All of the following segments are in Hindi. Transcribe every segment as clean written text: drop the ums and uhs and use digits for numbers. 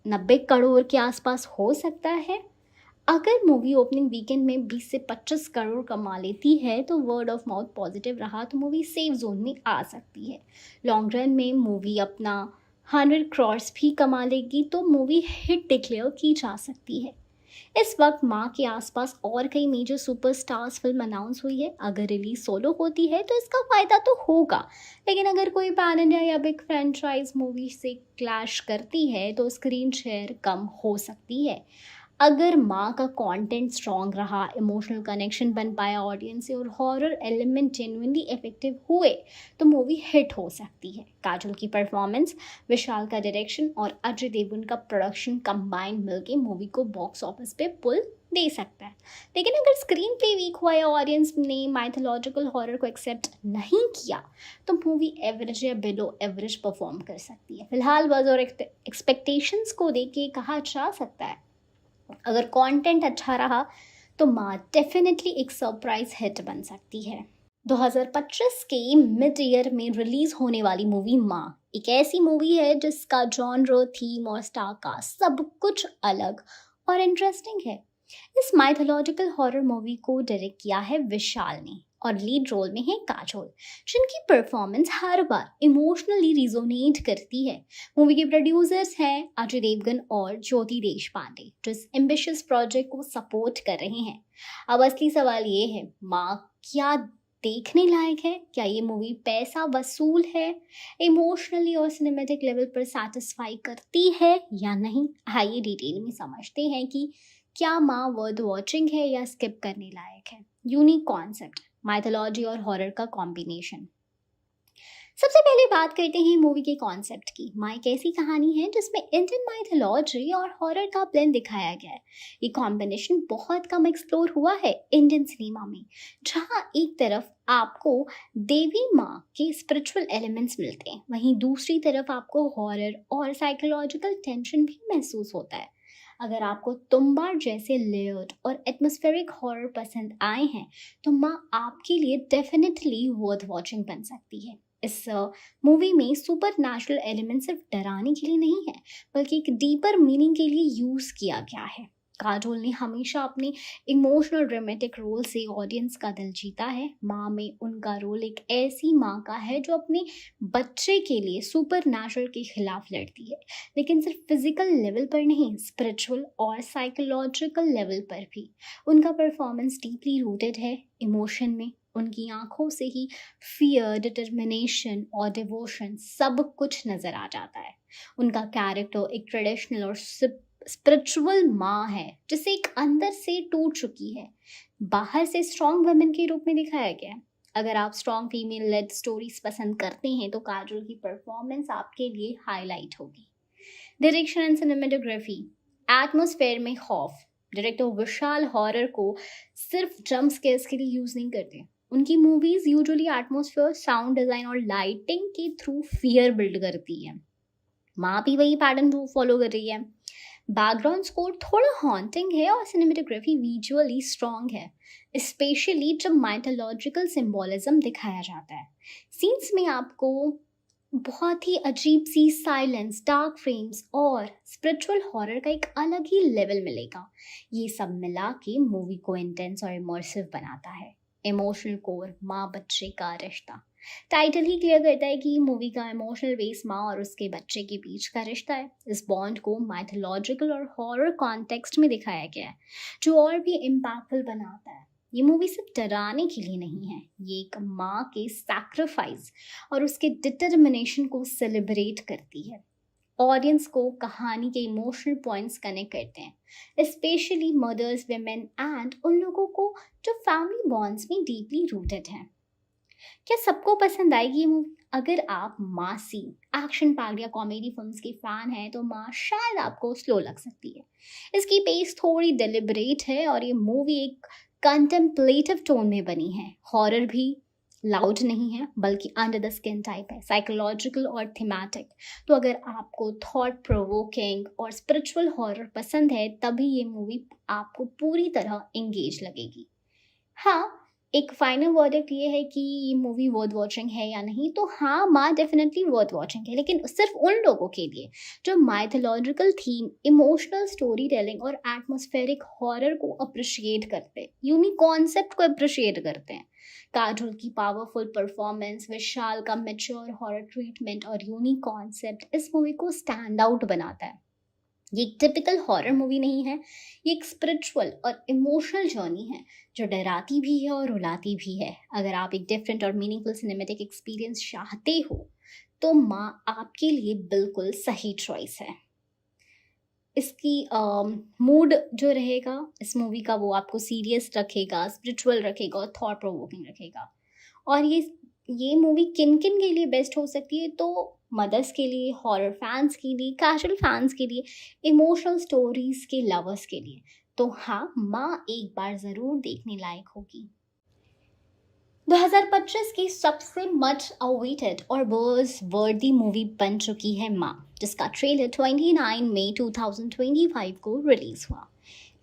90 करोड़ के आसपास हो सकता है। अगर मूवी ओपनिंग वीकेंड में 20 से 25 करोड़ कमा लेती है तो वर्ड ऑफ माउथ पॉजिटिव रहा तो मूवी सेफ जोन में आ सकती है। लॉन्ग रन में मूवी अपना 100 क्रॉर्स भी कमा लेगी तो मूवी हिट डिक्लेयर की जा सकती है। इस वक्त माँ के आसपास और कई मेजर सुपरस्टार्स फिल्म अनाउंस हुई है। अगर रिलीज सोलो होती है तो इसका फायदा तो होगा, लेकिन अगर कोई पैन इंडिया या बिग फ्रेंचाइज मूवी से क्लैश करती है तो स्क्रीन शेयर कम हो सकती है। अगर माँ का कंटेंट स्ट्रॉन्ग रहा, इमोशनल कनेक्शन बन पाया ऑडियंस से और हॉरर एलिमेंट जेन्युइनली इफेक्टिव हुए तो मूवी हिट हो सकती है। काजोल की परफॉर्मेंस, विशाल का डायरेक्शन और अजय देवगन का प्रोडक्शन कंबाइंड मिलके मूवी को बॉक्स ऑफिस पे पुल दे सकता है। लेकिन अगर स्क्रीन प्ले वीक हुआ या ऑडियंस ने माइथोलॉजिकल हॉरर को एक्सेप्ट नहीं किया तो मूवी एवरेज या बिलो एवरेज परफॉर्म कर सकती है। फिलहाल बज़ और एक्सपेक्टेशंस को देख के कहा जा सकता है अगर कंटेंट अच्छा रहा तो माँ डेफिनेटली एक सरप्राइज हिट बन सकती है। 2025 के मिड ईयर में रिलीज होने वाली मूवी माँ एक ऐसी मूवी है जिसका जॉनर, थीम और स्टार कास्ट सब कुछ अलग और इंटरेस्टिंग है। इस माइथोलॉजिकल हॉरर मूवी को डायरेक्ट किया है विशाल ने और लीड रोल में है काजोल, जिनकी परफॉर्मेंस हर बार इमोशनली रिजोनेट करती है। मूवी के प्रोड्यूसर्स हैं अजय देवगन और ज्योति देशपांडे, जो इस एम्बिशियस प्रोजेक्ट को सपोर्ट कर रहे हैं। अब असली सवाल ये है, माँ क्या देखने लायक है? क्या ये मूवी पैसा वसूल है, इमोशनली और सिनेमैटिक लेवल पर सेटिस्फाई करती है या नहीं? आइए डिटेल में समझते हैं कि क्या माँ वर्थ वॉचिंग है या स्किप करने लायक है। यूनिक कॉन्सेप्ट, माइथोलॉजी और हॉरर का कॉम्बिनेशन। सबसे पहले बात करते हैं मूवी के कॉन्सेप्ट की। माँ एक ऐसी कहानी है जिसमें इंडियन माइथोलॉजी और हॉरर का ब्लेंड दिखाया गया है। ये कॉम्बिनेशन बहुत कम एक्सप्लोर हुआ है इंडियन सिनेमा में, जहाँ एक तरफ आपको देवी माँ के स्पिरिचुअल एलिमेंट्स मिलते हैं, वहीं दूसरी तरफ आपको हॉरर और साइकोलॉजिकल टेंशन भी महसूस होता है। अगर आपको तुम्बाड़ जैसे लेयर्ड और एटमॉस्फेरिक हॉरर पसंद आए हैं तो माँ आपके लिए डेफिनेटली वर्थ वॉचिंग बन सकती है। इस मूवी में सुपर नेचुरल एलिमेंट सिर्फ डराने के लिए नहीं है, बल्कि एक डीपर मीनिंग के लिए यूज किया गया है। काजोल ने हमेशा अपने इमोशनल ड्रामेटिक रोल से ऑडियंस का दिल जीता है। माँ में उनका रोल एक ऐसी माँ का है जो अपने बच्चे के लिए सुपर नेचुरल के खिलाफ लड़ती है, लेकिन सिर्फ फिजिकल लेवल पर नहीं, स्पिरिचुअल और साइकोलॉजिकल लेवल पर भी। उनका परफॉर्मेंस डीपली रूटेड है इमोशन में। उनकी आंखों से ही फियर, डिटर्मिनेशन और डिवोशन सब कुछ नजर आ जाता है। उनका कैरेक्टर एक ट्रेडिशनल और स्पिरिचुअल माँ है जिसे एक अंदर से टूट चुकी है, बाहर से स्ट्रॉन्ग वुमेन के रूप में दिखाया गया है। अगर आप स्ट्रॉन्ग फीमेल लेड स्टोरीज पसंद करते हैं तो काजोल की परफॉर्मेंस आपके लिए हाईलाइट होगी। डायरेक्शन एंड सिनेमेटोग्राफी, एटमॉस्फेयर में खौफ। डायरेक्टर विशाल हॉरर को सिर्फ जंप स्केयर्स के लिए यूज नहीं करते। उनकी movies usually atmosphere, sound design और लाइटिंग के थ्रू फियर बिल्ड करती है। माँ भी वही पैटर्न फॉलो कर रही है। बैकग्राउंड स्कोर थोड़ा हॉन्टिंग है और सिनेमेटोग्राफी विजुअली स्ट्रॉन्ग है, स्पेशली जब माइथोलॉजिकल सिंबोलिज्म दिखाया जाता है। सीन्स में आपको बहुत ही अजीब सी साइलेंस, डार्क फ्रेम्स और स्पिरिचुअल हॉरर का एक अलग ही लेवल मिलेगा। ये सब मिला के मूवी को इंटेंस और इमर्सिव बनाता है। इमोशनल कोर, माँ बच्चे का रिश्ता। टाइटल ही क्लियर करता है कि मूवी का इमोशनल बेस माँ और उसके बच्चे के बीच का रिश्ता है। इस बॉन्ड को माइथोलॉजिकल और हॉरर कॉन्टेक्स्ट में दिखाया गया है, जो और भी इम्पैक्टफुल बनाता है। ये मूवी सिर्फ डराने के लिए नहीं है, ये एक माँ के सैक्रिफाइस और उसके डिटर्मिनेशन को सेलिब्रेट करती है। ऑडियंस को कहानी के इमोशनल पॉइंट्स कनेक्ट करते हैं, स्पेशली मदर्स, विमेन एंड उन लोगों को जो फैमिली बॉन्ड्स में डीपली रूटेड हैं। क्या सबको पसंद आएगी ये मूवी? अगर आप मासी, एक्शन पैक्ड या कॉमेडी फिल्म्स के फैन हैं तो माँ शायद आपको स्लो लग सकती है। इसकी पेस थोड़ी डेलिबरेट है और ये मूवी एक कंटेम्पलेटिव टोन में बनी है। हॉरर भी लाउड नहीं है बल्कि अंडर द स्किन टाइप है, साइकोलॉजिकल और थीमेटिक। तो अगर आपको थॉट प्रोवोकिंग और स्पिरिचुअल हॉरर पसंद है तभी ये मूवी आपको पूरी तरह एंगेज लगेगी। हाँ, एक फाइनल वर्डिक्ट ये है कि ये मूवी वर्थ वॉचिंग है या नहीं, तो हाँ, माँ डेफिनेटली वर्थ वॉचिंग है, लेकिन सिर्फ उन लोगों के लिए जो mythological theme, emotional story telling और एटमॉस्फेरिक हॉरर को अप्रिशिएट करते हैं, यूनिक कॉन्सेप्ट को अप्रिशिएट करते हैं। काजोल की पावरफुल परफॉर्मेंस, विशाल का मैच्योर हॉरर ट्रीटमेंट और यूनिक कॉन्सेप्ट इस मूवी को स्टैंड आउट बनाता है। ये एक टिपिकल हॉरर मूवी नहीं है, ये एक स्पिरिचुअल और इमोशनल जर्नी है जो डराती भी है और रुलाती भी है। अगर आप एक डिफरेंट और मीनिंगफुल सिनेमैटिक एक्सपीरियंस चाहते हो तो माँ आपके लिए बिल्कुल सही चॉइस है। इसकी मूड जो रहेगा इस मूवी का, वो आपको सीरियस रखेगा, स्पिरिचुअल रखेगा और थॉट प्रोवोकिंग रखेगा। और ये मूवी किन किन के लिए बेस्ट हो सकती है, तो मदर्स के लिए, हॉरर फैंस के लिए, कैजुअल फैंस के लिए, इमोशनल स्टोरीज के लवर्स के लिए। तो हाँ, माँ एक बार ज़रूर देखने लायक होगी। 2025 की सबसे मच अवेटेड और बज़ वर्दी मूवी बन चुकी है माँ, जिसका ट्रेलर 29 मई 2025 को रिलीज हुआ।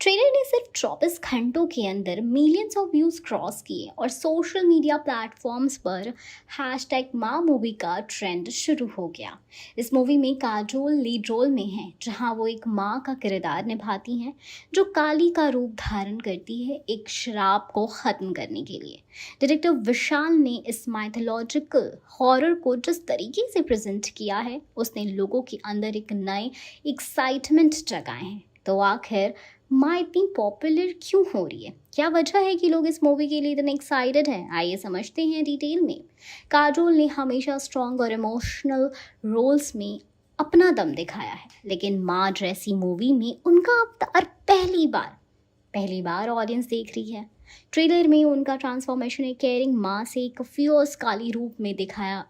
ट्रेलर ने सिर्फ 24 घंटों के अंदर मिलियंस ऑफ व्यूज क्रॉस किए और सोशल मीडिया प्लेटफॉर्म्स पर हैशटैग माँ मूवी का ट्रेंड शुरू हो गया। इस मूवी में काजोल लीड रोल में है, जहां वो एक माँ का किरदार निभाती हैं जो काली का रूप धारण करती है एक शराब को ख़त्म करने के लिए। डायरेक्टर विशाल ने इस माइथोलॉजिकल हॉरर को जिस तरीके से प्रेजेंट किया है, उसने लोगों के अंदर एक नए एक्साइटमेंट जगाए हैं। तो आखिर माँ इतनी पॉपुलर क्यों हो रही है? क्या वजह है कि लोग इस मूवी के लिए इतने एक्साइटेड हैं? आइए समझते हैं डिटेल में। काजोल ने हमेशा स्ट्रॉन्ग और इमोशनल रोल्स में अपना दम दिखाया है, लेकिन माँ जैसी मूवी में उनका अवतार पहली बार ऑडियंस देख रही है। ट्रेलर में उनका ट्रांसफॉर्मेशन एक केयरिंग माँ से एक फियर्स काली रूप में दिखाया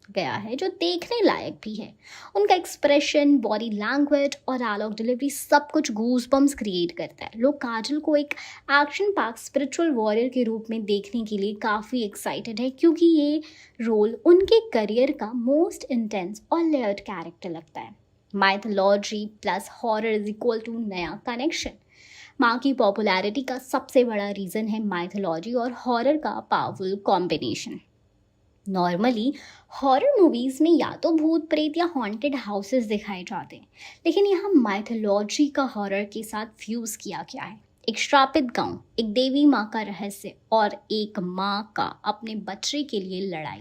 गया है, जो देखने लायक भी है। उनका एक्सप्रेशन, बॉडी लैंग्वेज और डायलॉग डिलीवरी सब कुछ गूज़बम्स क्रिएट करता है। लोग काजल को एक एक्शन पैक स्पिरिचुअल वॉरियर के रूप में देखने के लिए काफ़ी एक्साइटेड है, क्योंकि ये रोल उनके करियर का मोस्ट इंटेंस और लेयर्ड कैरेक्टर लगता है। Mythology plus horror is equal to नया कनेक्शन। माँ की पॉपुलैरिटी का सबसे बड़ा रीज़न है माइथोलॉजी और हॉरर का powerful combination. Normally horror movies में या तो भूत प्रेत या हॉन्टेड हाउसेस दिखाए जाते हैं, लेकिन यहाँ माइथोलॉजी का हॉरर के साथ फ्यूज किया गया है। एक श्रापित गांव, एक देवी माँ का रहस्य और एक माँ का अपने बच्चे के लिए लड़ाई,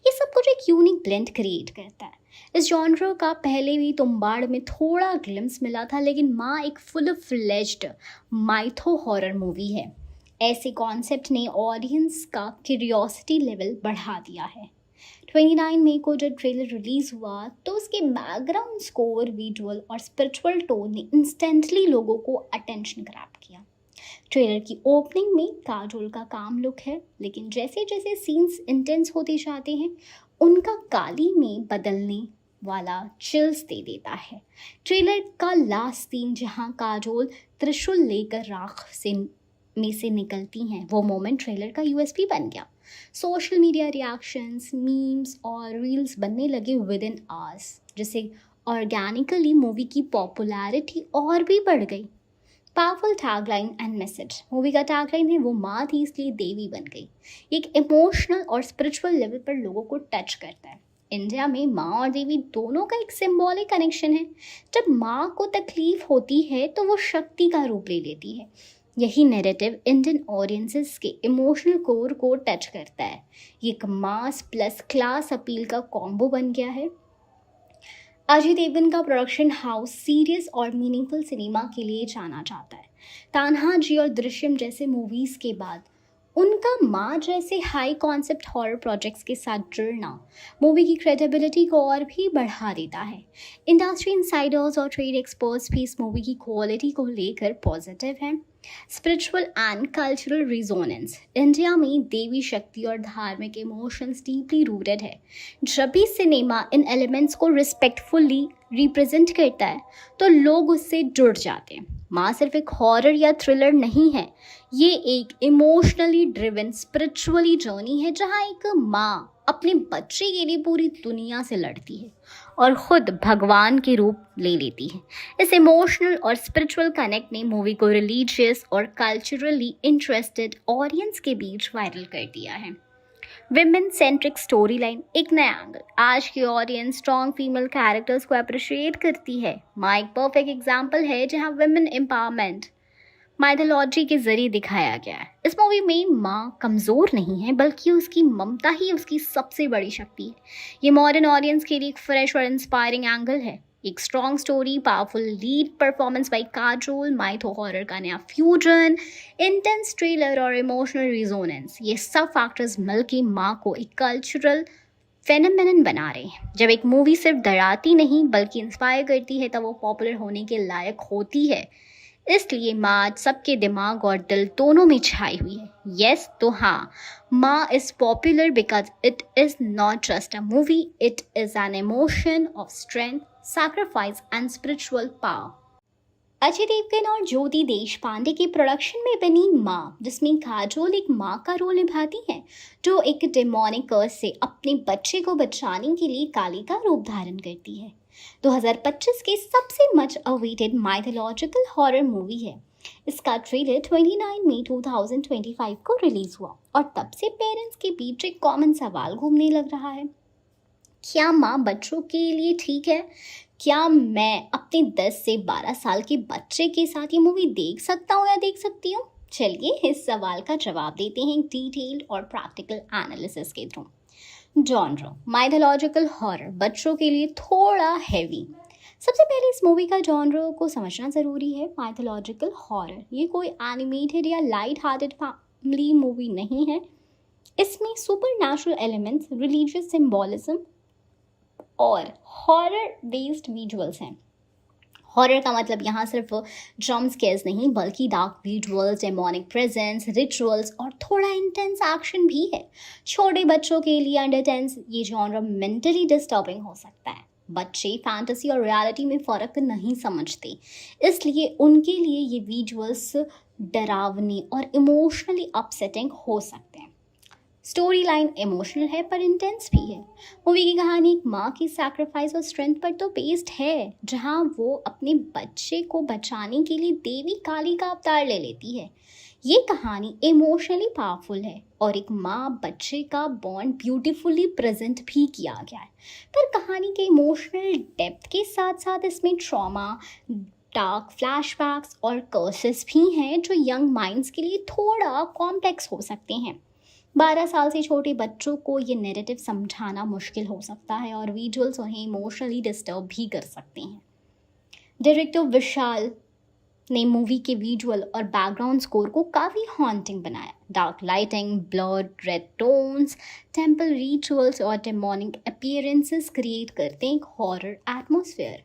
ये सब कुछ एक यूनिक ब्लेंड क्रिएट करता है। इस जॉनर का पहले भी तुम्बाड़ में थोड़ा ग्लिम्स मिला था, लेकिन माँ एक full fledged mytho horror movie है। ऐसे कॉन्सेप्ट ने ऑडियंस का क्यूरियोसिटी लेवल बढ़ा दिया है। 29 मई को जब ट्रेलर रिलीज हुआ तो उसके बैकग्राउंड स्कोर, विजुअल और स्पिरिचुअल टोन ने इंस्टेंटली लोगों को अटेंशन ग्रैब किया। ट्रेलर की ओपनिंग में काजोल का काम लुक है, लेकिन जैसे जैसे सीन्स इंटेंस होते जाते हैं उनका काली में बदलने वाला चिल्स दे देता है। ट्रेलर का लास्ट सीन जहां काजोल त्रिशूल लेकर राख में से निकलती हैं, वो मोमेंट ट्रेलर का यूएसपी बन गया। सोशल मीडिया रिएक्शंस, मीम्स और रील्स बनने लगे विद इन आवर्स, जिससे ऑर्गेनिकली मूवी की पॉपुलैरिटी और भी बढ़ गई। Powerful tagline and message. Movie का टैगलाइन है वो माँ थी इसलिए देवी बन गई। एक इमोशनल और स्पिरिचुअल लेवल पर लोगों को टच करता है। इंडिया में माँ और देवी दोनों का एक सिंबॉलिक कनेक्शन है। जब माँ को तकलीफ होती है तो वो शक्ति का रूप ले लेती है। यही नैरेटिव इंडियन ऑडियंसेस के इमोशनल कोर को टच करता है। ये एक मास प्लस क्लास अपील का कॉम्बो बन गया है। अजय देवगन का प्रोडक्शन हाउस सीरियस और मीनिंगफुल सिनेमा के लिए जाना जाता है। तान्हाजी और दृश्यम जैसे मूवीज़ के बाद उनका माँ जैसे हाई कॉन्सेप्ट हॉरर प्रोजेक्ट्स के साथ जुड़ना मूवी की क्रेडिबिलिटी को और भी बढ़ा देता है। इंडस्ट्री इनसाइडर्स और ट्रेड एक्सपर्ट्स भी इस मूवी की क्वालिटी को लेकर पॉजिटिव हैं। Spiritual and cultural resonance. India में देवी शक्ति और धार्मिक इमोशंस डीपली रूटेड है। जब भी सिनेमा इन एलिमेंट्स को रिस्पेक्टफुली रिप्रेजेंट करता है तो लोग उससे जुड़ जाते हैं। माँ सिर्फ एक हॉरर या थ्रिलर नहीं है, ये एक इमोशनली ड्रिवन स्पिरिचुअली जर्नी है, जहाँ एक माँ अपने बच्चे के लिए पूरी दुनिया से लड़ती है और खुद भगवान के रूप ले लेती है। इस इमोशनल और स्पिरिचुअल कनेक्ट ने मूवी को रिलीजियस और कल्चरली इंटरेस्टेड ऑडियंस के बीच वायरल कर दिया है। विमेन सेंट्रिक स्टोरी लाइन, एक नया एंगल। आज की ऑडियंस स्ट्रॉन्ग फीमेल कैरेक्टर्स को अप्रिशिएट करती है। माँ एक परफेक्ट एग्जाम्पल है जहाँ विमेन एम्पावरमेंट माइथोलॉजी के जरिए दिखाया गया है। इस मूवी में माँ कमज़ोर नहीं है, बल्कि उसकी ममता ही उसकी सबसे बड़ी शक्ति है। ये मॉडर्न ऑडियंस के लिए एक फ्रेश और इंस्पायरिंग एंगल है। एक strong story, powerful lead performance by Kajol, mytho horror का नया फ्यूजन, इंटेंस ट्रेलर और इमोशनल रिजोनेंस, ये सब फैक्टर्स मिलकर माँ को एक कल्चरल फेनोमेनन बना रहे हैं। जब एक मूवी सिर्फ डराती नहीं बल्कि इंस्पायर करती है तब वो पॉपुलर होने के लायक होती है। इसलिए माँ आज सबके दिमाग और दिल दोनों में छाई हुई है। यस, तो हाँ, Maa is popular because it is not just a movie, it is an emotion of strength, sacrifice and spiritual power. Ajay Devgn और ज्योति देशपांडे के प्रोडक्शन में बनी माँ, जिसमें काजोल एक माँ का रोल निभाती है जो एक डेमोनिक कर्स से अपने बच्चे को बचाने के लिए काली का रूप धारण करती है। 2025 की सबसे much awaited mythological horror movie है। इसका ट्रेलर 29 मई 2025 को रिलीज हुआ और तब से पेरेंट्स के बीच एक कॉमन सवाल घूमने लग रहा है, क्या माँ बच्चों के लिए ठीक है? क्या मैं अपने 10 से 12 साल के बच्चे के साथ ये मूवी देख सकता हूँ या देख सकती हूँ? चलिए इस सवाल का जवाब देते हैं डिटेल्ड और प्रैक्टिकल एनालिसिस के थ्रू। जॉनर माइथोलॉजिकल हॉरर, बच्चों के लिए थोड़ा हैवी। सबसे पहले इस मूवी का जॉनर को समझना ज़रूरी है। माइथोलॉजिकल हॉरर ये कोई एनिमेटेड या लाइट हार्टेड फैमिली मूवी नहीं है। इसमें super natural elements, religious symbolism और हॉरर बेस्ड विजुअल्स हैं। हॉरर का मतलब यहाँ सिर्फ जंप स्केयर्स नहीं बल्कि dark visuals, demonic presence, rituals और थोड़ा इंटेंस एक्शन भी है। छोटे बच्चों के लिए अंडर 10 ये जॉनर मेंटली डिस्टर्बिंग हो सकता है। बच्चे फैंटेसी और रियलिटी में फ़र्क नहीं समझते, इसलिए उनके लिए ये विजुअल्स डरावने और इमोशनली अपसेटिंग हो सकते हैं। स्टोरी लाइन इमोशनल है पर इंटेंस भी है। मूवी की कहानी एक माँ की सैक्रिफाइस और स्ट्रेंथ पर तो बेस्ड है, जहाँ वो अपने बच्चे को बचाने के लिए देवी काली का अवतार ले लेती है। ये कहानी इमोशनली पावरफुल है और एक माँ बच्चे का बॉन्ड ब्यूटीफुली प्रेजेंट भी किया गया है। पर कहानी के इमोशनल डेप्थ के साथ साथ इसमें ट्रॉमा, डार्क फ्लैशबैक्स और कर्सेस भी हैं जो यंग माइंड्स के लिए थोड़ा कॉम्प्लेक्स हो सकते हैं। 12 साल से छोटे बच्चों को ये नैरेटिव समझाना मुश्किल हो सकता है और विजुअल्स उन्हें इमोशनली डिस्टर्ब भी कर सकते हैं। डायरेक्टर विशाल ने मूवी के विजुअल और बैकग्राउंड स्कोर को काफ़ी हॉन्टिंग बनाया। Dark lighting, blurred red tones, temple rituals और डेमोनिक अपीयरेंसेस क्रिएट करते हैं एक हॉरर एटमॉस्फेयर।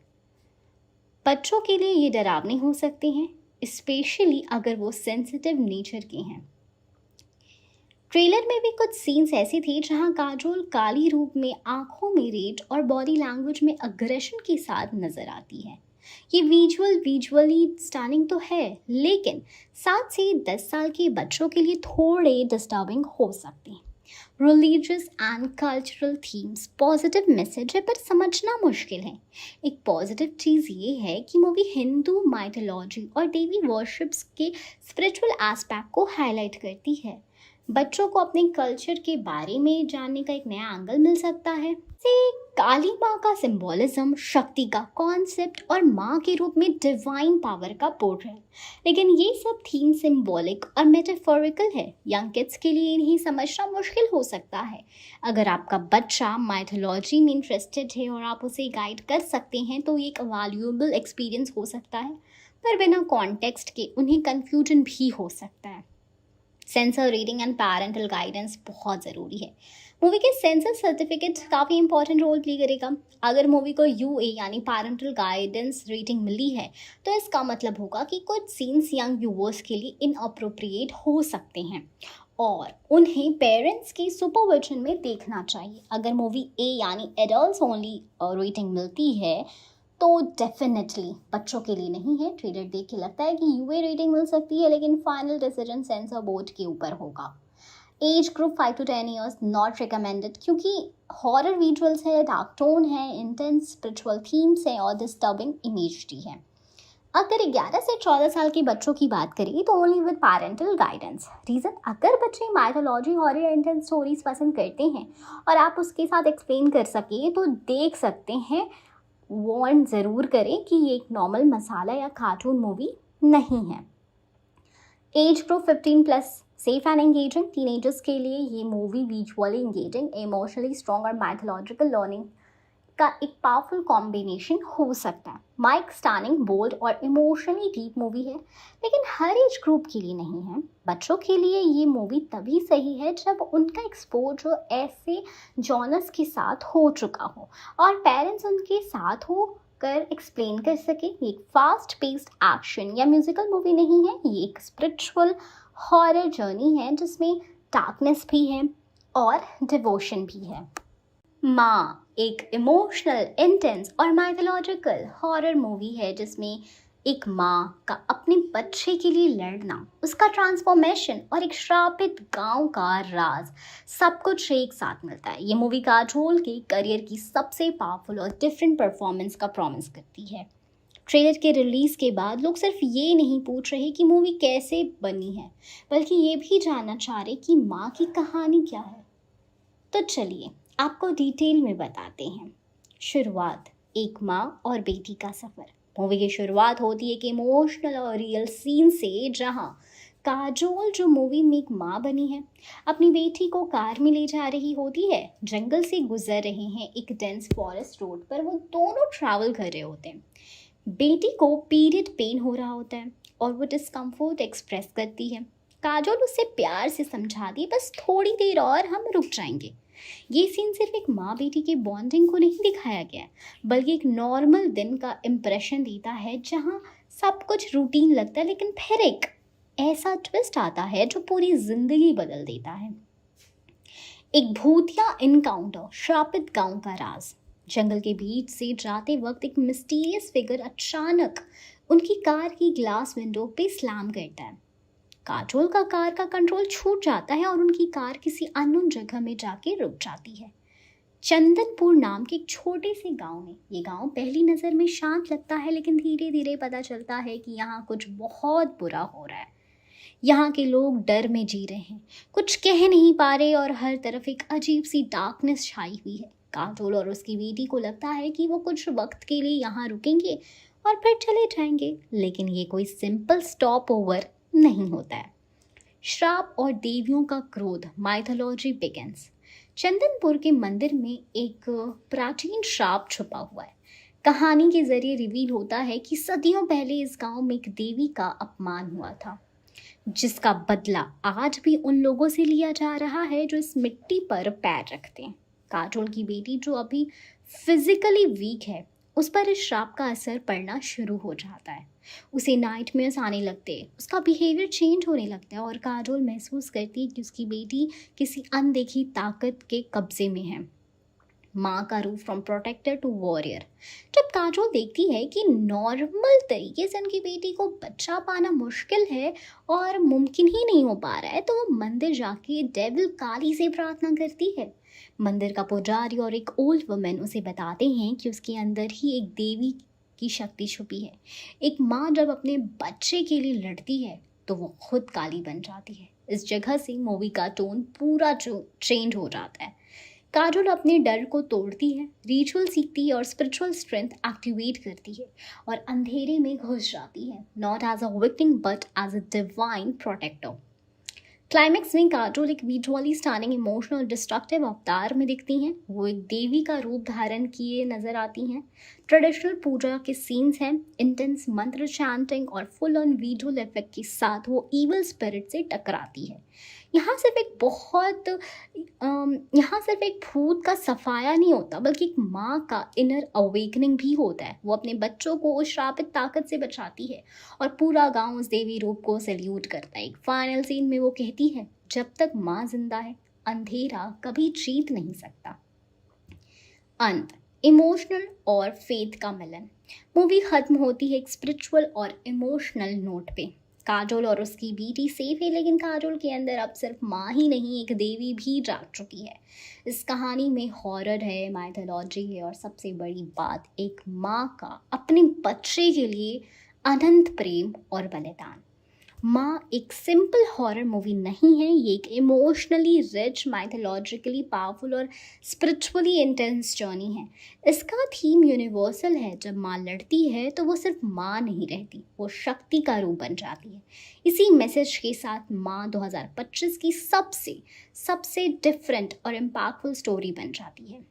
बच्चों के लिए ये डरावने हो सकते हैं, स्पेशली अगर वो सेंसिटिव नेचर के हैं। ट्रेलर में भी कुछ सीन्स ऐसे थे जहां काजोल काली रूप में आंखों में रेज और बॉडी लैंग्वेज में अग्रेशन के साथ नजर आती है। ये विजुअली स्टनिंग तो है, लेकिन 7 से 10 साल के बच्चों के लिए थोड़े डिस्टर्बिंग हो सकते हैं। Religious and cultural themes, positive message है पर समझना मुश्किल है। एक पॉजिटिव चीज़ ये है कि मूवी हिंदू माइथोलॉजी और देवी वर्शिप्स के स्पिरिचुअल एस्पेक्ट को हाईलाइट करती है। बच्चों को अपने कल्चर के बारे में जानने का एक नया एंगल मिल सकता है। से काली माँ का सिंबोलिज्म, शक्ति का कॉन्सेप्ट और माँ के रूप में डिवाइन पावर का पोर्ट्रेट। लेकिन ये सब थीम सिंबॉलिक और मेटाफोरिकल है। यंग किड्स के लिए इन्हें समझना मुश्किल हो सकता है। अगर आपका बच्चा माइथोलॉजी में इंटरेस्टेड है और आप उसे गाइड कर सकते हैं तो ये एक वैल्यूएबल एक्सपीरियंस हो सकता है, पर बिना कॉन्टेक्स्ट के उन्हें कन्फ्यूजन भी हो सकता है। Sensor rating and parental guidance बहुत ज़रूरी है। मूवी के सेंसर सर्टिफिकेट काफ़ी इंपॉर्टेंट रोल प्ले करेगा। अगर मूवी को यूए यानी पैरेंटल गाइडेंस रेटिंग मिली है तो इसका मतलब होगा कि कुछ सीन्स यंग व्यूवर्स के लिए इनअप्रोप्रिएट हो सकते हैं और उन्हें पेरेंट्स की सुपरविजन में देखना चाहिए। अगर मूवी ए यानी एडल्ट्स ओनली रेटिंग मिलती है तो डेफिनेटली बच्चों के लिए नहीं है। ट्रेलर देख के लगता है कि यूए रेटिंग मिल सकती है, लेकिन फाइनल डिसीजन सेंसर बोर्ड के ऊपर होगा। Age group 5 to 10 years not recommended, क्योंकि हॉरर विजुअल्स है, डार्क टोन है, इंटेंस स्पिरिचुअल थीम्स है और डिस्टर्बिंग इमेजरी है। अगर 11 से 14 साल के बच्चों की बात करें तो only with parental guidance. Reason, अगर बच्चे माइथोलॉजी, हॉरर या इंटेंस स्टोरीज पसंद करते हैं और आप उसके साथ एक्सप्लेन कर सके तो देख सकते हैं। वार्न ज़रूर करें कि ये एक नॉर्मल मसाला या कार्टून मूवी नहीं है। Age group 15+ safe and engaging. Teenagers के लिए ये movie visually engaging, emotionally strong और मैथोलॉजिकल लर्निंग का एक पावरफुल कॉम्बिनेशन हो सकता है। माइक स्टनिंग, बोल्ड और इमोशनली डीप मूवी है, लेकिन हर एज ग्रुप के लिए नहीं है। बच्चों के लिए ये मूवी तभी सही है जब उनका एक्सपोजर ऐसे जॉनर्स के साथ हो चुका हो और पेरेंट्स उनके साथ हो कर एक्सप्लेन कर सके। ये एक फास्ट पेस्ड एक्शन या म्यूजिकल मूवी नहीं है, ये एक स्पिरिचुअल हॉरर जर्नी है जिसमें डार्कनेस भी है और डिवोशन भी है। माँ एक इमोशनल, इंटेंस और माइथोलॉजिकल हॉरर मूवी है जिसमें एक माँ का अपने बच्चे के लिए लड़ना, उसका ट्रांसफॉर्मेशन और एक श्रापित गांव का राज, सब कुछ एक साथ मिलता है। ये मूवी काजोल के करियर की सबसे पावरफुल और डिफरेंट परफॉर्मेंस का प्रॉमिस करती है। ट्रेलर के रिलीज के बाद लोग सिर्फ ये नहीं पूछ रहे कि मूवी कैसे बनी है, बल्कि ये भी जानना चाह रहे कि माँ की कहानी क्या है। तो चलिए आपको डिटेल में बताते हैं। शुरुआत, एक माँ और बेटी का सफ़र। मूवी की शुरुआत होती है एक इमोशनल और रियल सीन से, जहाँ काजोल, जो मूवी में एक माँ बनी है, अपनी बेटी को कार में ले जा रही होती है। जंगल से गुजर रहे हैं, एक डेंस फॉरेस्ट रोड पर वो दोनों ट्रैवल कर रहे होते हैं। बेटी को पीरियड पेन हो रहा होता है और वो डिस्कम्फर्ट एक्सप्रेस करती है। काजोल उससे प्यार से समझाती है, बस थोड़ी देर और हम रुक जाएंगे। ये सीन सिर्फ एक माँ बेटी के बॉन्डिंग को नहीं दिखाया गया है, बल्कि एक नॉर्मल दिन का इम्प्रेशन देता है जहाँ सब कुछ रूटीन लगता है, लेकिन फिर एक ऐसा ट्विस्ट आता है जो पूरी जिंदगी बदल देता है। एक भूतिया इनकाउंटर, श्रापित गांव का राज। जंगल के बीच से जाते वक्त एक मिस्टीरियस फिगर अचानक उनकी कार की ग्लास विंडो पे स्लैम करता है। काजोल का कार का कंट्रोल छूट जाता है और उनकी कार किसी अननोन जगह में जाके रुक जाती है। चंदनपुर नाम के एक छोटे से गांव में। ये गांव पहली नज़र में शांत लगता है, लेकिन धीरे धीरे पता चलता है कि यहाँ कुछ बहुत बुरा हो रहा है। यहाँ के लोग डर में जी रहे हैं, कुछ कह नहीं पा रहे और हर तरफ एक अजीब सी डार्कनेस छाई हुई है। काजोल और उसकी बेटी को लगता है कि वो कुछ वक्त के लिए यहाँ रुकेंगे और फिर चले जाएंगे, लेकिन ये कोई सिंपल स्टॉप ओवर नहीं होता है। श्राप और देवियों का क्रोध, माइथोलॉजी बिगिंस। चंदनपुर के मंदिर में एक प्राचीन श्राप छुपा हुआ है। कहानी के जरिए रिवील होता है कि सदियों पहले इस गांव में एक देवी का अपमान हुआ था, जिसका बदला आज भी उन लोगों से लिया जा रहा है जो इस मिट्टी पर पैर रखते हैं। काजोल की बेटी, जो अभी फिजिकली वीक है, उस पर इस श्राप का असर पड़ना शुरू हो जाता है। उसे नाइटमेयर्स आने लगते हैं, उसका बिहेवियर चेंज होने लगता है और काजोल महसूस करती है कि उसकी बेटी किसी अनदेखी ताकत के कब्जे में है। माँ का रूप, फ्रॉम प्रोटेक्टर टू वॉरियर। जब काजोल देखती है कि नॉर्मल तरीके से उनकी बेटी को बच्चा पाना मुश्किल है और मुमकिन ही नहीं हो पा रहा है, तो वो मंदिर जाके डेविल काली से प्रार्थना करती है। मंदिर का पुजारी और एक ओल्ड वुमेन उसे बताते हैं कि उसके अंदर ही एक देवी की शक्ति छुपी है। एक माँ जब अपने बच्चे के लिए लड़ती है तो वो खुद काली बन जाती है। इस जगह से मूवी का टोन पूरा चेंज हो जाता है। काजोल अपने डर को तोड़ती है, रिचुअल सीखती है और स्पिरिचुअल स्ट्रेंथ एक्टिवेट करती है और अंधेरे में घुस जाती है, not as a victim but as a divine protector. Climax में काजोल एक विजुअली स्टनिंग, इमोशनल, डिस्ट्रक्टिव अवतार में दिखती हैं। वो एक देवी का रूप धारण किए नजर आती हैं। ट्रेडिशनल पूजा के सीन्स हैं, इंटेंस मंत्र चैंटिंग और फुल ऑन विजुअल इफेक्ट के साथ वो इवल स्पिरिट से टकराती है। यहाँ सिर्फ एक भूत का सफाया नहीं होता, बल्कि एक माँ का इनर अवेकनिंग भी होता है। वो अपने बच्चों को उस श्रापित ताकत से बचाती है और पूरा गांव उस देवी रूप को सैल्यूट करता है। एक फाइनल सीन में वो कहती है, जब तक माँ जिंदा है अंधेरा कभी जीत नहीं सकता। अंत, इमोशनल और फेथ का मिलन। मूवी खत्म होती है एक स्पिरिचुअल और इमोशनल नोट पे। काजोल और उसकी बेटी सेफ है, लेकिन काजोल के अंदर अब सिर्फ माँ ही नहीं, एक देवी भी जाग चुकी है। इस कहानी में हॉरर है, माइथोलॉजी है और सबसे बड़ी बात, एक माँ का अपने बच्चे के लिए अनंत प्रेम और बलिदान। माँ एक सिंपल हॉरर मूवी नहीं है, ये एक इमोशनली रिच, माइथोलॉजिकली पावरफुल और स्पिरिचुअली इंटेंस जर्नी है। इसका थीम यूनिवर्सल है, जब माँ लड़ती है तो वो सिर्फ माँ नहीं रहती, वो शक्ति का रूप बन जाती है। इसी मैसेज के साथ माँ 2025 की सबसे डिफरेंट और इम्पैक्टफुल स्टोरी बन जाती है।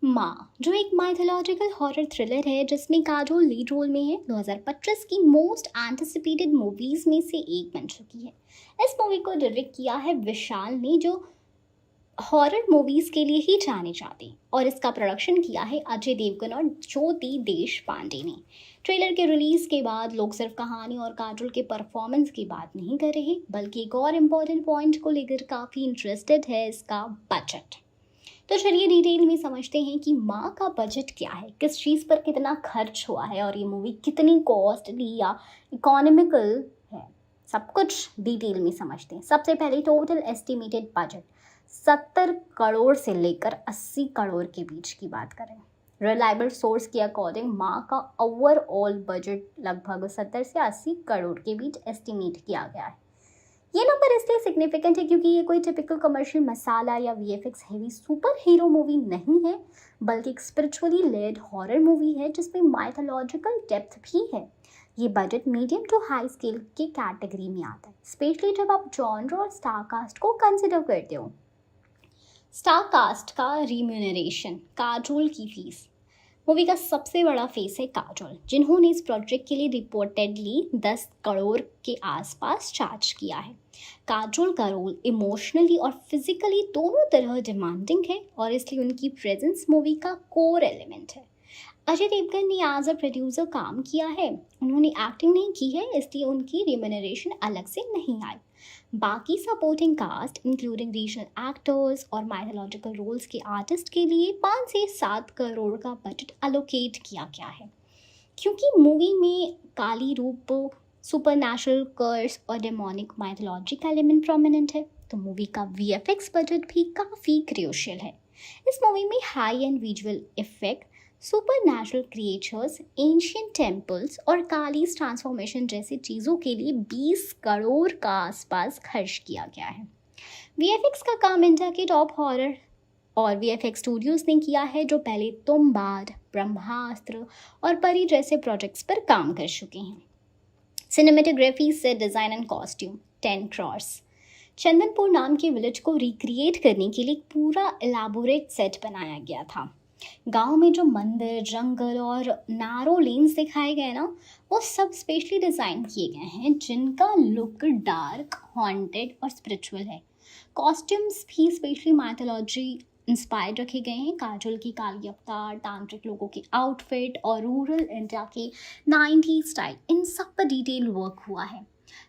माँ, जो एक माइथोलॉजिकल हॉरर थ्रिलर है जिसमें काजोल लीड रोल में है, 2025 की मोस्ट एंटिसिपेटेड मूवीज में से एक बन चुकी है। इस मूवी को डायरेक्ट किया है विशाल ने, जो हॉरर मूवीज के लिए ही जाने जाते हैं, और इसका प्रोडक्शन किया है अजय देवगन और ज्योति देश पांडे ने। ट्रेलर के रिलीज के बाद लोग सिर्फ कहानी और काजोल के परफॉर्मेंस की बात नहीं कर रहे, बल्कि एक और इम्पोर्टेंट पॉइंट को लेकर काफ़ी इंटरेस्टेड है, इसका बजट। तो चलिए डिटेल में समझते हैं कि माँ का बजट क्या है, किस चीज़ पर कितना खर्च हुआ है और ये मूवी कितनी कॉस्टली या इकोनॉमिकल है। सब कुछ डिटेल में समझते हैं। सबसे पहले टोटल एस्टिमेटेड बजट 70 करोड़ से लेकर 80 करोड़ के बीच की बात करें। रिलायबल सोर्स के अकॉर्डिंग माँ का ओवरऑल बजट लगभग 70 से 80 करोड़ के बीच एस्टिमेट किया गया है। ये नंबर इसलिए सिग्निफिकेंट है क्योंकि ये कोई टिपिकल कमर्शियल मसाला या VFX heavy super hero movie नहीं है, बल्कि एक स्पिरिचुअली लेड हॉरर मूवी है जिसमें माइथोलॉजिकल डेप्थ भी है। ये budget medium to high scale के कैटेगरी में आता है, स्पेशली जब आप जॉनर और स्टार कास्ट को कंसिडर करते हो। स्टार कास्ट का रिम्यूनरेशन, काजोल की फीस। मूवी का सबसे बड़ा फेस है काजोल, जिन्होंने इस प्रोजेक्ट के लिए रिपोर्टेडली 10 करोड़ के आसपास चार्ज किया है। काजोल का रोल इमोशनली और फिजिकली दोनों तरह डिमांडिंग है, और इसलिए उनकी प्रेजेंस मूवी का कोर एलिमेंट है। अजय देवगन ने एज अ प्रोड्यूसर काम किया है, उन्होंने एक्टिंग नहीं की है, इसलिए उनकी रिम्यूनरेशन अलग से नहीं आई। बाकी supporting cast including regional actors और माइथोलॉजिकल रोल्स के आर्टिस्ट के लिए 5 से 7 करोड़ का बजट एलोकेट किया गया है। क्योंकि मूवी में काली रूप, सुपरनैचुरल कर्स और डेमोनिक माइथोलॉजी का एलिमेंट प्रोमिनेंट है, तो मूवी का वीएफएक्स बजट भी काफ़ी क्रूशियल है। इस मूवी में high and visual effect, supernatural creatures, ancient temples और कालीज ट्रांसफॉर्मेशन जैसी चीज़ों के लिए 20 करोड़ का आसपास खर्च किया गया है। वीएफएक्स का काम इंडिया के टॉप हॉरर और वीएफएक्स स्टूडियोज ने किया है, जो पहले तुम्बाड, ब्रह्मास्त्र और परी जैसे प्रोजेक्ट्स पर काम कर चुके हैं। Cinematography, set design and costume 10 crores. Chandanpur नाम के विलेज को रिक्रिएट करने के लिए पूरा एलाबोरेट सेट बनाया गया था। गांव में जो मंदिर, जंगल और नारो लेन्स दिखाए गए ना, वो सब स्पेशली डिज़ाइन किए गए हैं, जिनका लुक डार्क, हॉन्टेड और स्पिरिचुअल है। कॉस्ट्यूम्स भी स्पेशली माइथोलॉजी इंस्पायर्ड रखे गए हैं। काजोल की काली अवतार, तांत्रिक लोगों के आउटफिट और रूरल इंडिया के 90s स्टाइल, इन सब पर डिटेल वर्क हुआ है।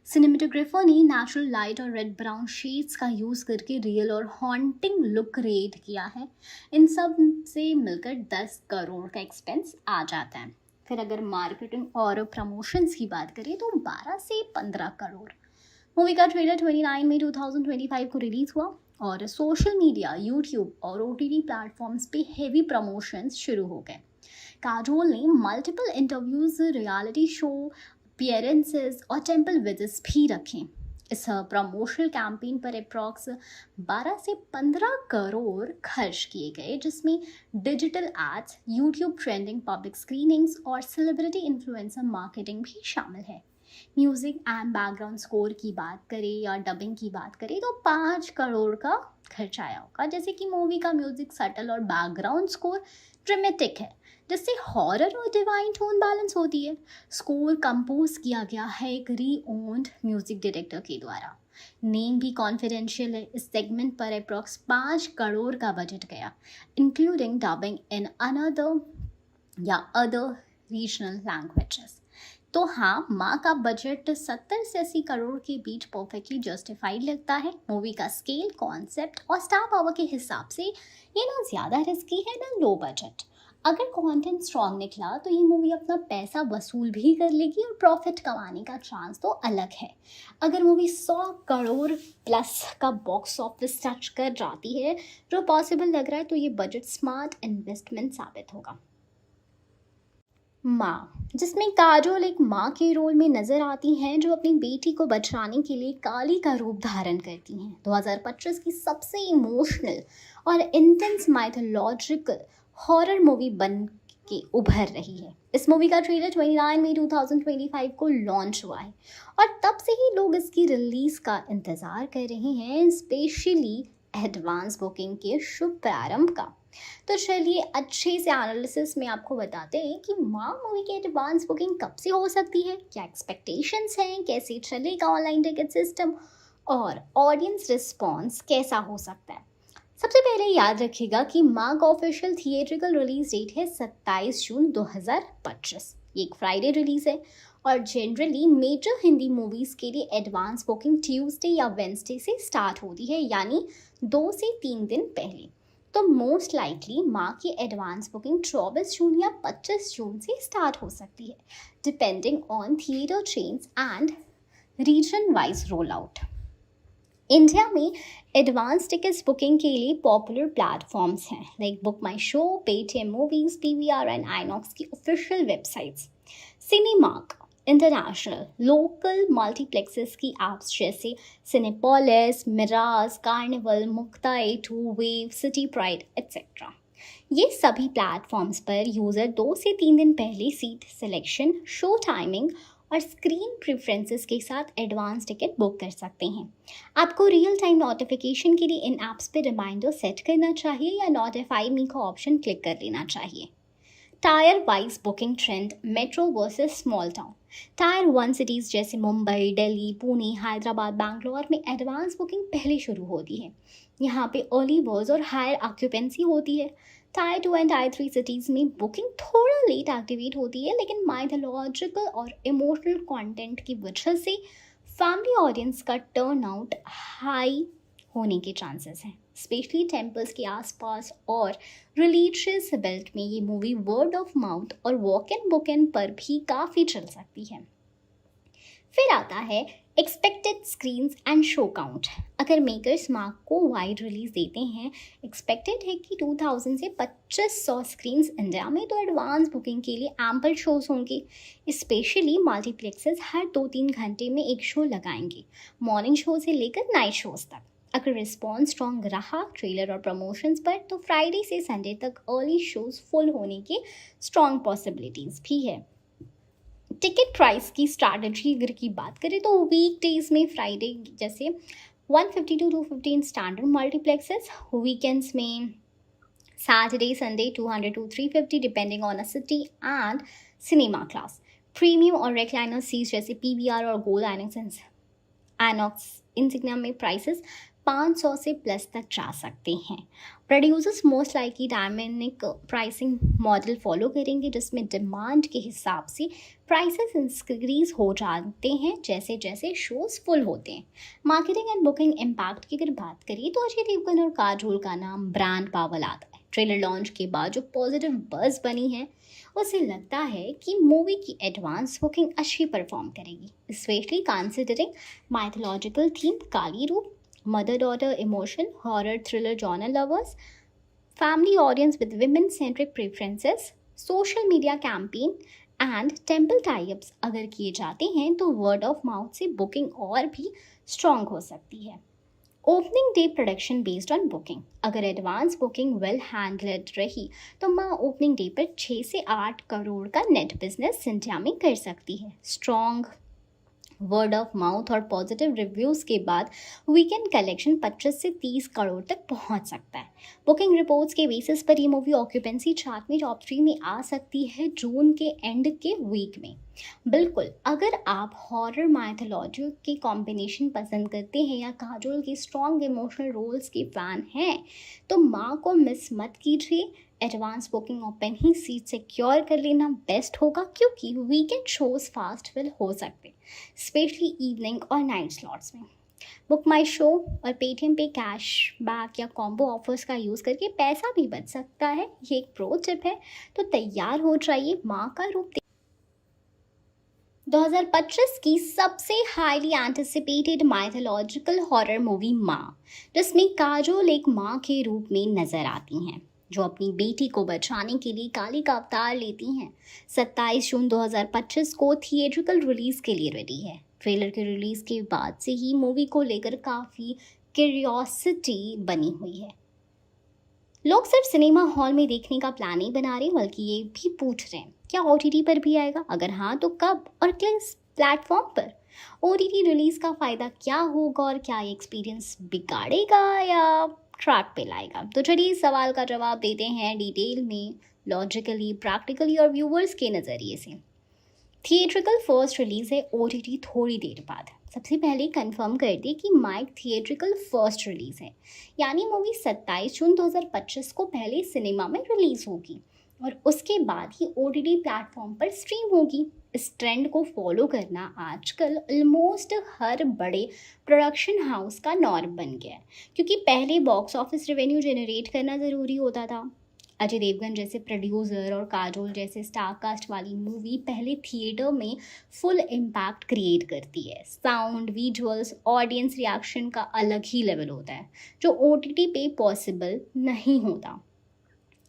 सिनेमेटोग्राफर ने नेचुरल लाइट और रेड ब्राउन शेड्स का यूज़ करके रियल और हॉन्टिंग लुक क्रिएट किया है। इन सब से मिलकर 10 करोड़ का एक्सपेंस आ जाता है। फिर अगर मार्केटिंग और प्रमोशंस की बात करें तो 12 से 15 करोड़। मूवी का ट्रेलर 29 मई 2025 को रिलीज़ हुआ और सोशल मीडिया, यूट्यूब और ओटीटी प्लेटफॉर्म्स पे हेवी प्रमोशंस शुरू हो गए। काजोल ने multiple interviews, reality show appearances और टेम्पल विजिट्स भी रखें। इस प्रमोशनल कैंपेन पर अप्रॉक्स 12 से 15 करोड़ खर्च किए गए, जिसमें digital ads, YouTube trending, public screenings और सेलिब्रिटी इन्फ्लुएंसर मार्केटिंग भी शामिल है। म्यूज़िक एंड बैकग्राउंड स्कोर की बात करें या डबिंग की बात करें तो 5 करोड़ का खर्च आया होगा। जैसे कि मूवी का म्यूज़िक सटल और बैकग्राउंड स्कोर ड्रामेटिक है, जिससे हॉरर और डिवाइन टोन बैलेंस होती है। स्कोर कंपोज किया गया है एक री-ओन्ड म्यूजिक डायरेक्टर के द्वारा। नेम भी कॉन्फिडेंशियल है। इस सेगमेंट पर अप्रॉक्स 5 करोड़ का बजट गया, इंक्लूडिंग डबिंग इन अनदर या अदर रीजनल लैंग्वेजेस। तो हाँ, माँ का बजट 70 से 80 करोड़ के बीच परफेक्टली जस्टिफाइड लगता है। मूवी का स्केल, कॉन्सेप्ट और स्टार पावर के हिसाब से ये ना ज़्यादा रिस्की है ना लो बजट। अगर कंटेंट स्ट्रॉन्ग निकला तो ये मूवी अपना पैसा वसूल भी कर लेगी और प्रॉफिट कमाने का चांस तो अलग है। अगर मूवी 100 करोड़ प्लस का बॉक्स ऑफिस टच कर जाती है, जो पॉसिबल लग रहा है, तो ये बजट स्मार्ट इन्वेस्टमेंट साबित होगा। माँ, जिसमें काजोल एक माँ के रोल में नजर आती हैं जो अपनी बेटी को बचाने के लिए काली का रूप धारण करती हैं। 2025 की सबसे इमोशनल और इंटेंस माइथोलॉजिकल हॉरर मूवी बन के उभर रही है। इस मूवी का ट्रेलर 29 मई 2025 को लॉन्च हुआ है और तब से ही लोग इसकी रिलीज का इंतजार कर रहे हैं, स्पेशली एडवांस बुकिंग के शुभ प्रारंभ का। तो चलिए अच्छे से एनालिसिस में आपको बताते हैं कि माँ मूवी की एडवांस बुकिंग कब से हो सकती है, क्या एक्सपेक्टेशंस हैं, कैसे चलेगा ऑनलाइन टिकट सिस्टम और ऑडियंस रिस्पॉन्स कैसा हो सकता है। सबसे पहले याद रखिएगा कि माँ का ऑफिशियल थिएट्रिकल रिलीज डेट है 27 जून 2025। ये एक फ्राइडे रिलीज है और जनरली मेजर हिंदी मूवीज़ के लिए एडवांस बुकिंग ट्यूसडे या वेंसडे से स्टार्ट होती है, यानी 2 से 3 दिन पहले। तो मोस्ट लाइकली माँ की एडवांस बुकिंग 24 जून या 25 जून से स्टार्ट हो सकती है, depending on theatre chains and region wise roll out. India में एडवांस टिकट्स बुकिंग के लिए पॉपुलर प्लेटफॉर्म्स हैं like book my show, Paytm movies, PVR and Inox की official websites, Cinemark, international, local multiplexes की एप्स जैसे Cinepolis, Miraj, Carnival, Mukta A2, wave, city pride etcetera. ये सभी प्लेटफॉर्म्स पर यूज़र 2 से 3 दिन पहले सीट सिलेक्शन, शो टाइमिंग और स्क्रीन प्रेफरेंसेस के साथ एडवांस टिकट बुक कर सकते हैं। आपको रियल टाइम नोटिफिकेशन के लिए इन ऐप्स पे रिमाइंडर सेट करना चाहिए या नोटिफाई मी का ऑप्शन क्लिक कर लेना चाहिए। Tyre wise booking trend, metro versus small town. Tyre 1 cities जैसे मुंबई, दिल्ली, पुणे, हैदराबाद, बैंगलोर में एडवांस बुकिंग पहले शुरू होती है। यहाँ पे अर्ली बर्ड्स और हायर ऑक्यूपेंसी होती है। टायर 2 एंड टायर 3 सिटीज़ में बुकिंग थोड़ा लेट एक्टिवेट होती है, लेकिन माइथोलॉजिकल और इमोशनल कंटेंट की वजह से फैमिली ऑडियंस का टर्न आउट हाई होने के चांसेस हैं, स्पेशली टेम्पल्स के आसपास और रिलीजियस बेल्ट में। ये मूवी वर्ड ऑफ माउथ और वॉक इन बुक इन पर भी काफ़ी चल सकती है। फिर आता है expected screens and show count. अगर मेकर्स मार्क को वाइड रिलीज देते हैं, एक्सपेक्टेड है कि 2000 से 2500 स्क्रीन्स इंडिया में, तो एडवांस बुकिंग के लिए एम्पल शोज होंगे। स्पेशली मल्टीप्लेक्सेस हर 2-3 घंटे में एक शो लगाएंगे, मॉर्निंग शो से लेकर नाइट शोज तक। अगर रिस्पॉन्स स्ट्रॉन्ग रहा ट्रेलर और प्रमोशंस पर, तो फ्राइडे से संडे तक अर्ली शोज फुल होने की स्ट्रॉन्ग पॉसिबिलिटीज़ भी है। टिकट प्राइस की स्ट्रैटेजी अगर की बात करें तो वीक डेज में फ्राइडे जैसे 150 to 250 स्टैंडर्ड मल्टीप्लेक्सेस, वीकेंड्स में Saturday Sunday 200 to 350 depending on a city and cinema class. Premium और रेक्लाइनर सीट्स जैसे पीवीआर और गोल्ड आइनॉक्स इंसिग्निया में प्राइसेस 500 से प्लस तक जा सकते हैं। Producers most likely dynamic pricing model follow करेंगे, जिसमें डिमांड के हिसाब से प्राइसेस इंक्रीज हो जाते हैं जैसे जैसे शोज फुल होते हैं। मार्केटिंग एंड बुकिंग इम्पैक्ट की अगर बात करें तो अजय देवगन और काजोल का नाम ब्रांड पावर आता है। ट्रेलर लॉन्च के बाद जो पॉजिटिव बज़ बनी है, उसे लगता है कि मूवी की एडवांस बुकिंग अच्छी परफॉर्म करेगी, स्पेशली कंसिडरिंग माइथोलॉजिकल थीम, काली रूप, mother daughter emotion, horror thriller genre lovers, family audience with women centric preferences, social media campaign and temple tie-ups अगर किए जाते हैं तो word of mouth से बुकिंग और भी स्ट्रॉन्ग हो सकती है। Opening day production based on booking. अगर एडवांस बुकिंग वेल हैंडल्ड रही तो माँ ओपनिंग डे पर 6 से 8 करोड़ का नेट बिजनेस इंडिया में कर सकती है। स्ट्रॉन्ग वर्ड ऑफ माउथ और पॉजिटिव रिव्यूज़ के बाद वीकेंड कलेक्शन 25 से 30 करोड़ तक पहुंच सकता है। बुकिंग रिपोर्ट्स के बेसिस पर ये मूवी ऑक्यूपेंसी चार्ट में टॉप 3 में आ सकती है जून के एंड के वीक में। बिल्कुल, अगर आप हॉरर माइथोलॉजी के कॉम्बिनेशन पसंद करते हैं या काजोल के स्ट्रॉन्ग इमोशनल रोल्स के फैन हैं, तो माँ को मिस मत कीजिए। एडवांस बुकिंग ओपन ही सीट सिक्योर कर लेना बेस्ट होगा, क्योंकि वीकेंड शोज फास्ट फिल हो सकते हैं, स्पेशली इवनिंग और नाइट स्लॉट्स में। बुक माई शो और पेटीएम पे कैश बैक या कॉम्बो ऑफर्स का यूज़ करके पैसा भी बच सकता है, ये एक प्रो टिप है। तो तैयार हो जाइए माँ का रूप 2025 की सबसे highly anticipated mythological horror movie माँ, जिसमें काजोल एक माँ के रूप में नजर आती हैं जो अपनी बेटी को बचाने के लिए काली का अवतार लेती हैं। 27 जून 2025 को थिएट्रिकल रिलीज के लिए रेडी है। ट्रेलर के रिलीज के बाद से ही मूवी को लेकर काफ़ी क्यूरियोसिटी बनी हुई है। लोग सिर्फ सिनेमा हॉल में देखने का प्लान नहीं बना रहे, बल्कि ये भी पूछ रहे हैं क्या ओटीटी पर भी आएगा, अगर हाँ तो कब और किस प्लेटफॉर्म पर। ओटीटी रिलीज का फ़ायदा क्या होगा और क्या ये एक्सपीरियंस बिगाड़ेगा या ट्रैक पे लाएगा। तो चलिए इस सवाल का जवाब देते हैं डिटेल में, लॉजिकली, प्रैक्टिकली और व्यूवर्स के नज़रिए से। थिएट्रिकल फर्स्ट रिलीज है, ओटीटी थोड़ी देर बाद। सबसे पहले कंफर्म कर दें कि माइक थिएट्रिकल फर्स्ट रिलीज है, यानी मूवी 27 जून 2025 को पहले सिनेमा में रिलीज होगी और उसके बाद ही ओटीटी प्लेटफॉर्म पर स्ट्रीम होगी। इस ट्रेंड को फॉलो करना आजकल ऑलमोस्ट हर बड़े प्रोडक्शन हाउस का नॉर्म बन गया है, क्योंकि पहले बॉक्स ऑफिस रेवेन्यू जनरेट करना ज़रूरी होता था। अजय देवगन जैसे प्रोड्यूसर और काजोल जैसे स्टार कास्ट वाली मूवी पहले थिएटर में फुल इम्पैक्ट क्रिएट करती है। साउंड, विजुअल्स, ऑडियंस रिएक्शन का अलग ही लेवल होता है, जो ओटीटी पे पॉसिबल नहीं होता।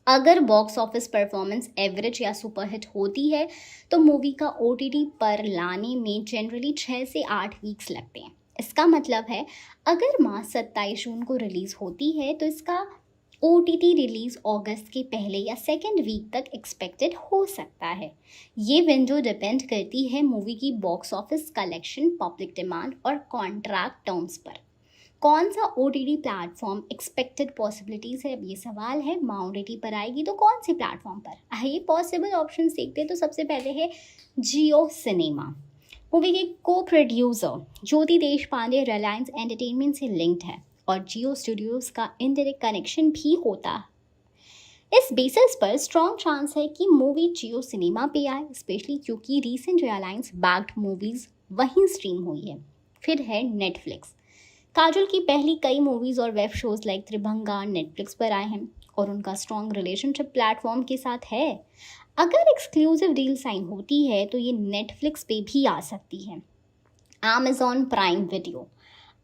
अगर बॉक्स ऑफिस परफॉर्मेंस एवरेज या सुपरहिट होती है तो मूवी का ओटीटी पर लाने में जनरली 6 से 8 वीक्स लगते हैं। इसका मतलब है अगर माँ 27 जून को रिलीज़ होती है तो इसका ओटीटी रिलीज अगस्त के पहले या सेकेंड वीक तक एक्सपेक्टेड हो सकता है। ये विंडो डिपेंड करती है मूवी की box office collection, public demand और कॉन्ट्रैक्ट टर्म्स पर। कौन सा ओटीटी प्लेटफॉर्म एक्सपेक्टेड पॉसिबिलिटीज़ है, अब ये सवाल है। माँ ओटीटी पर आएगी तो कौन से प्लेटफॉर्म पर आइए पॉसिबल ऑप्शन देखते हैं। तो सबसे पहले है जियो सिनेमा। मूवी के को प्रोड्यूसर ज्योति देशपांडे रिलायंस एंटरटेनमेंट से लिंक्ड है और जियो स्टूडियोज़ का इनडायरेक्ट कनेक्शन भी होता है। इस बेसिस पर स्ट्रॉन्ग चांस है कि मूवी जियो सिनेमा पे आए, स्पेशली क्योंकि रीसेंट रिलायंस बैक्ड मूवीज़ वहीं स्ट्रीम हुई है। फिर है नेटफ्लिक्स। काजोल की पहली कई मूवीज़ और web shows like Tribhanga Netflix पर आए हैं और उनका स्ट्रॉन्ग रिलेशनशिप प्लेटफॉर्म के साथ है। अगर एक्सक्लूसिव डील साइन होती है तो ये नेटफ्लिक्स पे भी आ सकती है। Amazon prime video.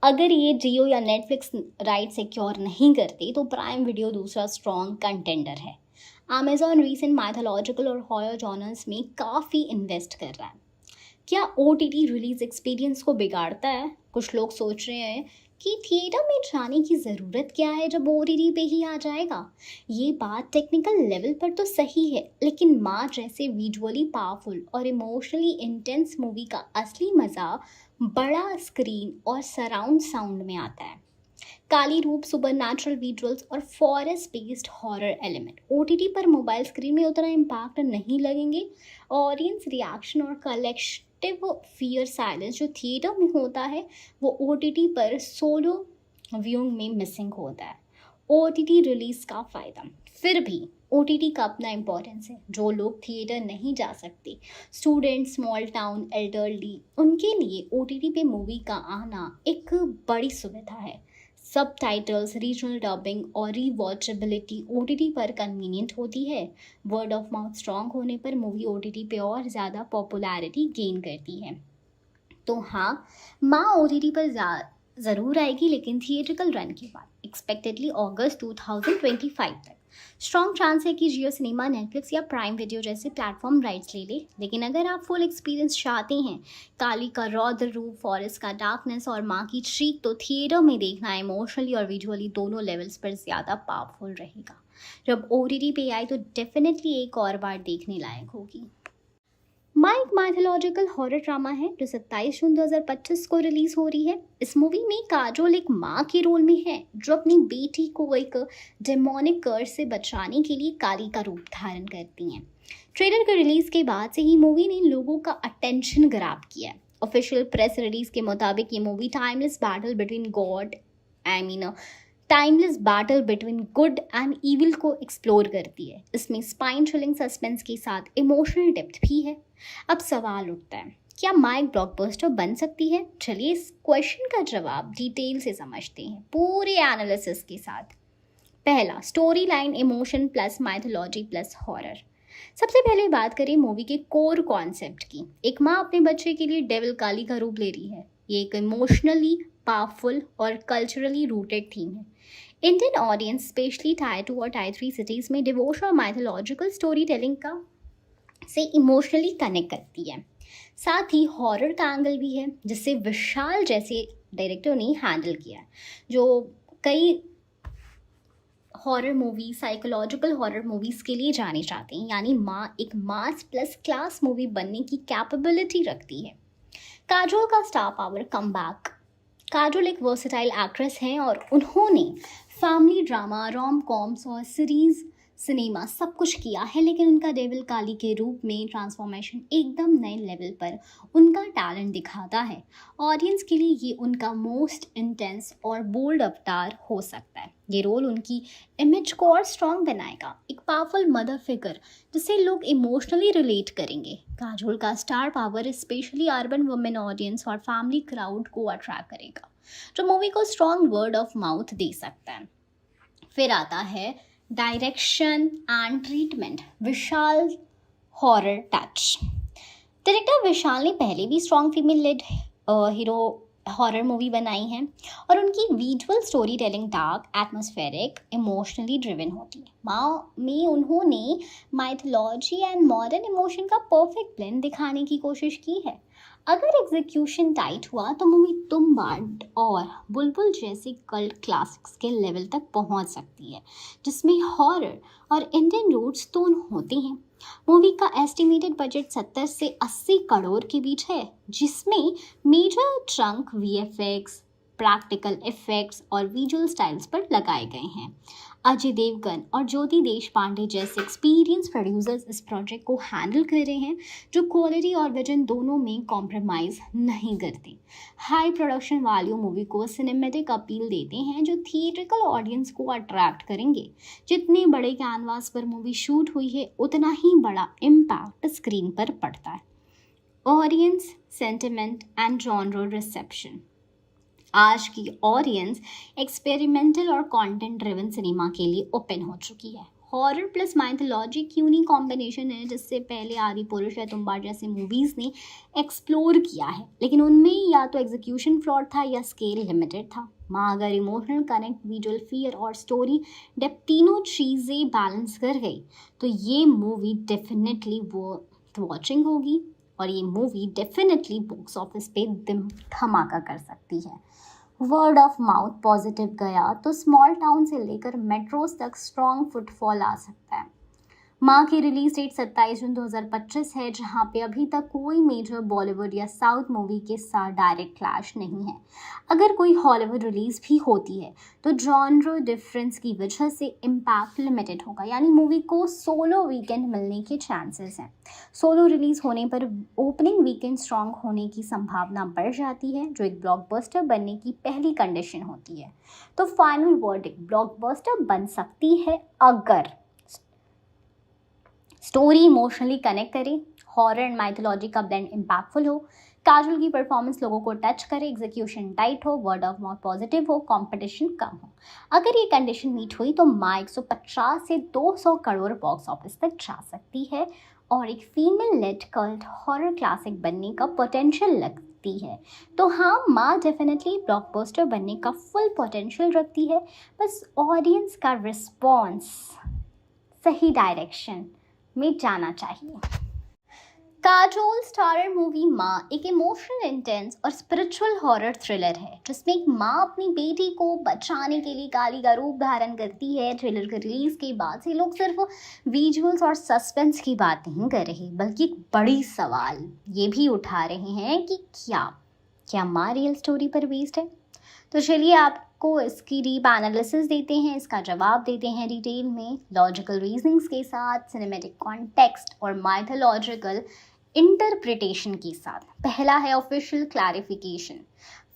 अगर ये जियो या नेटफ्लिक्स राइट सिक्योर नहीं करते तो प्राइम वीडियो दूसरा स्ट्रॉन्ग कंटेंडर है। अमेज़ॉन रीसेंट माइथोलॉजिकल और हॉरर जॉनर्स में काफ़ी इन्वेस्ट कर रहा है। क्या ओटीटी रिलीज एक्सपीरियंस को बिगाड़ता है? कुछ लोग सोच रहे हैं कि थिएटर में जाने की ज़रूरत क्या है जब ओटीटी पे ही आ जाएगा। ये बात टेक्निकल लेवल पर तो सही है, लेकिन माँ जैसे विजुअली पावरफुल और इमोशनली इंटेंस मूवी का असली मज़ा बड़ा स्क्रीन और सराउंड साउंड में आता है। काली रूप, सुपरनैचुरल विजुअल्स और forest based horror element OTT पर मोबाइल स्क्रीन में उतना इम्पैक्ट नहीं लगेंगे। ऑडियंस रिएक्शन और कलेक्टिव फियर साइलेंस जो थिएटर में होता है वो ओटीटी पर सोलो व्यूइंग में मिसिंग होता है। ओटीटी रिलीज का फ़ायदा, फिर भी ओटीटी का अपना इम्पोर्टेंस है। जो लोग थिएटर नहीं जा सकते, स्टूडेंट, स्मॉल टाउन, एल्डरली, उनके लिए ओटीटी पे मूवी का आना एक बड़ी सुविधा है। सब टाइटल्स, रीजनल डबिंग और रीवॉचेबिलिटी ओटीटी पर कन्वीनियंट होती है। वर्ड ऑफ माउथ स्ट्रॉन्ग होने पर मूवी ओटीटी पे और ज़्यादा पॉपुलैरिटी गेन करती है। तो हाँ, माँ ओटीटी पर ज़रूर आएगी, लेकिन थिएट्रिकल रन के बाद, एक्सपेक्टेडली अगस्त 2025 तक। स्ट्रॉन्ग चांस है कि जियो सिनेमा, नेटफ्लिक्स या प्राइम वीडियो जैसे प्लेटफॉर्म राइट्स ले ले। लेकिन अगर आप फुल एक्सपीरियंस चाहते हैं, काली का रौद्र रूप, फॉरेस्ट का डार्कनेस और माँ की चीख, तो थिएटर में देखना इमोशनली और विजुअली दोनों लेवल्स पर ज़्यादा पावरफुल रहेगा। जब ओटीटी पे आए तो डेफिनेटली एक और बार देखने लायक होगी। माँ एक माइथोलॉजिकल हॉरर ड्रामा है जो 27 जून 2025 को रिलीज हो रही है। इस मूवी में काजोल एक माँ के रोल में है जो अपनी बेटी को एक डेमोनिक कर्स से बचाने के लिए काली का रूप धारण करती हैं। ट्रेलर के रिलीज के बाद से ही मूवी ने लोगों का अटेंशन ग्रैब किया है। ऑफिशियल प्रेस रिलीज के मुताबिक ये movie timeless battle between good and evil को एक्सप्लोर करती है। इसमें स्पाइन थ्रिलिंग सस्पेंस के साथ इमोशनल डेप्थ भी है। अब सवाल उठता है, क्या माँ एक ब्लॉकबस्टर बन सकती है? चलिए इस क्वेश्चन का जवाब डिटेल से समझते हैं पूरे एनालिसिस के साथ। पहला, story line, emotion plus mythology plus horror. सबसे पहले बात करें मूवी के कोर कॉन्सेप्ट की। एक माँ अपने बच्चे के लिए डेविल काली का रूप ले रही है। ये एक इमोशनली पावरफुल और कल्चरली रूटेड थीम है। इंडियन ऑडियंस स्पेशली टायर 2 और टायर 3 सिटीज़ में डिवोशन और माइथोलॉजिकल स्टोरी टेलिंग का से इमोशनली कनेक्ट करती है। साथ ही हॉरर का एंगल भी है, जिससे विशाल जैसे डायरेक्टर ने हैंडल किया है, जो कई horror movie, psychological horror movies के लिए जाने जाते हैं। यानी माँ एक मास प्लस क्लास मूवी बनने की कैपेबिलिटी रखती है। काजोल का star power come back. Kajol एक वर्सेटाइल एक्ट्रेस हैं और उन्होंने फैमिली ड्रामा, रोम कॉम्स और सीरीज़, सिनेमा सब कुछ किया है, लेकिन उनका डेविल काली के रूप में ट्रांसफॉर्मेशन एकदम नए लेवल पर उनका टैलेंट दिखाता है। ऑडियंस के लिए ये उनका मोस्ट इंटेंस और बोल्ड अवतार हो सकता है। ये रोल उनकी इमेज को और स्ट्रॉन्ग बनाएगा, एक पावरफुल मदर फिगर जिससे लोग इमोशनली रिलेट करेंगे। काजोल का star power specially urban women audience और फैमिली क्राउड को अट्रैक्ट करेगा, जो मूवी को स्ट्रॉन्ग वर्ड ऑफ माउथ दे सकता है। फिर आता है direction and treatment, Vishal horror touch. Director Vishal ने पहले भी strong female lead hero horror movie बनाई है और उनकी visual story telling dark, atmospheric, emotionally driven होती है। माँ में उन्होंने माइथोलॉजी एंड मॉडर्न इमोशन का परफेक्ट ब्लेंड दिखाने की कोशिश की है। अगर एग्जीक्यूशन टाइट हुआ तो मूवी तुम बाट और बुलबुल जैसे कल्ट क्लासिक्स के लेवल तक पहुंच सकती है, जिसमें हॉरर और इंडियन रूट्स दोनों होते हैं। मूवी का एस्टिमेटेड बजट 70 से 80 करोड़ के बीच है, जिसमें major chunk VFX, practical effects और विजुअल स्टाइल्स पर लगाए गए हैं। अजय देवगन और ज्योति देशपांडे जैसे एक्सपीरियंस प्रोड्यूसर्स इस प्रोजेक्ट को हैंडल कर रहे हैं, जो क्वालिटी और विजन दोनों में कॉम्प्रोमाइज़ नहीं करते। हाई प्रोडक्शन वैल्यू मूवी को सिनेमैटिक अपील देते हैं, जो थिएट्रिकल ऑडियंस को अट्रैक्ट करेंगे। जितने बड़े कैनवास पर मूवी शूट हुई है, उतना ही बड़ा इम्पैक्ट स्क्रीन पर पड़ता है। Audience sentiment and genre reception. आज की ऑडियंस एक्सपेरिमेंटल और कंटेंट ड्रिवन सिनेमा के लिए ओपन हो चुकी है। हॉरर प्लस माइथोलॉजी की यूनिक कॉम्बिनेशन है, जिससे पहले आदि पुरुष या तुम बाट जैसे मूवीज़ ने एक्सप्लोर किया है, लेकिन उनमें या तो एग्जीक्यूशन फ्लॉट था या स्केल लिमिटेड था। माँ अगर इमोशनल कनेक्ट, विजुअल फियर और स्टोरी डेप्थ तीनों चीज़ें बैलेंस कर गई, तो ये मूवी डेफिनेटली वर्थ वॉचिंग होगी और ये मूवी डेफिनेटली बॉक्स ऑफिस पे धमाका कर सकती है। वर्ड ऑफ माउथ पॉजिटिव गया तो स्मॉल टाउन से लेकर मेट्रोज तक स्ट्रॉन्ग फुटफॉल आ सकता है। माँ की रिलीज डेट 27 जून 2025 है, जहाँ पे अभी तक कोई मेजर बॉलीवुड या साउथ मूवी के साथ डायरेक्ट क्लैश नहीं है। अगर कोई हॉलीवुड रिलीज भी होती है तो जॉनर डिफरेंस की वजह से इम्पैक्ट लिमिटेड होगा, यानी मूवी को सोलो वीकेंड मिलने के चांसेस हैं। सोलो रिलीज होने पर ओपनिंग वीकेंड स्ट्रॉन्ग होने की संभावना बढ़ जाती है, जो एक ब्लॉकबस्टर बनने की पहली कंडीशन होती है। तो फाइनल वर्डिक्ट, ब्लॉकबस्टर बन सकती है अगर स्टोरी इमोशनली कनेक्ट करे, हॉरर एंड माइथोलॉजी का ब्लेंड इम्पैक्टफुल हो, काजोल की परफॉर्मेंस लोगों को टच करे, एग्जीक्यूशन टाइट हो, वर्ड ऑफ माउथ पॉजिटिव हो, कंपटीशन कम हो। अगर ये कंडीशन मीट हुई तो माँ 150 से 200 करोड़ बॉक्स ऑफिस तक जा सकती है और एक female led cult horror classic बनने का पोटेंशियल लगती है। तो हाँ, माँ डेफिनेटली ब्लॉकबस्टर बनने का फुल पोटेंशियल रखती है, बस ऑडियंस का रिस्पॉन्स सही डायरेक्शन में जाना चाहिए। काजोल स्टारर मूवी माँ एक इमोशनल, इंटेंस और स्पिरिचुअल हॉरर थ्रिलर है, जिसमें एक माँ अपनी बेटी को बचाने के लिए काली का रूप धारण करती है। थ्रिलर के रिलीज के बाद से लोग सिर्फ विजुअल्स और सस्पेंस की बात नहीं कर रहे, बल्कि एक बड़ी सवाल ये भी उठा रहे हैं कि क्या माँ रियल स्टोरी पर बेस्ड है। तो चलिए आपको इसकी डीप एनालिसिस देते हैं, इसका जवाब देते हैं डिटेल में, लॉजिकल रीजनिंग्स के साथ, सिनेमैटिक कॉन्टेक्स्ट और माइथोलॉजिकल इंटरप्रिटेशन के साथ। पहला है official clarification,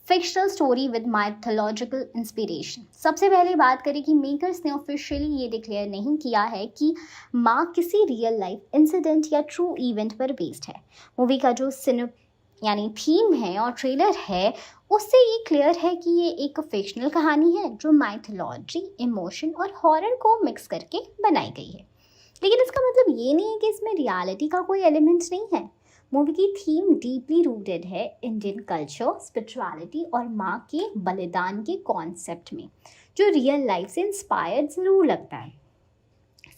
fictional story with mythological inspiration. सबसे पहले बात करें कि मेकर्स ने ऑफिशियली ये डिक्लेयर नहीं किया है कि माँ किसी रियल लाइफ इंसिडेंट या ट्रू इवेंट पर बेस्ड है। मूवी का जो यानी थीम है और ट्रेलर है, उससे ये क्लियर है कि ये एक फिक्शनल कहानी है जो माइथोलॉजी, इमोशन और हॉरर को मिक्स करके बनाई गई है। लेकिन इसका मतलब ये नहीं है कि इसमें रियलिटी का कोई एलिमेंट नहीं है। मूवी की थीम डीपली रूटेड है इंडियन कल्चर, स्पिरिचुअलिटी और माँ के बलिदान के कॉन्सेप्ट में, जो रियल लाइफ से इंस्पायर्ड ज़रूर लगता है।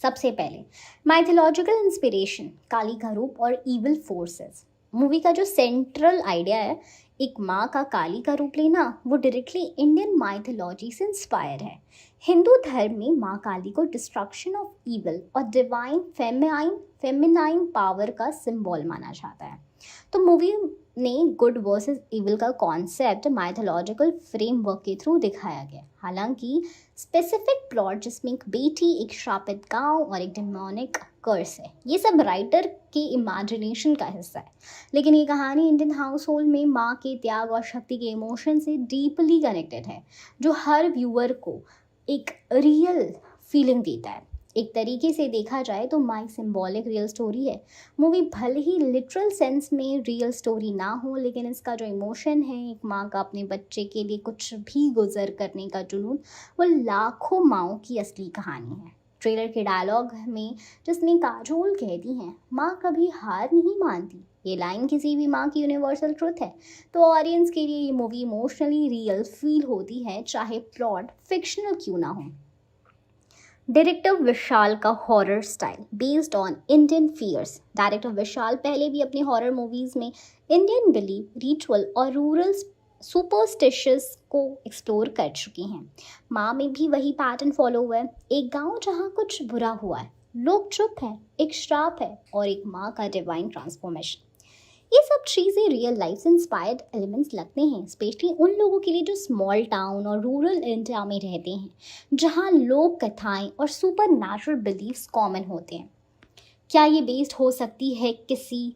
सबसे पहले माइथोलॉजिकल इंस्पिरेशन, काली का रूप और इविल फोर्सेस। मूवी का जो सेंट्रल आइडिया है, एक माँ का काली का रूप लेना, वो डायरेक्टली इंडियन माइथोलॉजी से इंस्पायर है। हिंदू धर्म में माँ काली को डिस्ट्रक्शन ऑफ इविल और डिवाइन फेमिनाइन पावर का सिंबल माना जाता है। तो मूवी ने गुड वर्सेस इविल का कॉन्सेप्ट माइथोलॉजिकल फ्रेमवर्क के थ्रू दिखाया गया। हालांकि स्पेसिफिक प्लॉट जिसमें एक बेटी, एक श्रापित गांव और एक डेमोनिक कर्स है, ये सब राइटर के इमेजिनेशन का हिस्सा है। लेकिन ये कहानी इंडियन हाउस होल्ड में माँ के त्याग और शक्ति के इमोशन से डीपली कनेक्टेड है, जो हर व्यूअर को एक रियल फीलिंग देता है। एक तरीके से देखा जाए तो माई सिंबॉलिक रियल स्टोरी है। मूवी भले ही लिटरल सेंस में रियल स्टोरी ना हो, लेकिन इसका जो इमोशन है, एक माँ का अपने बच्चे के लिए कुछ भी गुजर करने का जुनून, वो लाखों माँओं की असली कहानी है। ट्रेलर के डायलॉग में जिसमें काजोल कहती हैं, माँ कभी हार नहीं मानती, ये लाइन किसी भी माँ की यूनिवर्सल ट्रुथ है। तो ऑडियंस के लिए ये मूवी इमोशनली रियल फील होती है, चाहे प्लॉट फिक्शनल क्यों ना हो। डायरेक्टर विशाल का horror style based on Indian fears. Director Vishal पहले भी अपनी हॉरर मूवीज़ में इंडियन बिलीफ, रिचुअल और रूरल सुपरस्टिशस को एक्सप्लोर कर चुके हैं। माँ में भी वही पैटर्न फॉलो हुआ है। एक गांव जहाँ कुछ बुरा हुआ है, लोग चुप हैं, एक श्राप है और एक माँ का डिवाइन ट्रांसफॉर्मेशन। ये सब चीज़ें रियल लाइफ से इंस्पायर्ड एलिमेंट्स लगते हैं, स्पेशली उन लोगों के लिए जो स्मॉल टाउन और रूरल इंडिया में रहते हैं, जहाँ लोक कथाएं और सुपर नेचुरल बिलीव्स कॉमन होते हैं। क्या ये बेस्ड हो सकती है किसी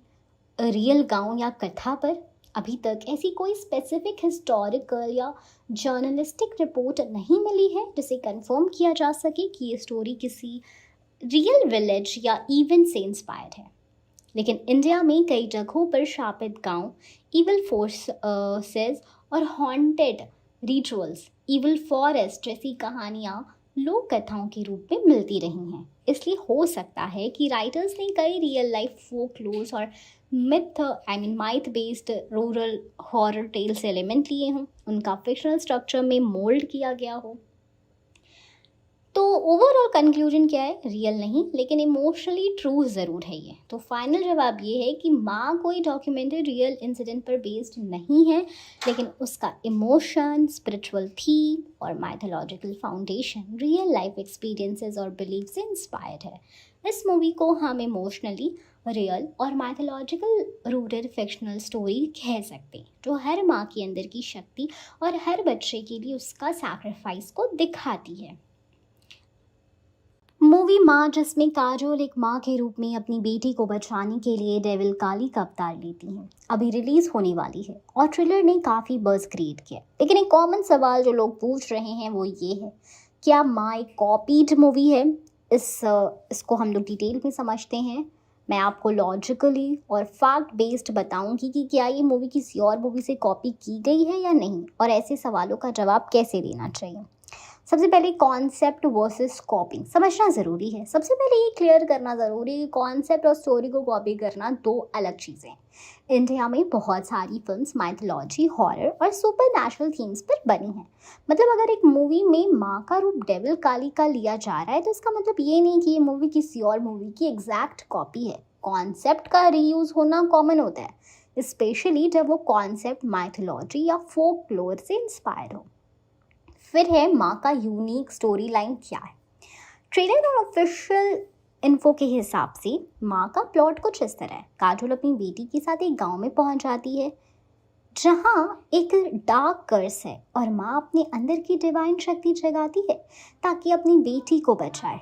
रियल गांव या कथा पर? अभी तक ऐसी कोई स्पेसिफिक हिस्टोरिकल या जर्नलिस्टिक रिपोर्ट नहीं मिली है जिसे कंफर्म किया जा सके कि ये स्टोरी किसी रियल विलेज या इवेंट से इंस्पायर्ड है। लेकिन इंडिया में कई जगहों पर शापित गांव, इविल फोर्सेस और हॉन्टेड रिचुअल्स, इविल फॉरेस्ट जैसी कहानियाँ लोक कथाओं के रूप में मिलती रही हैं। इसलिए हो सकता है कि राइटर्स ने कई रियल लाइफ फोकलोर्स और myth based rural horror tales element लिए हों, उनका फिक्शनल स्ट्रक्चर में मोल्ड किया गया हो। तो ओवरऑल कंक्लूजन क्या है? रियल नहीं, लेकिन इमोशनली ट्रू ज़रूर है ये। तो फाइनल जवाब ये है कि माँ कोई डॉक्यूमेंट्री रियल इंसिडेंट पर बेस्ड नहीं है, लेकिन उसका इमोशन, स्पिरिचुअल थीम और mythological foundation real life experiences और बिलीफ से इंस्पायर्ड है। इस मूवी को हम इमोशनली रियल और माइथोलॉजिकल रूटेड फिक्शनल स्टोरी कह सकते हैं, जो हर माँ के अंदर की शक्ति और हर बच्चे के लिए उसका सैक्रिफाइस को दिखाती है। मूवी माँ, जिसमें काजोल एक माँ के रूप में अपनी बेटी को बचाने के लिए डेविल काली का अवतार लेती हैं, अभी रिलीज होने वाली है और ट्रेलर ने काफ़ी बज़ क्रिएट किया। लेकिन एक कॉमन सवाल जो लोग पूछ रहे हैं वो ये है, क्या माँ एक कॉपीड मूवी है? इसको हम लोग डिटेल में समझते हैं। मैं आपको लॉजिकली और फैक्ट बेस्ड बताऊंगी कि क्या ये मूवी किसी और मूवी से कॉपी की गई है या नहीं, और ऐसे सवालों का जवाब कैसे देना चाहिए। सबसे पहले कॉन्सेप्ट वर्सेस कॉपिंग समझना ज़रूरी है। सबसे पहले ये क्लियर करना ज़रूरी है कि कॉन्सेप्ट और स्टोरी को कॉपी करना दो अलग चीज़ें हैं। इंडिया में बहुत सारी फिल्म्स माइथोलॉजी, हॉरर और सुपर नेचुरल थीम्स पर बनी हैं। मतलब अगर एक मूवी में माँ का रूप डेविल काली का लिया जा रहा है, तो इसका मतलब ये नहीं कि ये मूवी किसी और मूवी की एग्जैक्ट कॉपी है। कॉन्सेप्ट का रीयूज़ होना कॉमन होता है, स्पेशली जब वो कॉन्सेप्ट माइथोलॉजी या फोकलोर से इंस्पायर हो। फिर है माँ का यूनिक स्टोरी लाइन क्या है। ट्रेलर और ऑफिशियल इन्फो के हिसाब से माँ का प्लॉट कुछ इस तरह है। काजोल अपनी बेटी के साथ एक गांव में पहुंच जाती है जहाँ एक डार्क कर्स है, और माँ अपने अंदर की डिवाइन शक्ति जगाती है ताकि अपनी बेटी को बचाए।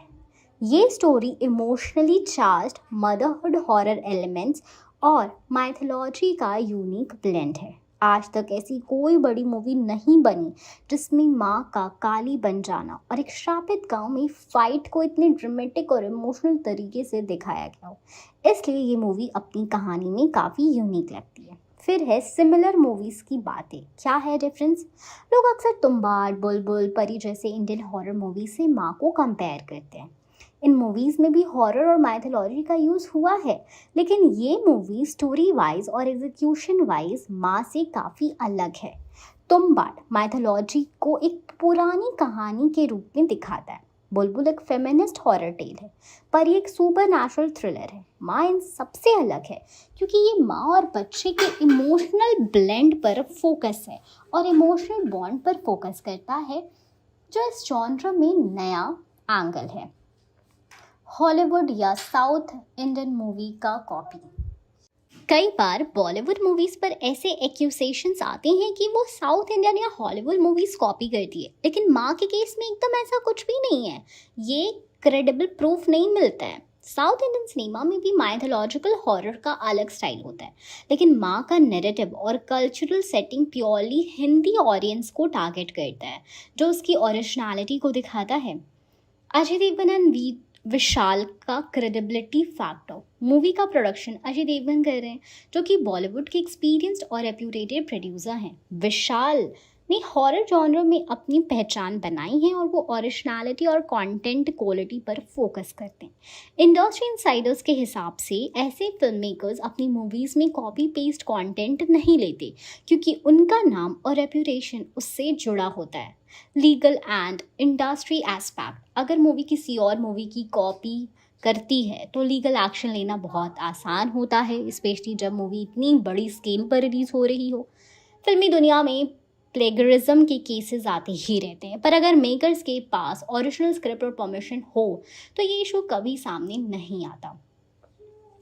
ये story emotionally charged motherhood horror elements और माइथोलॉजी का यूनिक ब्लेंड है। आज तक ऐसी कोई बड़ी मूवी नहीं बनी जिसमें माँ का काली बन जाना और एक श्रापित गांव में फाइट को इतने ड्रामेटिक और इमोशनल तरीके से दिखाया गया हो। इसलिए ये मूवी अपनी कहानी में काफ़ी यूनिक लगती है। फिर है सिमिलर मूवीज़ की बातें। क्या है डिफरेंस? लोग अक्सर तुम्बाड़, बुलबुल, परी जैसे इंडियन हॉरर मूवी से माँ को कंपेयर करते हैं। इन मूवीज़ में भी हॉरर और माइथोलॉजी का यूज़ हुआ है, लेकिन ये मूवी स्टोरी वाइज और एग्जीक्यूशन वाइज माँ से काफ़ी अलग है। तुम्बाड़ माइथोलॉजी को एक पुरानी कहानी के रूप में दिखाता है। बुलबुल एक फेमिनिस्ट हॉरर टेल है, पर ये एक सुपर नेचुरल थ्रिलर है। माँ इन सबसे अलग है क्योंकि ये माँ और बच्चे के इमोशनल ब्लेंड पर फोकस है और इमोशनल बॉन्ड पर फोकस करता है, जो इस जॉनर में नया एंगल है। हॉलीवुड या साउथ इंडियन मूवी का कॉपी। कई बार बॉलीवुड मूवीज पर ऐसे एक्यूसेशंस आते हैं कि वो साउथ इंडियन या हॉलीवुड मूवीज कॉपी करती है, लेकिन माँ के केस में एकदम ऐसा कुछ भी नहीं है। ये क्रेडिबल प्रूफ नहीं मिलता है। साउथ इंडियन सिनेमा में भी माइथोलॉजिकल हॉरर का अलग स्टाइल होता है, लेकिन माँ का नैरेटिव और cultural setting purely Hindi audience को टारगेट करता है, जो उसकी ओरिजिनलिटी को दिखाता है। अजय देवगन एंड विशाल का क्रेडिबिलिटी फैक्टर। मूवी का प्रोडक्शन अजय देवगन कर रहे हैं, जो कि बॉलीवुड के एक्सपीरियंस्ड और रेप्यूटेड प्रोड्यूसर हैं। विशाल ने हॉरर जॉनर में अपनी पहचान बनाई है और वो ओरिजिनलिटी और कंटेंट क्वालिटी पर फोकस करते हैं। इंडस्ट्री इनसाइडर्स के हिसाब से ऐसे फिल्म मेकर्स अपनी मूवीज़ में कॉपी पेस्ट कंटेंट नहीं लेते, क्योंकि उनका नाम और रेप्यूटेशन उससे जुड़ा होता है। Legal and industry aspect. अगर मूवी किसी और मूवी की कॉपी करती है तो लीगल एक्शन लेना बहुत आसान होता है, स्पेशली जब मूवी इतनी बड़ी स्केल पर रिलीज हो रही हो। फिल्मी दुनिया में प्लेगरिज्म के केसेस आते ही रहते हैं, पर अगर मेकर्स के पास ओरिजिनल स्क्रिप्ट और परमिशन हो तो ये इशू कभी सामने नहीं आता।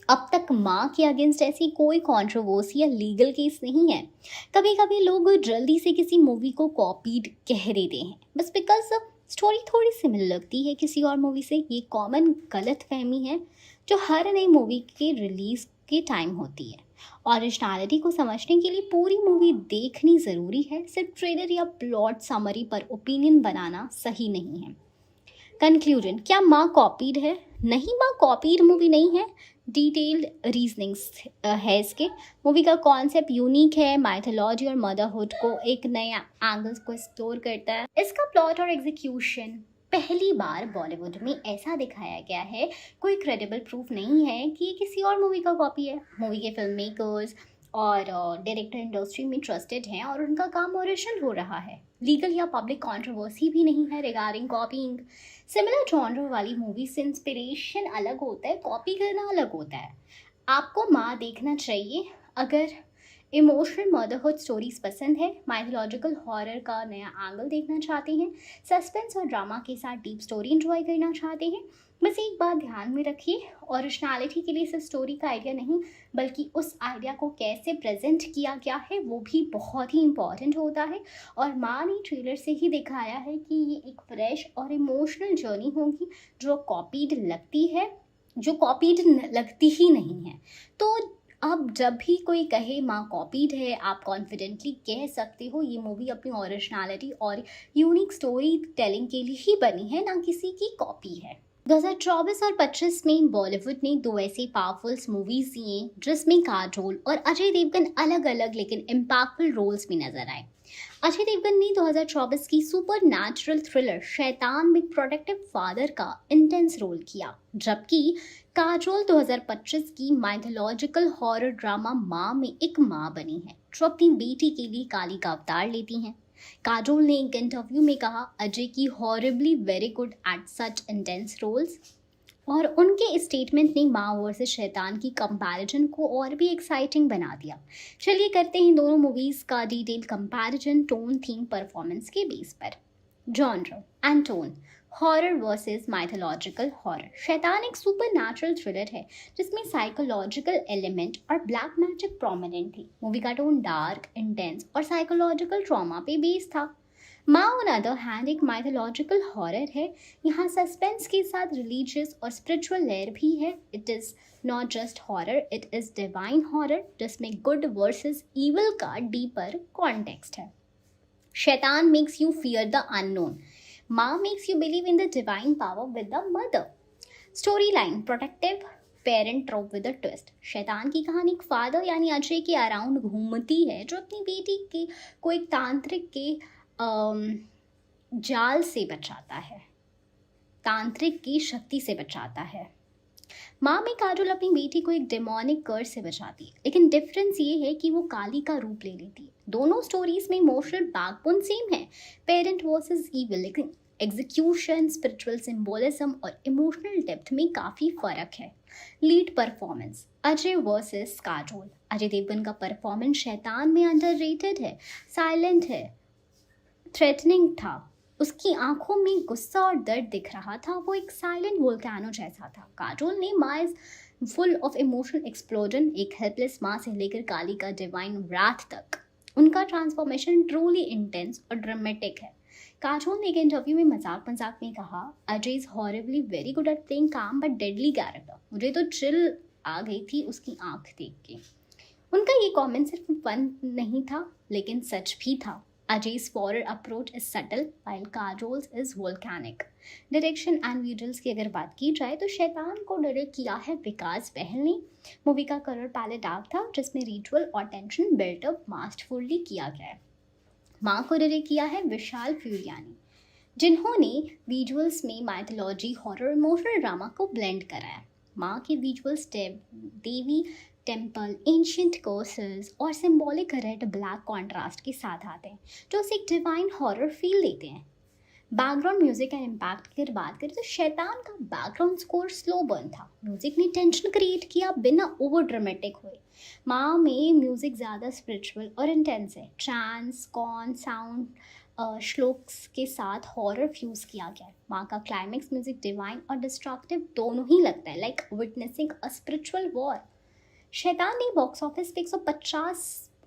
अब तक माँ के अगेंस्ट ऐसी कोई कंट्रोवर्सी या लीगल केस नहीं है। कभी कभी लोग जल्दी से किसी मूवी को कॉपीड कह देते हैं बस बिकॉज स्टोरी थोड़ी सिमिलर लगती है किसी और मूवी से। ये कॉमन गलत फहमी है जो हर नई मूवी के रिलीज के टाइम होती है। ओरिजिनलिटी को समझने के लिए पूरी मूवी देखनी ज़रूरी है, सिर्फ ट्रेलर या प्लॉट समरी पर ओपिनियन बनाना सही नहीं है। कंक्लूजन, क्या माँ कॉपीड है? नहीं, माँ कॉपीड मूवी नहीं है। डिटेल्ड रीजनिंग्स है इसके। मूवी का कॉन्सेप्ट यूनिक है, माइथोलॉजी और मदरहुड को एक नया एंगल्स को एक्सप्लोर करता है। इसका प्लॉट और एग्जीक्यूशन पहली बार बॉलीवुड में ऐसा दिखाया गया है। कोई क्रेडिबल प्रूफ नहीं है कि ये किसी और मूवी का कॉपी है। मूवी के फिल्म मेकर्स और डायरेक्टर इंडस्ट्री में ट्रस्टेड हैं और उनका काम ओरिजिनल हो रहा है। लीगल या पब्लिक कंट्रोवर्सी भी नहीं है रिगार्डिंग कॉपीइंग। सिमिलर जॉनर वाली मूवी से इंस्पिरेशन अलग होता है, कॉपी करना अलग होता है। आपको माँ देखना चाहिए अगर इमोशनल मदरहुड स्टोरीज पसंद है, माइथोलॉजिकल हॉरर का नया एंगल देखना चाहते हैं, सस्पेंस और ड्रामा के साथ डीप स्टोरी एंजॉय करना चाहते हैं। बस एक बात ध्यान में रखिए, ओरिजिनलिटी के लिए सिर्फ स्टोरी का आइडिया नहीं, बल्कि उस आइडिया को कैसे प्रेजेंट किया गया है वो भी बहुत ही इम्पॉर्टेंट होता है। और माँ ने ट्रेलर से ही दिखाया है कि ये एक फ्रेश और इमोशनल जर्नी होगी जो कॉपीड लगती ही नहीं है। तो अब जब भी कोई कहे माँ कॉपीड है, आप कॉन्फिडेंटली कह सकते हो ये मूवी अपनी ओरिजिनलिटी और यूनिक स्टोरी टेलिंग के लिए ही बनी है, ना किसी की कॉपी है। 2024 और 25 में बॉलीवुड ने दो ऐसे पावरफुल मूवीज दिए जिसमें काजोल और अजय देवगन अलग अलग लेकिन इम्पैक्टफुल रोल्स में नजर आए। अजय देवगन ने 2024 की सुपर नेचुरल थ्रिलर शैतान में प्रोटेक्टिव फादर का इंटेंस रोल किया, जबकि काजोल 2025 की माइथोलॉजिकल हॉरर ड्रामा माँ में एक माँ बनी है जो अपनी बेटी के लिए काली का अवतार लेती हैं। काजोल ने एक इंटरव्यू में कहा, अजय की horribly very good at such intense roles, और उनके स्टेटमेंट ने माँ वर्सेस शैतान की कंपैरिजन को और भी एक्साइटिंग बना दिया। चलिए करते हैं दोनों मूवीज का detail comparison tone, theme, performance के बेस पर। Genre and tone. Horror versus mythological horror. शैतान एक सुपर नेचुरल थ्रिलर है जिसमें साइकोलॉजिकल एलिमेंट और ब्लैक मैजिक प्रोमिनेंट थी। मूवी का टोन डार्क, इंटेंस और साइकोलॉजिकल ट्रॉमा पे बेस्ड था। माँ ऑन अदर हैंड एक माइथोलॉजिकल हॉरर है। यहाँ सस्पेंस के साथ रिलीजियस और स्पिरिचुअल लेयर भी है। It is not just horror, it is divine horror जिसमें गुड वर्सेस इविल का डीपर कॉन्टेक्स्ट है। Shaitaan makes you fear the unknown, Maa makes you believe in the divine power with the mother. Story line protective, parent trope with a twist. Shaitaan की कहानी एक फादर यानी अजय के अराउंड घूमती है जो अपनी बेटी के को एक तांत्रिक के जाल से बचाता है, तांत्रिक की शक्ति से बचाता है। माँ में काजोल अपनी बेटी को एक डेमोनिक कर्स से बचाती है, लेकिन डिफरेंस ये है कि वो काली का रूप ले लेती है। दोनों स्टोरीज में इमोशनल बैकबोन सेम है, पेरेंट वर्सेस इविल, लेकिन एग्जीक्यूशन, स्पिरिचुअल सिंबोलिज्म और इमोशनल डेप्थ में काफ़ी फर्क है। Lead performance, Ajay versus Kajol. Ajay Devgn का परफॉर्मेंस शैतान में अंडररेटेड है, साइलेंट है, थ्रेटनिंग था, उसकी आंखों में गुस्सा और दर्द दिख रहा था, वो एक साइलेंट वोल्केनो जैसा था। काजोल ने माँ is full of emotional explosion, एक हेल्पलेस माँ से लेकर काली का डिवाइन रात तक। उनका ट्रांसफॉर्मेशन ट्रूली इंटेंस और ड्रामेटिक है। काजोल ने एक इंटरव्यू में मजाक मजाक में कहा, Ajay is horribly very good eight playing काम बट डेडली कैरेक्टर। मुझे तो चिल आ गई थी उसकी आंख देख के। उनका ये कमेंट सिर्फ फन नहीं था लेकिन सच भी था। Ajay's forward approach is subtle while Kajol's is volcanic. Direction and visuals की अगर बात की जाए तो शैतान को डायरेक्ट किया है विकास बहल ने। मूवी का कलर पैलेट डार्क था जिसमें रिचुअल और टेंशन बिल्टअप मास्टरफुली किया गया है। माँ को डायरेक्ट किया है विशाल फ्यूरियानी, जिन्होंने विजुअल्स में माइथोलॉजी, हॉरर, इमोशनल ड्रामा को ब्लेंड कराया। माँ के विजुअल्स देवी टेम्पल, एंशियंट कर्सेस और सिंबॉलिक रेड ब्लैक कॉन्ट्रास्ट के साथ आते हैं जो उसे एक डिवाइन हॉरर फील देते हैं। बैकग्राउंड म्यूजिक एंड इम्पैक्ट की अगर बात करें तो शैतान का बैकग्राउंड स्कोर स्लो बर्न था। म्यूजिक ने टेंशन क्रिएट किया बिना ओवर ड्रामेटिक हुए। माँ में म्यूजिक ज़्यादा स्पिरिचुअल और इंटेंस है, ट्रांस, कॉन, साउंड श्लोक्स के साथ हॉरर फ्यूज किया गया है। माँ का क्लाइमेक्स म्यूजिक डिवाइन और डिस्ट्रक्टिव दोनों ही लगता है, like witnessing a spiritual war. शैतान ने बॉक्स ऑफिस पे 150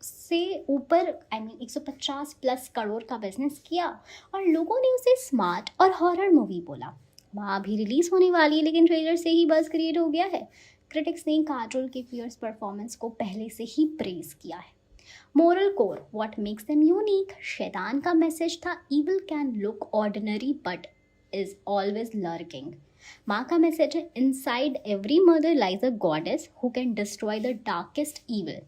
से ऊपर 150 प्लस करोड़ का बिजनेस किया और लोगों ने उसे स्मार्ट और हॉरर मूवी बोला। माँ अभी रिलीज होने वाली है लेकिन ट्रेलर से ही बज़ क्रिएट हो गया है। क्रिटिक्स ने काजोल के फियर्स परफॉर्मेंस को पहले से ही प्रेज किया है। Moral core, what makes them unique. शैतान का मैसेज था, evil can look ordinary but is always lurking. माँ का मैसेज है, inside every mother lies a goddess who can destroy the darkest evil.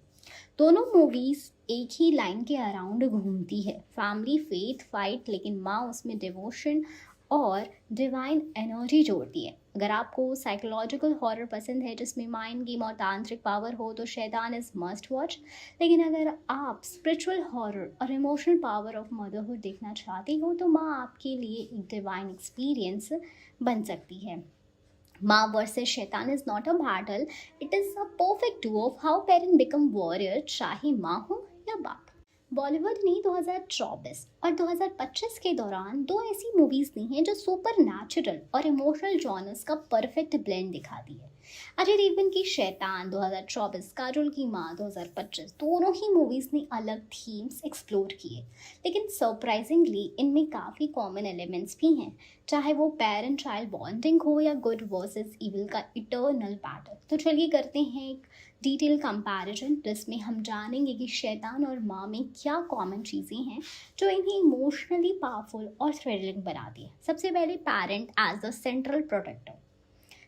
दोनों मूवीज एक ही लाइन के अराउंड घूमती है, फैमिली, फेथ, फाइट, लेकिन माँ उसमें डिवोशन और डिवाइन एनर्जी जोड़ती है। अगर आपको साइकोलॉजिकल हॉरर पसंद है जिसमें माइंड गेम और तांत्रिक पावर हो तो शैतान इज मस्ट वॉच, लेकिन अगर आप स्पिरिचुअल हॉरर और इमोशनल पावर ऑफ मदरहुड देखना चाहते हो तो माँ आपके लिए एक डिवाइन एक्सपीरियंस बन सकती है। माँ वर्सेस शैतान is not a battle, it is a perfect do of how parent become warrior, चाहे माँ हो या बाप। बॉलीवुड ने 2024 और 2025 के दौरान 2 ऐसी मूवीज दी हैं जो सुपर नेचुरल और इमोशनल जॉनर्स का परफेक्ट ब्लेंड दिखाती है। अजय देवगन की शैतान 2024, काजोल की माँ 2025, दोनों ही मूवीज ने अलग थीम्स एक्सप्लोर किए, लेकिन सरप्राइजिंगली इनमें काफ़ी कॉमन एलिमेंट्स भी हैं, चाहे वो पेरेंट चाइल्ड बॉन्डिंग हो या गुड वर्सेस इविल का इटर्नल बैटल। तो चलिए करते हैं एक डिटेल कंपैरिजन जिसमें हम जानेंगे कि शैतान और माँ में क्या कॉमन चीज़ें हैं जो इन्हें इमोशनली पावरफुल और थ्रिलिंग बनाती है। सबसे पहले, parent as the central protector.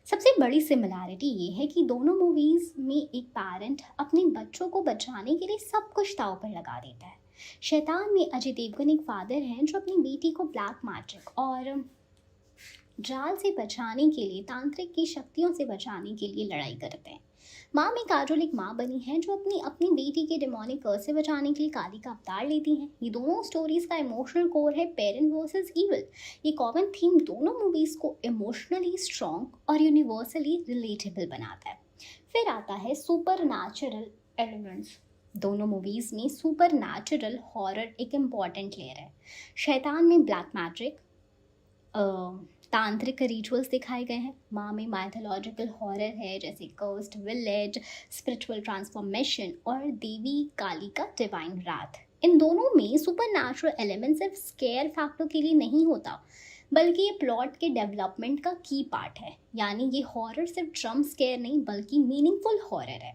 सबसे बड़ी सिमिलैरिटी ये है कि दोनों मूवीज़ में एक पेरेंट अपने बच्चों को बचाने के लिए सब कुछ दांव पर लगा देता है। शैतान में अजय देवगन एक फादर हैं जो अपनी बेटी को ब्लैक मैजिक और जाल से बचाने के लिए, तांत्रिक की शक्तियों से बचाने के लिए लड़ाई करते हैं। माँ में काजोल एक माँ बनी है जो अपनी बेटी के डेमोनिक कर्स से बचाने के लिए काली का अवतार लेती हैं। ये दोनों स्टोरीज का इमोशनल कोर है, पेरेंट वर्सेस इविल। ये कॉमन थीम दोनों मूवीज को इमोशनली स्ट्रॉन्ग और यूनिवर्सली रिलेटेबल बनाता है। फिर आता है सुपर नेचुरल एलिमेंट्स। दोनों मूवीज में सुपर नेचुरल हॉरर एक इम्पॉर्टेंट लेयर है। शैतान में ब्लैक मैजिक, तांत्रिक रिचुअल्स दिखाए गए हैं। माँ में माइथोलॉजिकल हॉरर है जैसे कर्स्ड विलेज, स्पिरिचुअल ट्रांसफॉर्मेशन और देवी काली का डिवाइन रात। इन दोनों में सुपर नेचुरल एलिमेंट सिर्फ स्केयर फैक्टर के लिए नहीं होता बल्कि ये प्लॉट के डेवलपमेंट का की पार्ट है। यानी ये हॉरर सिर्फ ड्रम स्केयर नहीं बल्कि मीनिंगफुल हॉरर है।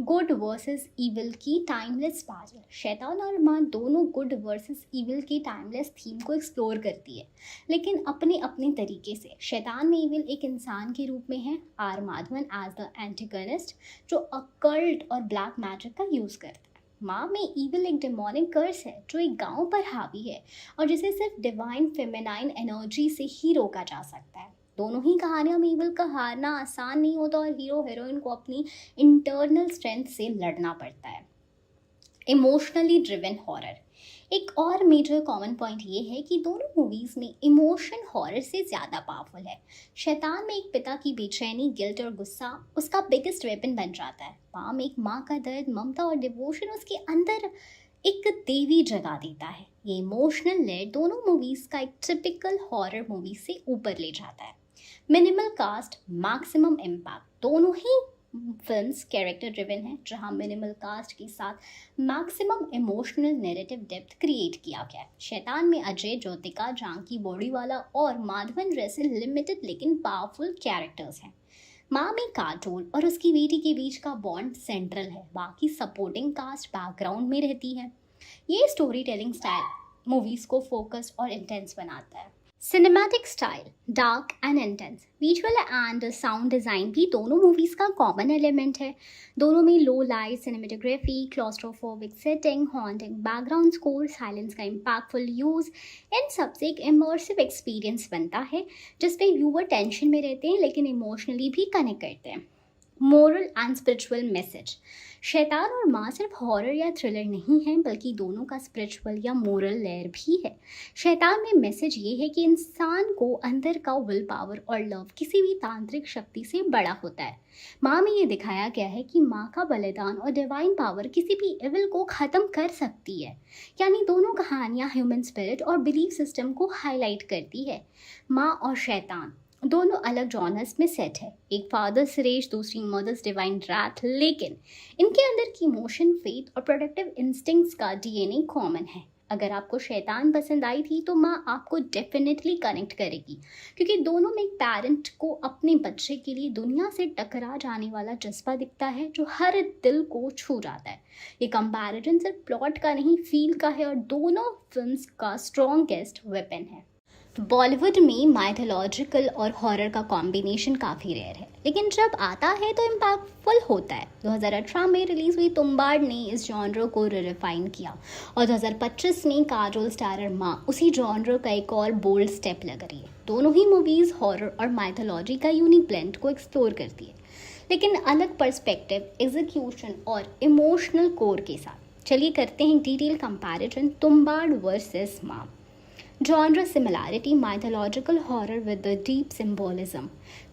गुड वर्सेस इविल की टाइमलेस बैटल। शैतान और माँ दोनों गुड वर्सेस इविल की टाइमलेस थीम को एक्सप्लोर करती है, लेकिन अपने अपने तरीके से। शैतान में इविल एक इंसान के रूप में है, आर माधवन एज द एंटीगनिस्ट, जो अकल्ट और ब्लैक मैजिक का यूज़ करता है। माँ में इविल एक डेमोनिक कर्स है जो एक गांव पर हावी है और जिसे सिर्फ डिवाइन फेमिनाइन एनर्जी से ही रोका जा सकता है। दोनों ही कहानियों में इविल का हारना आसान नहीं होता और हीरो हीरोइन को अपनी इंटरनल स्ट्रेंथ से लड़ना पड़ता है। Emotionally driven horror. एक और मेजर कॉमन पॉइंट ये है कि दोनों मूवीज़ में इमोशन हॉरर से ज़्यादा पावरफुल है। शैतान में एक पिता की बेचैनी, गिल्ट और गुस्सा उसका बिगेस्ट वेपन बन जाता है। माँ में एक माँ का दर्द, ममता और डिवोशन उसके अंदर एक देवी जगा देता है। ये इमोशनल लेयर दोनों मूवीज़ का एक टिपिकल हॉरर मूवी से ऊपर ले जाता है। Minimal cast, maximum impact. दोनों ही फिल्म्स कैरेक्टर ड्रिवन है, जहां मिनिमल कास्ट के साथ maximum emotional narrative depth create किया गया है। शैतान में अजय, ज्योतिका, जानकी बॉडीवाला और माधवन जैसे लिमिटेड लेकिन पावरफुल कैरेक्टर्स हैं। माँ में काजोल और उसकी बेटी के बीच का बॉन्ड सेंट्रल है, बाकी सपोर्टिंग कास्ट बैकग्राउंड में रहती है। ये स्टोरी टेलिंग स्टाइल मूवीज़ को फोकस्ड और इंटेंस बनाता है। Cinematic style, dark and intense. Visual and sound design भी दोनों मूवीज़ का कॉमन एलिमेंट है। दोनों में लो light, cinematography, claustrophobic setting, haunting background score, silence का इम्पैक्टफुल यूज़, इन सबसे एक इमर्सिव एक्सपीरियंस बनता है जिसपे व्यूअर टेंशन में रहते हैं लेकिन इमोशनली भी कनेक्ट करते हैं। Moral and spiritual message. शैतान और माँ सिर्फ हॉरर या थ्रिलर नहीं है, बल्कि दोनों का स्पिरिचुअल या मोरल लेयर भी है। शैतान में मैसेज ये है कि इंसान को अंदर का विल पावर और लव किसी भी तांत्रिक शक्ति से बड़ा होता है। माँ में ये दिखाया गया है कि माँ का बलिदान और डिवाइन पावर किसी भी एविल को ख़त्म कर सकती है। यानी दोनों कहानियाँ ह्यूमन स्पिरिट और बिलीफ सिस्टम को हाईलाइट करती है। माँ और शैतान दोनों अलग जॉनर्स में सेट है, एक फादर्स रेज, दूसरी मदर्स डिवाइन रात, लेकिन इनके अंदर की इमोशन, फेथ और प्रोटेक्टिव इंस्टिंक्ट्स का डीएनए कॉमन है। अगर आपको शैतान पसंद आई थी तो माँ आपको डेफिनेटली कनेक्ट करेगी, क्योंकि दोनों में एक पेरेंट को अपने बच्चे के लिए दुनिया से टकरा जाने वाला जज्बा दिखता है जो हर दिल को छू जाता है। ये कंपैरिजन सिर्फ प्लॉट का नहीं, फील का है और दोनों फिल्म्स का स्ट्रॉन्गेस्ट वेपन है। बॉलीवुड में माइथोलॉजिकल और हॉरर का कॉम्बिनेशन काफ़ी रेयर है, लेकिन जब आता है तो इम्पैक्टफुल होता है। 2018 में रिलीज़ हुई तुम्बाड़ ने इस जॉनर को रिफाइन किया और 2025 में काजोल स्टारर माँ उसी जॉनर का एक और बोल्ड स्टेप लग रही है। दोनों ही मूवीज़ हॉरर और माइथोलॉजी का यूनिक ब्लेंड को एक्सप्लोर करती है, लेकिन अलग पर्सपेक्टिव, एग्जीक्यूशन और इमोशनल कोर के साथ। चलिए करते हैं डिटेल कंपैरिजन तुम्बाड़ वर्सेस माँ। Genre similarity, mythological horror with the deep symbolism।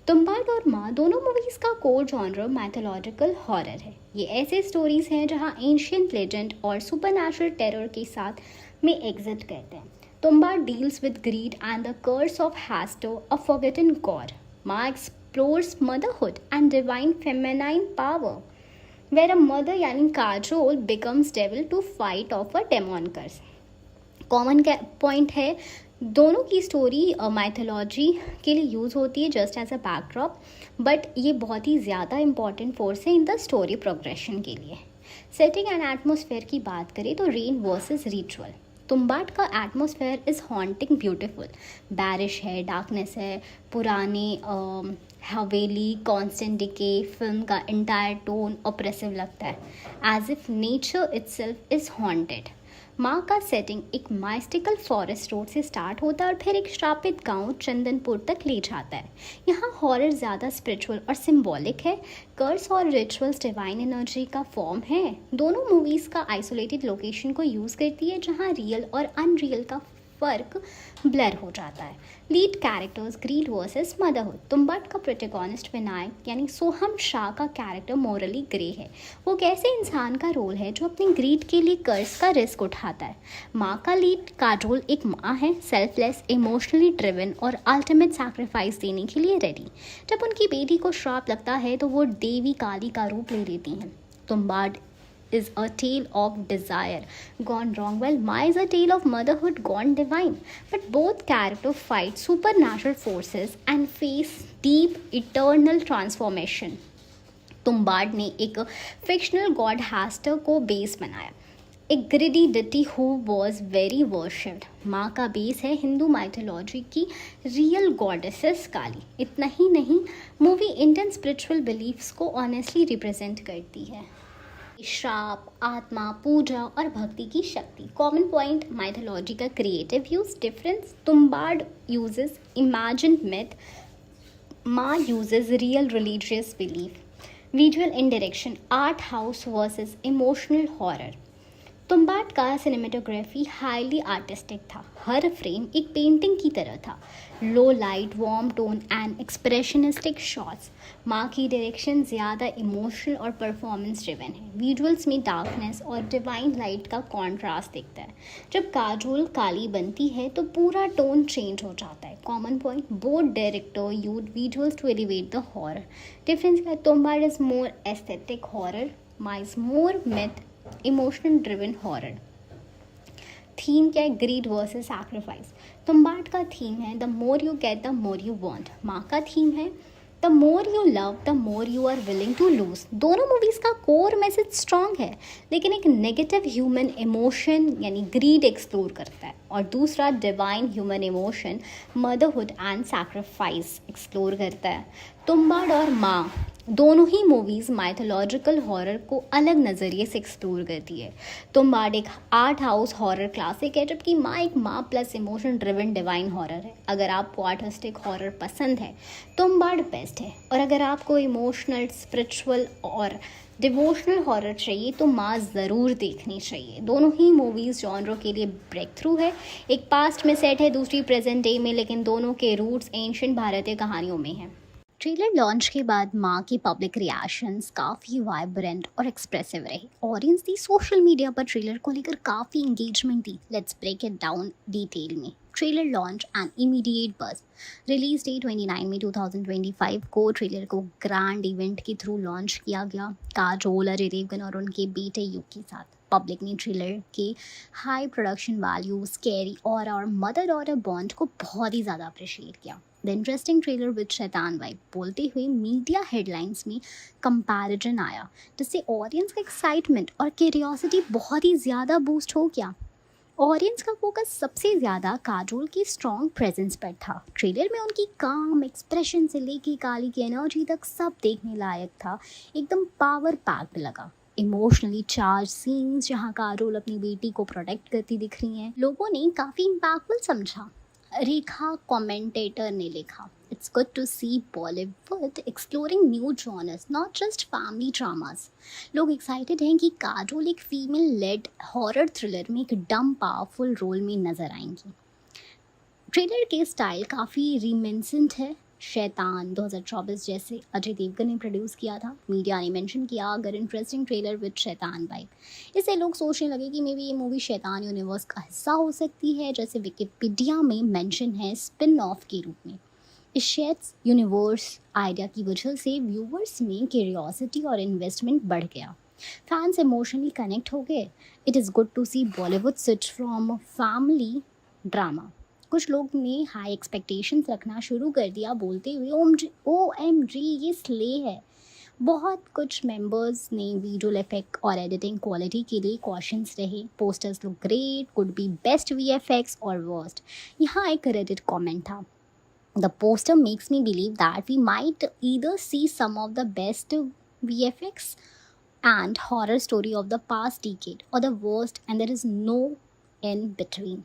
Tumbbad और माँ दोनों मूवीज़ का कोर जॉनर मैथोलॉजिकल हॉरर है। ये ऐसे स्टोरीज़ हैं जहाँ एंशियंट लेजेंड और सुपरनैचुरल टेरर के साथ में एग्जिट करते हैं। Tumbbad deals with greed and the curse of Hastar, a forgotten god. Maa explores motherhood and divine feminine power, where a mother यानी Kajol becomes devil to fight off a demon curse. Common point है, दोनों की स्टोरी माइथोलॉजी के लिए यूज़ होती है just as a backdrop, but ये बहुत ही ज़्यादा इंपॉर्टेंट फोर्स है इन द स्टोरी प्रोग्रेशन के लिए। सेटिंग एंड एटमॉस्फेयर की बात करें तो रेन वर्सेस रिचुअल। तुम्बाड़ का एटमॉस्फेयर इज़ हॉन्टिंग ब्यूटीफुल, बैरिश है, डार्कनेस है, पुराने हवेली, कॉन्स्टेंट डिके। फिल्म का इंटायर टोन ऑप्रेसिव लगता है, as if nature itself is haunted. Maa का सेटिंग एक माइस्टिकल फॉरेस्ट रोड से स्टार्ट होता है और फिर एक श्रापित गांव चंदनपुर तक ले जाता है। यहाँ हॉरर ज़्यादा स्पिरिचुअल और सिंबॉलिक है, कर्स और रिचुअल्स डिवाइन एनर्जी का फॉर्म है। दोनों मूवीज़ का आइसोलेटेड लोकेशन को यूज़ करती है जहाँ रियल और अनरियल का फ़र्क ब्लर हो जाता है। Lead characters, greed versus motherhood. Tumbbad का प्रोटेगोनिस्ट विनायक यानी सोहम शाह का कैरेक्टर मोरली ग्रे है। वो एक ऐसे इंसान का रोल है जो अपनी ग्रीड के लिए कर्ज का रिस्क उठाता है। माँ का लीड काजोल एक माँ है, सेल्फलेस, इमोशनली ड्रिवन और अल्टीमेट सैक्रिफाइस देने के लिए रेडी। जब उनकी बेटी को श्राप लगता है तो वो देवी काली का रूप ले लेती हैं। Tumbbad is a tale of desire gone wrong, while Ma is a tale of motherhood gone divine. But both characters fight supernatural forces and face deep eternal transformation. Tumbbad ने एक फिक्शनल गॉड हैस्टर को बेस बनाया, एक greedy deity who was very worshipped. Maa का बेस है हिंदू माइथोलॉजी की रियल गॉडेसेस काली। इतना ही नहीं, मूवी इंडियन स्पिरिचुअल बिलीफ्स को ऑनेस्टली रिप्रेजेंट करती है। श्राप, आत्मा, पूजा और भक्ति की शक्ति। कॉमन पॉइंट माइथोलॉजी का creative use, difference Tumbbad uses imagined myth, Maa uses real religious belief. Visual in direction, art house versus emotional horror. Tumbbad का सिनेमेटोग्राफी हाईली आर्टिस्टिक था, हर फ्रेम एक पेंटिंग की तरह था। लो light, warm tone and expressionistic shots. माँ की डायरेक्शन ज़्यादा इमोशनल और परफॉर्मेंस ड्रिवन है। विजुअल्स में डार्कनेस और डिवाइन लाइट का कॉन्ट्रास्ट दिखता है। जब काजोल काली बनती है तो पूरा टोन चेंज हो जाता है। Common point, both director use visuals to elevate the horror. Difference का, Tumbbad is more aesthetic horror, Maa is more myth emotional driven horror. Theme क्या है? Greed versus sacrifice. तुम्बाड का थीम है the more you get the more you want. Maa का थीम है the more you love the more you are willing to lose. दोनों मूवीज का कोर मैसेज स्ट्रांग है, लेकिन एक नेगेटिव ह्यूमन इमोशन यानी ग्रीड एक्सप्लोर करता है, और दूसरा divine human emotion motherhood and sacrifice explore करता है। तुम्बाड और माँ दोनों ही मूवीज़ माइथोलॉजिकल हॉरर को अलग नज़रिए से एक्सप्लोर करती है। तुम्बाड एक आर्ट हाउस हॉरर क्लासिक है, जबकि माँ एक माँ plus emotion driven divine horror है। अगर आपको आर्टिस्टिक हॉरर पसंद है, तुम्बाड बेस्ट है, और अगर आपको इमोशनल, स्पिरिचुअल और डिवोशनल हॉरर चाहिए तो माँ ज़रूर देखनी चाहिए। दोनों ही मूवीज़ जॉनर के लिए ब्रेक थ्रू है। एक पास्ट में सेट है, दूसरी प्रेजेंट डे में, लेकिन दोनों के रूट्स एंशिएंट भारतीय कहानियों में हैं। ट्रेलर लॉन्च के बाद माँ की पब्लिक रिएक्शंस काफ़ी वाइब्रेंट और एक्सप्रेसिव रही। ऑडियंस थी सोशल मीडिया पर ट्रेलर को लेकर काफ़ी इंगेजमेंट थी। Let's break it down detail में। Trailer launch and immediate buzz. Release day 29 मई 2025 को ट्रेलर को ग्रैंड इवेंट के थ्रू लॉन्च किया गया, काजोल, अजय देवगन और उनके बेटे युग के साथ। पब्लिक ने ट्रेलर के हाई प्रोडक्शन वैल्यू, स्कैरी और मदर डॉटर बॉन्ड को बहुत ही ज़्यादा अप्रिशिएट किया। द इंटरेस्टिंग ट्रेलर विद शैतान वाइब बोलते हुए मीडिया हेडलाइंस में कंपैरिजन आया, जिससे ऑडियंस का एक्साइटमेंट और क्यूरियोसिटी बहुत ही ज़्यादा बूस्ट हो गया। ऑडियंस का फोकस सबसे ज़्यादा काजोल की स्ट्रॉन्ग प्रेजेंस पर था। ट्रेलर में उनकी काम एक्सप्रेशन से लेके काली की एनर्जी तक सब देखने लायक था। एकदम पावर पैक्ड लगा। इमोशनली चार्ज सीन्स जहाँ काजोल अपनी बेटी को प्रोटेक्ट करती दिख रही हैं, लोगों ने काफ़ी इम्पैक्टफुल समझा। रेखा कमेंटेटर ने लिखा, it's good to see Bollywood exploring new genres, not just family dramas. लोग एक्साइटेड हैं कि काजोल एक फीमेल लेड हॉरर थ्रिलर में एक डम पावरफुल रोल में नजर आएंगी। ट्रेलर के स्टाइल काफ़ी रिमिनिसेंट है शैतान 2024 जैसे अजय देवगन ने प्रोड्यूस किया था। मीडिया ने मेंशन किया, अगर इंटरेस्टिंग ट्रेलर विद शैतान वाइब। इससे लोग सोचने लगे कि मे बी ये मूवी शैतान यूनिवर्स का हिस्सा हो सकती है, जैसे विकिपीडिया में मेंशन है स्पिन ऑफ के रूप में। इस शेड्स यूनिवर्स आइडिया की वजह से व्यूवर्स में क्यूरियोसिटी और इन्वेस्टमेंट बढ़ गया। फैंस इमोशनली कनेक्ट हो गए। It is good to see Bollywood switch from family drama. कुछ लोग ने हाई एक्सपेक्टेशंस रखना शुरू कर दिया, बोलते हुए OMG ये स्ले है। बहुत कुछ मेंबर्स ने विजुअल इफेक्ट और एडिटिंग क्वालिटी के लिए कॉशंस रहे। Posters look great, could be best VFX और वर्स्ट। यहाँ एक रेडिट कमेंट था, the poster makes me believe that we might either see some of the best VFX and horror story of the past decade or the worst and there is no in between।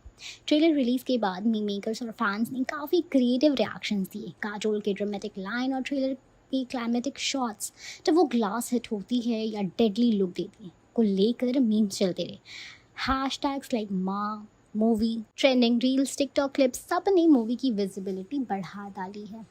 Trailer release के बाद मीम मेकर्स और फैंस ने काफ़ी क्रिएटिव रिएक्शंस दिए। काजोल के ड्रामेटिक लाइन और ट्रेलर की क्लाइमेटिक शॉट्स जब वो ग्लास हिट होती है या डेडली लुक देती है को लेकर मीम्स चलते रहे। हैशटैग्स लाइक माँ movie, trending reels, TikTok clips, सब ने मूवी की विजिबिलिटी बढ़ा डाली है।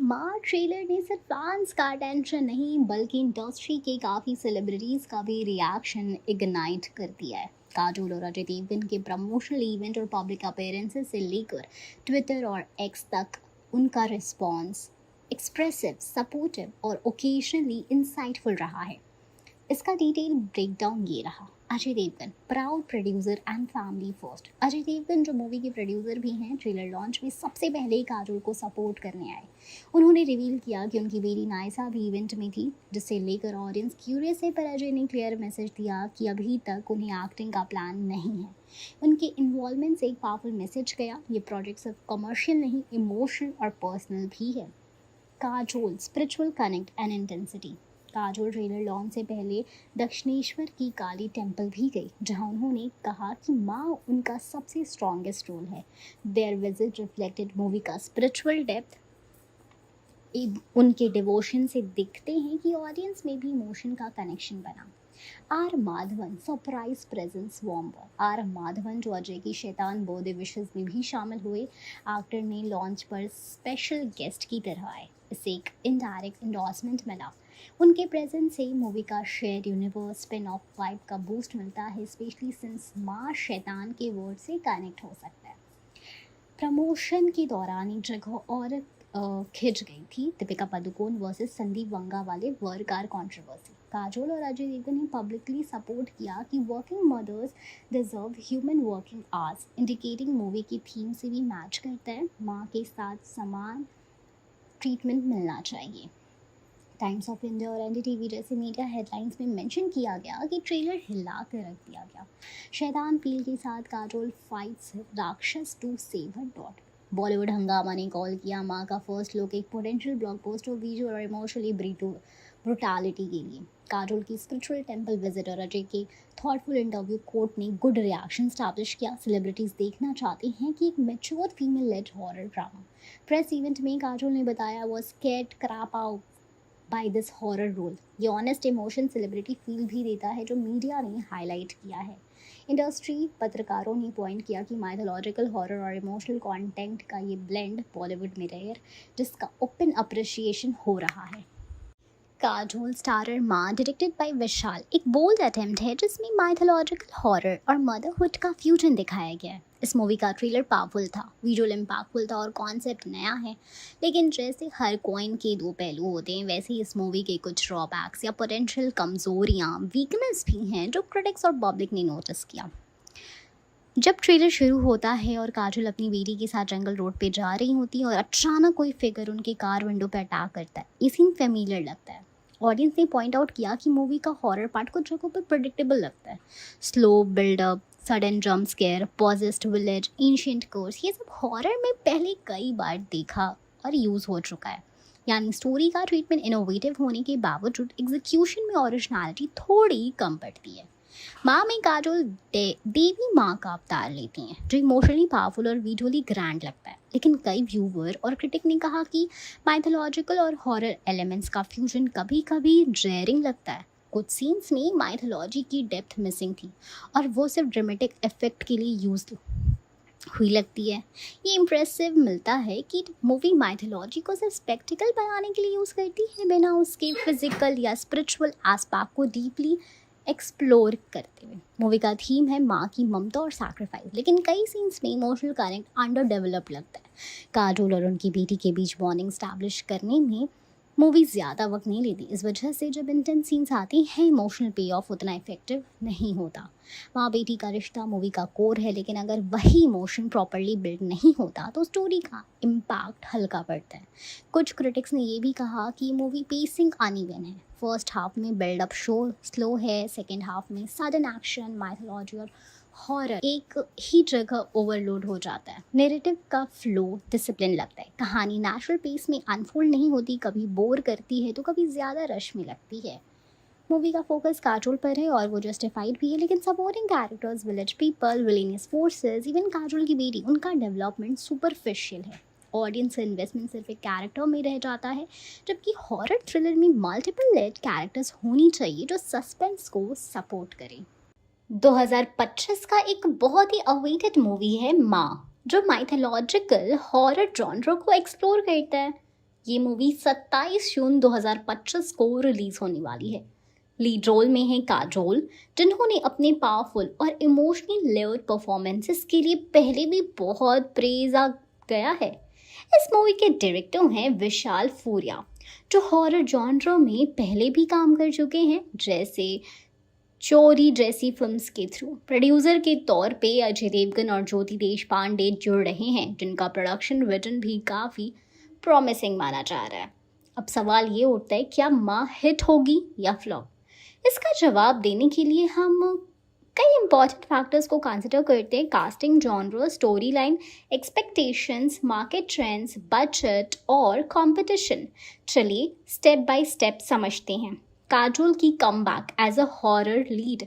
माँ ट्रेलर ने सिर्फ फैंस का अटेंशन नहीं बल्कि इंडस्ट्री के काफ़ी सेलिब्रिटीज़ का भी रिएक्शन इग्नाइट कर दिया है। काजोल और अजय देवगन के प्रमोशनल इवेंट और पब्लिक अपीयरेंसेस से लेकर ट्विटर और एक्स तक उनका रिस्पॉन्स एक्सप्रेसिव, सपोर्टिव और ओकेजनली इंसाइटफुल रहा है। इसका डिटेल ब्रेकडाउन ये रहा। Ajay Devgn proud producer and family first. Ajay Devgn जो मूवी के प्रोड्यूसर भी हैं, ट्रेलर लॉन्च में सबसे पहले ही काजोल को सपोर्ट करने आए। उन्होंने रिवील किया कि उनकी बेटी नायसा भी इवेंट में थी, जिससे लेकर ऑडियंस क्यूरियस है, पर अजय ने क्लियर मैसेज दिया कि अभी तक उन्हें एक्टिंग का प्लान नहीं है। उनके इन्वॉल्वमेंट से एक पावरफुल मैसेज गया, ये प्रोजेक्ट सिर्फ कमर्शियल नहीं, इमोशनल और पर्सनल भी है। Kajol spiritual connect and intensity. Kajol trailer launch से पहले दक्षिणेश्वर की काली टेम्पल भी गई, जहां उन्होंने कहा कि माँ उनका सबसे स्ट्रॉन्गेस्ट रोल है। देयर विजिट रिफ्लेक्टेड मूवी का स्पिरिचुअल डेप्थ। उनके डिवोशन से दिखते हैं कि ऑडियंस में भी इमोशन का कनेक्शन बना। R Madhavan surprise presence warm. R Madhavan जो अजय की शैतान बर्थडे विशेस में भी शामिल हुए, एक्टर ने लॉन्च पर स्पेशल गेस्ट की तरह आए। इससे एक इनडायरेक्ट इंडोर्समेंट मिला। उनके प्रेजेंस से मूवी का share universe spin off vibe का बूस्ट मिलता है, स्पेशली सिंस माँ शैतान के वर्ड से कनेक्ट हो सकता है। प्रमोशन के दौरान एक जगह और खिंच गई थी, दीपिका पादुकोण वर्सेस संदीप वंगा वाले वर्कार कंट्रोवर्सी। काजोल और अजय देवगन ने पब्लिकली सपोर्ट किया कि working mothers deserve human working hours, indicating movie की थीम से भी मैच करता है। माँ के साथ समान ट्रीटमेंट मिलना चाहिए। टाइम्स ऑफ इंडिया और एनडीटीवी जैसे मीडिया हेडलाइंस में मेंशन किया गया कि ट्रेलर हिला कर रख दिया गया। शैतान फील के साथ Kajol fights rakshas to save her daughter. Bollywood Hungama ने कॉल किया माँ का फर्स्ट लुक एक पोटेंशियल ब्लॉकबस्टर विजुअल और इमोशनली ब्रुटालिटी के लिए। काजोल की स्पिरिचुअल टेंपल विजिट और अजय के थॉटफुल इंटरव्यू कोर्ट ने गुड रिएक्शन स्टैब्लिश किया। सेलिब्रिटीज देखना चाहते हैं कि एक mature female led horror drama. Press event में काजोल ने बताया वो scared crap out by this horror role. ये ऑनेस्ट इमोशन सेलिब्रिटी फील भी देता है, जो मीडिया ने हाईलाइट किया है। इंडस्ट्री पत्रकारों ने पॉइंट किया कि माइथोलॉजिकल हॉरर और इमोशनल कंटेंट का ये ब्लेंड बॉलीवुड में रेयर, जिसका ओपन अप्रिशिएशन हो रहा है। काजोल स्टारर माँ डायरेक्टेड बाय विशाल एक बोल्ड अटेम्प्ट है, जिसमें माइथोलॉजिकल हॉरर और मदरहुड का फ्यूजन दिखाया गया है। इस मूवी का ट्रेलर पावरफुल था, विजुअल इम्पैक्टफुल था और कॉन्सेप्ट नया है, लेकिन जैसे हर कॉइन के दो पहलू होते हैं, वैसे ही इस मूवी के कुछ ड्रॉबैक्स या पोटेंशियल कमजोरियाँ, वीकनेस भी हैं, जो क्रिटिक्स और पब्लिक ने नोटिस किया। जब ट्रेलर शुरू होता है और काजोल अपनी बेटी के साथ जंगल रोड पे जा रही होती है और अचानक कोई फिगर उनके कार विंडो पे अटैक करता है, ये सीन फेमिलियर लगता है। ऑडियंस ने पॉइंट आउट किया कि मूवी का हॉरर पार्ट कुछ जगहों पर प्रेडिक्टेबल लगता है। Slow buildup, sudden jump scare, possessed village, ancient curse, ये सब हॉरर में पहले कई बार देखा और यूज़ हो चुका है। यानी स्टोरी का ट्रीटमेंट इनोवेटिव होने के बावजूद एग्जीक्यूशन में ओरिजिनलिटी थोड़ी कम पड़ती है। माँ में काजोल देवी माँ का अवतार लेती हैं, जो इमोशनली पावरफुल और विजुअली ग्रैंड लगता है। लेकिन कई व्यूवर और क्रिटिक ने कहा कि माइथोलॉजिकल और हॉरर एलिमेंट्स का फ्यूजन कभी कभी ड्रेयरिंग लगता है। कुछ सीन्स में माइथोलॉजी की डेप्थ मिसिंग थी और वो सिर्फ ड्रामेटिक इफेक्ट के लिए यूज हुई लगती है। ये इम्प्रेसिव मिलता है कि मूवी माइथोलॉजी को सिर्फ स्पेक्टिकल बनाने के लिए यूज़ करती है, बिना उसके फिजिकल या स्पिरिचुअल एस्पेक्ट को डीपली एक्सप्लोर करते हुए। मूवी का थीम है माँ की ममता और सैक्रिफाइस, लेकिन कई सीन्स में इमोशनल कनेक्ट अंडर डेवलप लगता है। काजोल और उनकी बेटी के बीच बॉन्डिंग स्टैब्लिश करने में मूवी ज़्यादा वक्त नहीं लेती। इस वजह से जब इंटेंस सीन्स आती हैं, इमोशनल पे ऑफ उतना इफेक्टिव नहीं होता। माँ बेटी का रिश्ता मूवी का कोर है, लेकिन अगर वही इमोशन प्रॉपरली बिल्ड नहीं होता तो स्टोरी का इम्पैक्ट हल्का पड़ता है। कुछ क्रिटिक्स ने ये भी कहा कि मूवी पेसिंग अनइवन है। फर्स्ट हाफ में बिल्डअप शो स्लो है, सेकेंड हाफ में सडन एक्शन, माइथोलॉजी और हॉरर एक ही जगह ओवरलोड हो जाता है। नैरेटिव का फ्लो डिसिप्लिन लगता है, कहानी नेचुरल पेस में अनफोल्ड नहीं होती, कभी बोर करती है तो कभी ज़्यादा रश में लगती है। मूवी का फोकस काजोल पर है और वो जस्टिफाइड भी है, लेकिन supporting characters, village people, villainous forces, even Kajol की बेटी, उनका डेवलपमेंट सुपरफिशियल है। ऑडियंस का इन्वेस्टमेंट सिर्फ एक कैरेक्टर में रह जाता है, जबकि हॉरर थ्रिलर में मल्टीपल लेड कैरेक्टर्स होनी चाहिए जो सस्पेंस को सपोर्ट करें। 2025 का एक बहुत ही अवेटेड मूवी है माँ, जो माइथोलॉजिकल हॉरर जॉनर को एक्सप्लोर करता है। ये मूवी 27 जून 2025 को रिलीज होने वाली है। लीड रोल में है काजोल, जिन्होंने अपने पावरफुल और इमोशनली लेयर्ड परफॉर्मेंसेस के लिए पहले भी बहुत प्रेज आ गया है। इस मूवी के डायरेक्टर हैं विशाल फूरिया, जो हॉरर जॉनर में पहले भी काम कर चुके हैं, जैसे चोरी जैसी फिल्म्स के थ्रू प्रोड्यूसर के तौर पे अजय देवगन और ज्योति देशपांडे जुड़ रहे हैं, जिनका प्रोडक्शन विजन भी काफ़ी प्रॉमिसिंग माना जा रहा है। अब सवाल ये उठता है, क्या माँ हिट होगी या फ्लॉप? इसका जवाब देने के लिए हम कई इंपॉर्टेंट फैक्टर्स को कंसिडर करते हैं: casting, genre, storyline, expectations, market trends, budget और कंपटीशन। चलिए स्टेप बाय स्टेप समझते हैं। काजोल की comeback as a horror lead,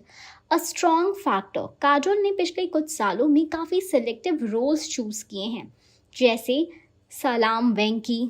a strong factor. Kajol ने पिछले कुछ सालों में काफ़ी सिलेक्टिव रोल्स चूज किए हैं, जैसे सलाम वेंकी,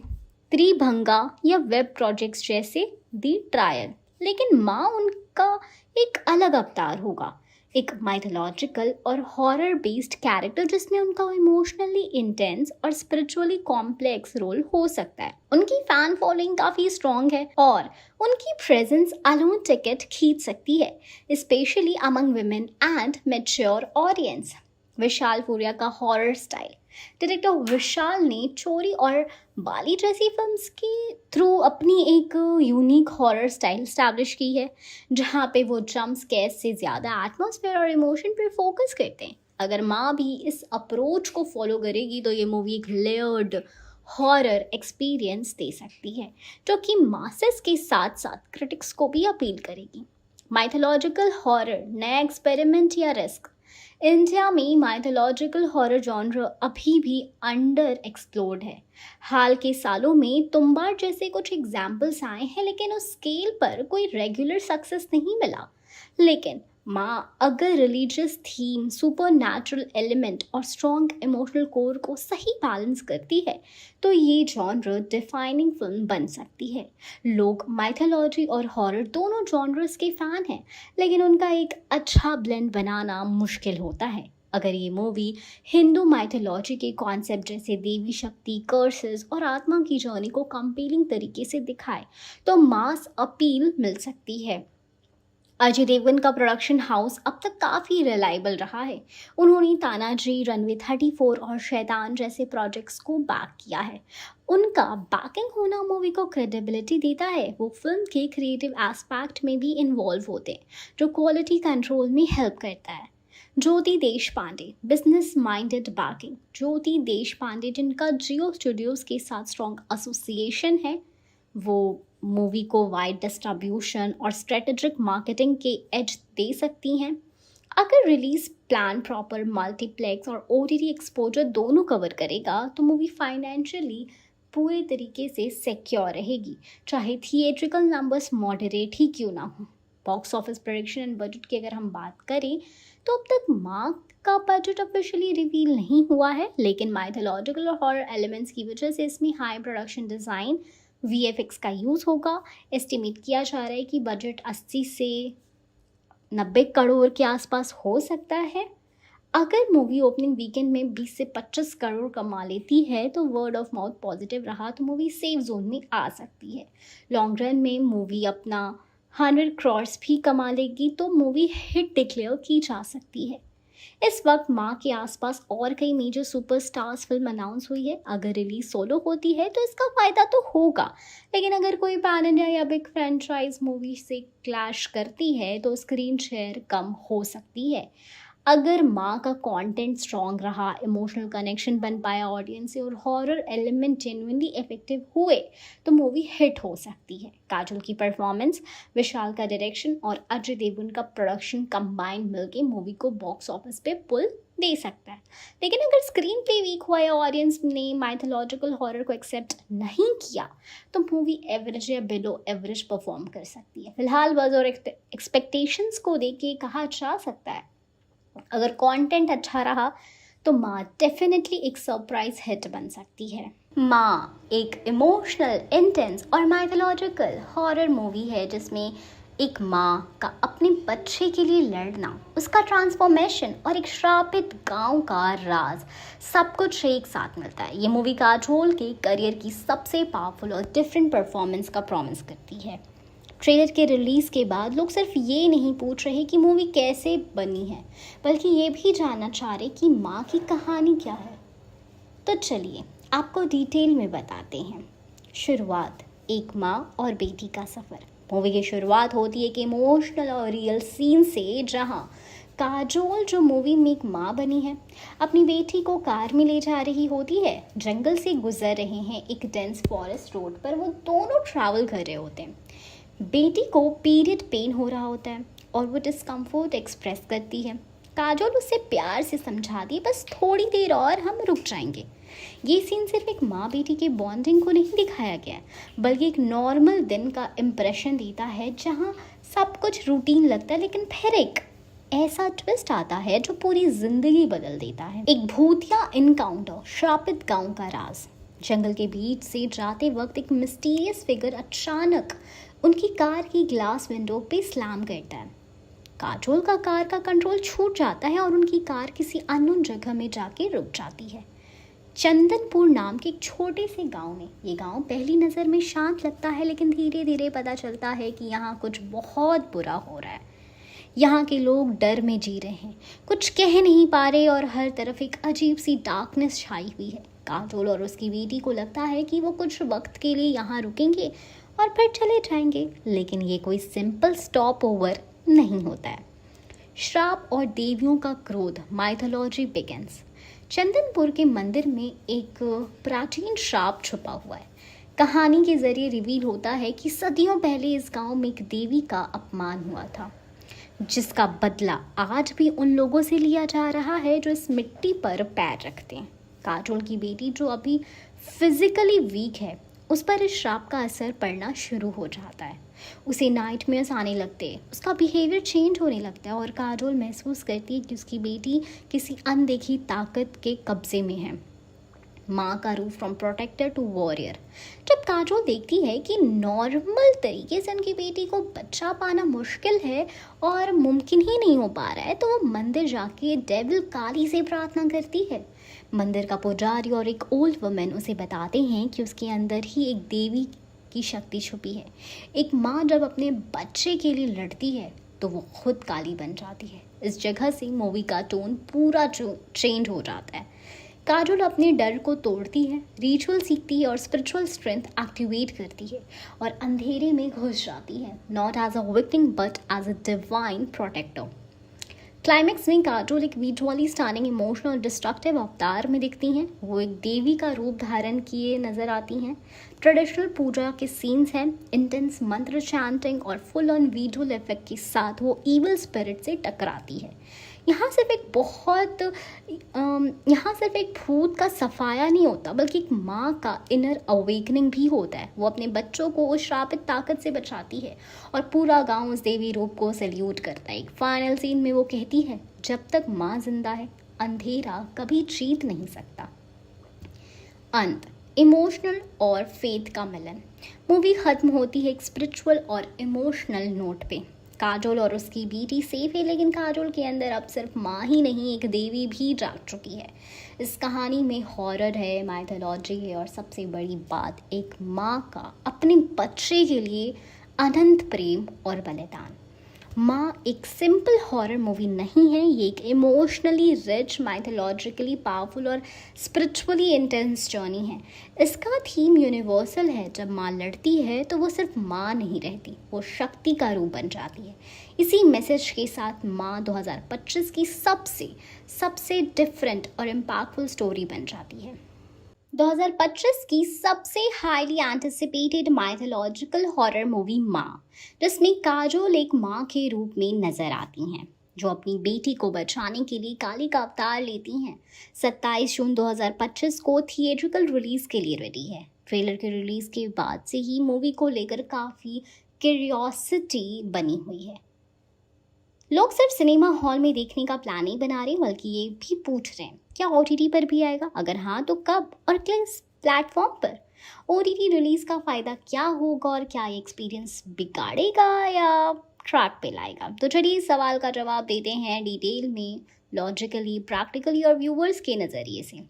त्रिभंगा या वेब प्रोजेक्ट्स जैसे दी ट्रायल। लेकिन माँ उनका एक अलग अवतार होगा, एक माइथोलॉजिकल और हॉरर बेस्ड कैरेक्टर, जिसमें उनका इमोशनली इंटेंस और स्पिरिचुअली कॉम्प्लेक्स रोल हो सकता है। उनकी फैन फॉलोइंग काफ़ी स्ट्रॉन्ग है और उनकी प्रेजेंस अलोन टिकट खींच सकती है, specially among women and mature audience. विशाल फूरिया का हॉरर स्टाइल। डायरेक्टर विशाल ने चोरी और बाली जैसी फिल्म्स के थ्रू अपनी एक यूनिक हॉरर स्टाइल स्टैब्लिश की है, जहाँ पे वो जंप स्केयर्स से ज़्यादा एटमॉस्फेयर और इमोशन पर फोकस करते हैं। अगर माँ भी इस अप्रोच को फॉलो करेगी तो ये मूवी एक लेयर्ड हॉरर एक्सपीरियंस दे सकती है, जो कि मासेस के साथ साथ क्रिटिक्स को भी अपील करेगी। माइथोलॉजिकल हॉरर, नया एक्सपेरिमेंट या रिस्क? इंडिया में माइथोलॉजिकल हॉरर जॉनर अभी भी अंडर एक्सप्लोर्ड है। हाल के सालों में तुम्बाड़ जैसे कुछ एग्जाम्पल्स आए हैं, लेकिन उस स्केल पर कोई रेगुलर सक्सेस नहीं मिला। लेकिन माँ अगर religious theme, super natural element और स्ट्रॉन्ग इमोशनल कोर को सही बैलेंस करती है तो ये जॉनर डिफाइनिंग फिल्म बन सकती है। लोग माइथोलॉजी और हॉरर दोनों जॉनर्स के फैन हैं, लेकिन उनका एक अच्छा ब्लेंड बनाना मुश्किल होता है। अगर ये मूवी हिंदू माइथोलॉजी के कॉन्सेप्ट जैसे देवी शक्ति, कर्सेस और आत्मा की जर्नी को कंपेलिंग तरीके से दिखाए तो मास अपील मिल सकती है। अजय देवगन का प्रोडक्शन हाउस अब तक काफ़ी रिलायबल रहा है। उन्होंने तानाजी, रनवे 34 और शैतान जैसे प्रोजेक्ट्स को बैक किया है। उनका बैकिंग होना मूवी को क्रेडिबिलिटी देता है। वो फिल्म के क्रिएटिव एस्पेक्ट में भी इन्वॉल्व होते हैं, जो क्वालिटी कंट्रोल में हेल्प करता है। ज्योति देशपांडे, बिजनेस माइंडेड बैकिंग। ज्योति देशपांडे, जिनका जियो स्टूडियोज के साथ स्ट्रॉन्ग एसोसिएशन है, वो मूवी को वाइड डिस्ट्रीब्यूशन और स्ट्रेटेजिक मार्केटिंग के एज दे सकती हैं। अगर रिलीज प्लान प्रॉपर मल्टीप्लेक्स और ओटीटी एक्सपोजर दोनों कवर करेगा तो मूवी फाइनेंशियली पूरे तरीके से सिक्योर रहेगी, चाहे थिएट्रिकल नंबर्स मॉडरेट ही क्यों ना हो। Box office production and budget की अगर हम बात करें तो अब तक माँ का बजट ऑफिशियली रिवील नहीं हुआ है, लेकिन माइथोलॉजिकल और हॉरर एलिमेंट्स की वजह से इसमें हाई प्रोडक्शन डिज़ाइन, VFX का यूज़ होगा। एस्टिमेट किया जा रहा है कि बजट 80 से 90 करोड़ के आसपास हो सकता है। अगर मूवी ओपनिंग वीकेंड में 20 से 25 करोड़ कमा लेती है तो वर्ड ऑफ माउथ पॉजिटिव रहा तो मूवी सेफ जोन में आ सकती है। लॉन्ग रन में मूवी अपना 100 करोड़ भी कमा लेगी तो मूवी हिट डिक्लेयर की जा सकती है। इस वक्त माँ के आसपास और कई मेजर सुपरस्टार्स फिल्म अनाउंस हुई है। अगर रिलीज सोलो होती है तो इसका फ़ायदा तो होगा, लेकिन अगर कोई पैन इंडिया या बिग फ्रेंचाइज मूवी से क्लैश करती है तो स्क्रीन शेयर कम हो सकती है। अगर माँ का कंटेंट स्ट्रॉन्ग रहा, इमोशनल कनेक्शन बन पाया ऑडियंस से और हॉरर एलिमेंट जेन्युइनली इफेक्टिव हुए तो मूवी हिट हो सकती है। काजोल की परफॉर्मेंस, विशाल का डायरेक्शन और अजय देवगन का प्रोडक्शन कंबाइंड मिलके मूवी को बॉक्स ऑफिस पे पुल दे सकता है। लेकिन अगर स्क्रीन प्ले वीक हुआ या ऑडियंस ने माइथोलॉजिकल हॉरर को एक्सेप्ट नहीं किया तो मूवी एवरेज या बिलो एवरेज परफॉर्म कर सकती है। फिलहाल बज़ और एक्सपेक्टेशंस को देख के कहा जा सकता है अगर कंटेंट अच्छा रहा तो माँ डेफिनेटली एक सरप्राइज हिट बन सकती है। माँ एक इमोशनल, इंटेंस और माइथोलॉजिकल हॉरर मूवी है जिसमें एक माँ का अपने बच्चे के लिए लड़ना, उसका ट्रांसफॉर्मेशन और एक श्रापित गांव का राज, सब कुछ एक साथ मिलता है। ये मूवी काजोल के करियर की सबसे पावरफुल और डिफरेंट परफॉर्मेंस का प्रॉमिस करती है। ट्रेलर के रिलीज़ के बाद लोग सिर्फ ये नहीं पूछ रहे कि मूवी कैसे बनी है, बल्कि ये भी जानना चाह रहे कि माँ की कहानी क्या है। तो चलिए आपको डिटेल में बताते हैं। शुरुआत, एक माँ और बेटी का सफ़र। मूवी की शुरुआत होती है एक इमोशनल और रियल सीन से, जहां काजोल जो मूवी में एक माँ बनी है अपनी बेटी को कार में ले जा रही होती है। जंगल से गुजर रहे हैं, एक डेंस फॉरेस्ट रोड पर वो दोनों ट्रैवल कर रहे होते हैं। बेटी को पीरियड पेन हो रहा होता है और वो डिस्कम्फर्ट एक्सप्रेस करती है। काजोल उसे प्यार से समझाती है, बस थोड़ी देर और हम रुक जाएंगे। ये सीन सिर्फ एक माँ बेटी के बॉन्डिंग को नहीं दिखाया गया है, बल्कि एक नॉर्मल दिन का इम्प्रेशन देता है जहाँ सब कुछ रूटीन लगता है, लेकिन फिर एक ऐसा ट्विस्ट आता है जो पूरी जिंदगी बदल देता है। एक भूतिया इनकाउंटर, श्रापित गांव का राज। जंगल के बीच से जाते वक्त एक मिस्टीरियस फिगर अचानक उनकी कार की ग्लास विंडो पे स्लैम करता है। काजोल का कार का कंट्रोल छूट जाता है और उनकी कार किसी अननोन जगह में जाके रुक जाती है। चंदनपुर नाम के एक छोटे से गांव में। ये गांव पहली नज़र में शांत लगता है, लेकिन धीरे धीरे पता चलता है कि यहाँ कुछ बहुत बुरा हो रहा है। यहाँ के लोग डर में जी रहे हैं, कुछ कह नहीं पा रहे और हर तरफ एक अजीब सी डार्कनेस छाई हुई है। काजोल और उसकी बेटी को लगता है कि वो कुछ वक्त के लिए यहाँ रुकेंगे और फिर चले जाएंगे, लेकिन ये कोई सिंपल स्टॉप ओवर नहीं होता है। श्राप और देवियों का क्रोध, माइथोलॉजी बिगिंस। चंदनपुर के मंदिर में एक प्राचीन श्राप छुपा हुआ है। कहानी के जरिए रिवील होता है कि सदियों पहले इस गांव में एक देवी का अपमान हुआ था, जिसका बदला आज भी उन लोगों से लिया जा रहा है जो इस मिट्टी पर पैर रखते हैं। काजोल की बेटी जो अभी फिजिकली वीक है, उस पर इस श्राप का असर पड़ना शुरू हो जाता है। उसे नाइटमेयर्स आने लगते हैं, उसका बिहेवियर चेंज होने लगता है और काजोल महसूस करती है कि उसकी बेटी किसी अनदेखी ताकत के कब्जे में है। माँ का रूप, फ्रॉम प्रोटेक्टर टू वॉरियर। जब काजोल देखती है कि नॉर्मल तरीके से उनकी बेटी को बच्चा पाना मुश्किल है और मुमकिन ही नहीं हो पा रहा है, तो वो मंदिर जाके डेविल काली से प्रार्थना करती है। मंदिर का पुजारी और एक ओल्ड वुमेन उसे बताते हैं कि उसके अंदर ही एक देवी की शक्ति छुपी है। एक माँ जब अपने बच्चे के लिए लड़ती है तो वो खुद काली बन जाती है। इस जगह से मूवी का टोन पूरा चेंज हो जाता है। काजोल अपने डर को तोड़ती है, रिचुअल सीखती है और स्पिरिचुअल स्ट्रेंथ एक्टिवेट करती है और अंधेरे में घुस जाती है, not as a victim but as a divine protector. Climax में काजोल एक विजुअली स्टनिंग, इमोशनल, डिस्ट्रक्टिव अवतार में दिखती हैं। वो एक देवी का रूप धारण किए नजर आती हैं। ट्रेडिशनल पूजा के सीन्स हैं, इंटेंस मंत्र चैंटिंग और फुल ऑन विजुअल इफेक्ट के साथ वो इविल स्पिरिट से टकराती है। यहाँ सिर्फ एक भूत का सफाया नहीं होता, बल्कि एक माँ का इनर अवेकनिंग भी होता है। वो अपने बच्चों को उस श्रापित ताकत से बचाती है और पूरा गांव उस देवी रूप को सैल्यूट करता है। एक फाइनल सीन में वो कहती है, जब तक माँ जिंदा है अंधेरा कभी जीत नहीं सकता। अंत, इमोशनल और फेथ का मिलन। मूवी खत्म होती है एक स्पिरिचुअल और इमोशनल नोट पे। काजोल और उसकी बेटी सेफ है, लेकिन काजोल के अंदर अब सिर्फ माँ ही नहीं, एक देवी भी जाग चुकी है। इस कहानी में हॉरर है, माइथोलॉजी है और सबसे बड़ी बात, एक माँ का अपने बच्चे के लिए अनंत प्रेम और बलिदान। माँ एक सिंपल हॉरर मूवी नहीं है, ये एक इमोशनली रिच, माइथोलॉजिकली पावरफुल और स्पिरिचुअली इंटेंस जर्नी है। इसका थीम यूनिवर्सल है। जब माँ लड़ती है तो वो सिर्फ माँ नहीं रहती, वो शक्ति का रूप बन जाती है। इसी मैसेज के साथ माँ 2025 की सबसे डिफरेंट और इम्पैक्टफुल स्टोरी बन जाती है। 2025 की सबसे highly anticipated mythological horror movie माँ, जिसमें काजोल एक माँ के रूप में नजर आती हैं, जो अपनी बेटी को बचाने के लिए काली का अवतार लेती हैं। 27 जून 2025 को थिएट्रिकल रिलीज के लिए रेडी है। ट्रेलर के रिलीज के बाद से ही मूवी को लेकर काफ़ी क्यूरियोसिटी बनी हुई है। लोग सिर्फ सिनेमा हॉल में देखने का प्लान नहीं बना रहे, बल्कि ये भी पूछ रहे हैं क्या OTT पर भी आएगा, अगर हाँ तो कब और किस प्लेटफॉर्म पर। OTT रिलीज का फ़ायदा क्या होगा और क्या ये एक्सपीरियंस बिगाड़ेगा या ट्रैक पे लाएगा। तो चलिए इस सवाल का जवाब देते हैं डिटेल में, लॉजिकली, प्रैक्टिकली और व्यूवर्स के नज़रिए से।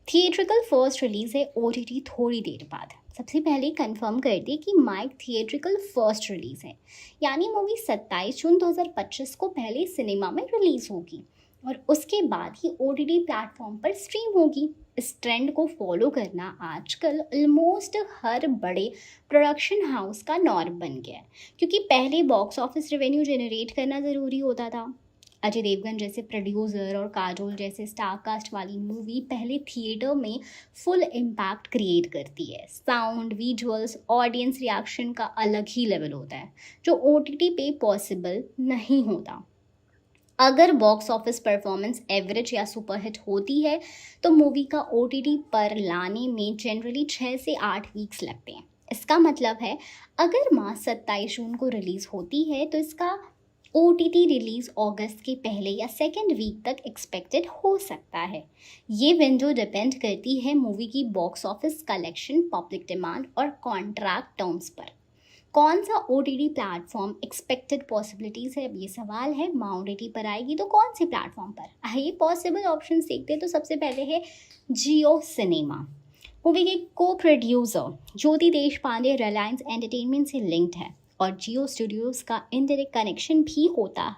थिएट्रिकल फर्स्ट रिलीज है, OTT थोड़ी देर बाद। सबसे पहले कंफर्म कर दे कि माइक थिएट्रिकल फर्स्ट रिलीज है, यानी मूवी 27 जून 2025 को पहले सिनेमा में रिलीज होगी और उसके बाद ही OTT प्लेटफॉर्म पर स्ट्रीम होगी। इस ट्रेंड को फॉलो करना आजकल ऑलमोस्ट हर बड़े प्रोडक्शन हाउस का नॉर्म बन गया है, क्योंकि पहले बॉक्स ऑफिस रेवेन्यू जनरेट करना ज़रूरी होता था। अजय देवगन जैसे प्रोड्यूसर और काजोल जैसे स्टार कास्ट वाली मूवी पहले थिएटर में फुल इम्पैक्ट क्रिएट करती है। साउंड, विजुअल्स, ऑडियंस रिएक्शन का अलग ही लेवल होता है, जो OTT पे पॉसिबल नहीं होता। अगर बॉक्स ऑफिस परफॉर्मेंस एवरेज या सुपरहिट होती है तो मूवी का OTT पर लाने में जनरली 6 से 8 वीक्स लगते हैं। इसका मतलब है अगर माँ 27 जून को रिलीज़ होती है तो इसका OTT रिलीज़ अगस्त के पहले या सेकेंड वीक तक एक्सपेक्टेड हो सकता है। ये विंडो डिपेंड करती है मूवी की box office collection, public demand और कॉन्ट्रैक्ट टर्म्स पर। कौन सा OTT प्लेटफॉर्म एक्सपेक्टेड पॉसिबिलिटीज़ है, अब ये सवाल है। माँ OTT पर आएगी तो कौन से प्लेटफॉर्म पर? आइए पॉसिबल ऑप्शंस देखते हैं। तो सबसे पहले है जियो सिनेमा। मूवी के को प्रोड्यूसर ज्योति देशपांडे रिलायंस एंटरटेनमेंट से लिंक्ड है और जियो स्टूडियोज़ का इनडायरेक्ट कनेक्शन भी होता है।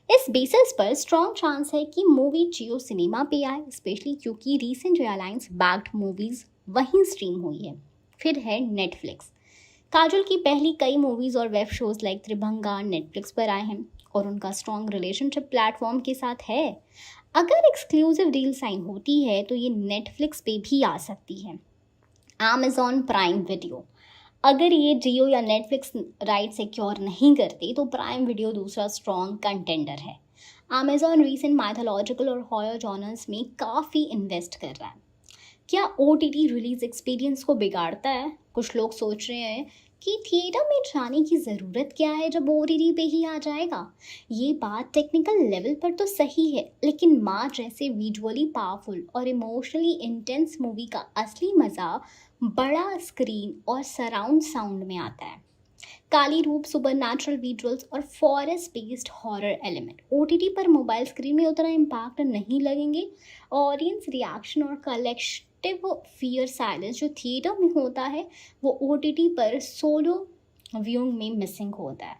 इस बेसिस पर स्ट्रॉन्ग चांस है कि मूवी जियो सिनेमा पे आए, स्पेशली क्योंकि रीसेंट रिलायंस बैक्ड मूवीज़ वहीं स्ट्रीम हुई है। फिर है नेटफ्लिक्स। काजोल की पहली कई मूवीज़ और web shows like Tribhanga Netflix पर आए हैं और उनका स्ट्रॉन्ग रिलेशनशिप प्लेटफॉर्म के साथ है। अगर एक्सक्लूसिव डील साइन होती है तो ये नेटफ्लिक्स पे भी आ सकती है। Amazon प्राइम वीडियो, अगर ये जियो या नेटफ्लिक्स राइट सिक्योर नहीं करते तो प्राइम वीडियो दूसरा स्ट्रॉन्ग कंटेंडर है। Amazon रीसेंट माइथोलॉजिकल और हॉरर जॉनर्स में काफ़ी इन्वेस्ट कर रहा है। क्या OTT रिलीज एक्सपीरियंस को बिगाड़ता है? कुछ लोग सोच रहे हैं कि थिएटर में जाने की ज़रूरत क्या है जब OTT पे ही आ जाएगा। ये बात टेक्निकल लेवल पर तो सही है, लेकिन माँ जैसे विजुअली पावरफुल और इमोशनली इंटेंस मूवी का असली मज़ा बड़ा स्क्रीन और सराउंड साउंड में आता है। काली रूप, सुपरनैचुरल विजुअल्स और forest based horror element OTT पर मोबाइल स्क्रीन में उतना इम्पैक्ट नहीं लगेंगे। ऑडियंस रिएक्शन और कलेक्टिव फियर साइलेंस जो थिएटर में होता है वो OTT पर सोलो व्यूइंग में मिसिंग होता है।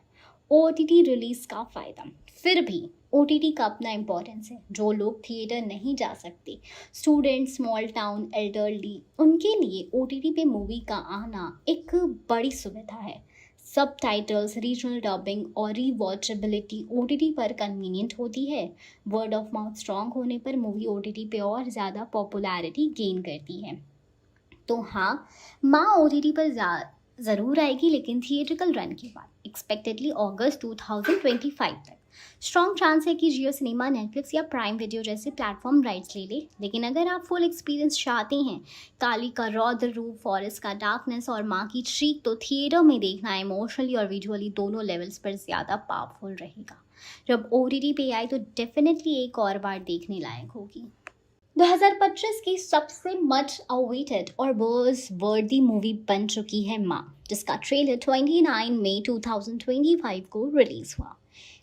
OTT रिलीज का फ़ायदा, फिर भी OTT का अपना इम्पोर्टेंस है। जो लोग थिएटर नहीं जा सकते, स्टूडेंट, स्मॉल टाउन, एल्डरली, उनके लिए OTT पे मूवी का आना एक बड़ी सुविधा है। सब टाइटल्स, रीजनल डबिंग और रीवॉचेबिलिटी OTT पर कन्वीनियंट होती है। वर्ड ऑफ माउथ स्ट्रॉन्ग होने पर मूवी OTT पे और ज़्यादा पॉपुलैरिटी गेन करती है। तो हाँ, माँ OTT पर ज़रूर आएगी, लेकिन थिएट्रिकल रन के बाद, एक्सपेक्टेडली अगस्त 2025 तक। स्ट्रॉन्ग चांस है कि जियो सिनेमा, नेटफ्लिक्स या प्राइम वीडियो जैसे प्लेटफॉर्म राइट्स ले ले। लेकिन अगर आप फुल एक्सपीरियंस चाहते हैं, काली का रौद्र रूप, फॉरेस्ट का डार्कनेस और माँ की चीख, तो थिएटर में देखना इमोशनली और विजुअली दोनों लेवल्स पर ज़्यादा पावरफुल रहेगा। जब OTT पे आए तो डेफिनेटली एक और बार देखने लायक होगी। 2025 की सबसे मच अवेटेड और बज़ वर्दी मूवी बन चुकी है माँ, जिसका ट्रेलर 29 मई 2025 को रिलीज हुआ।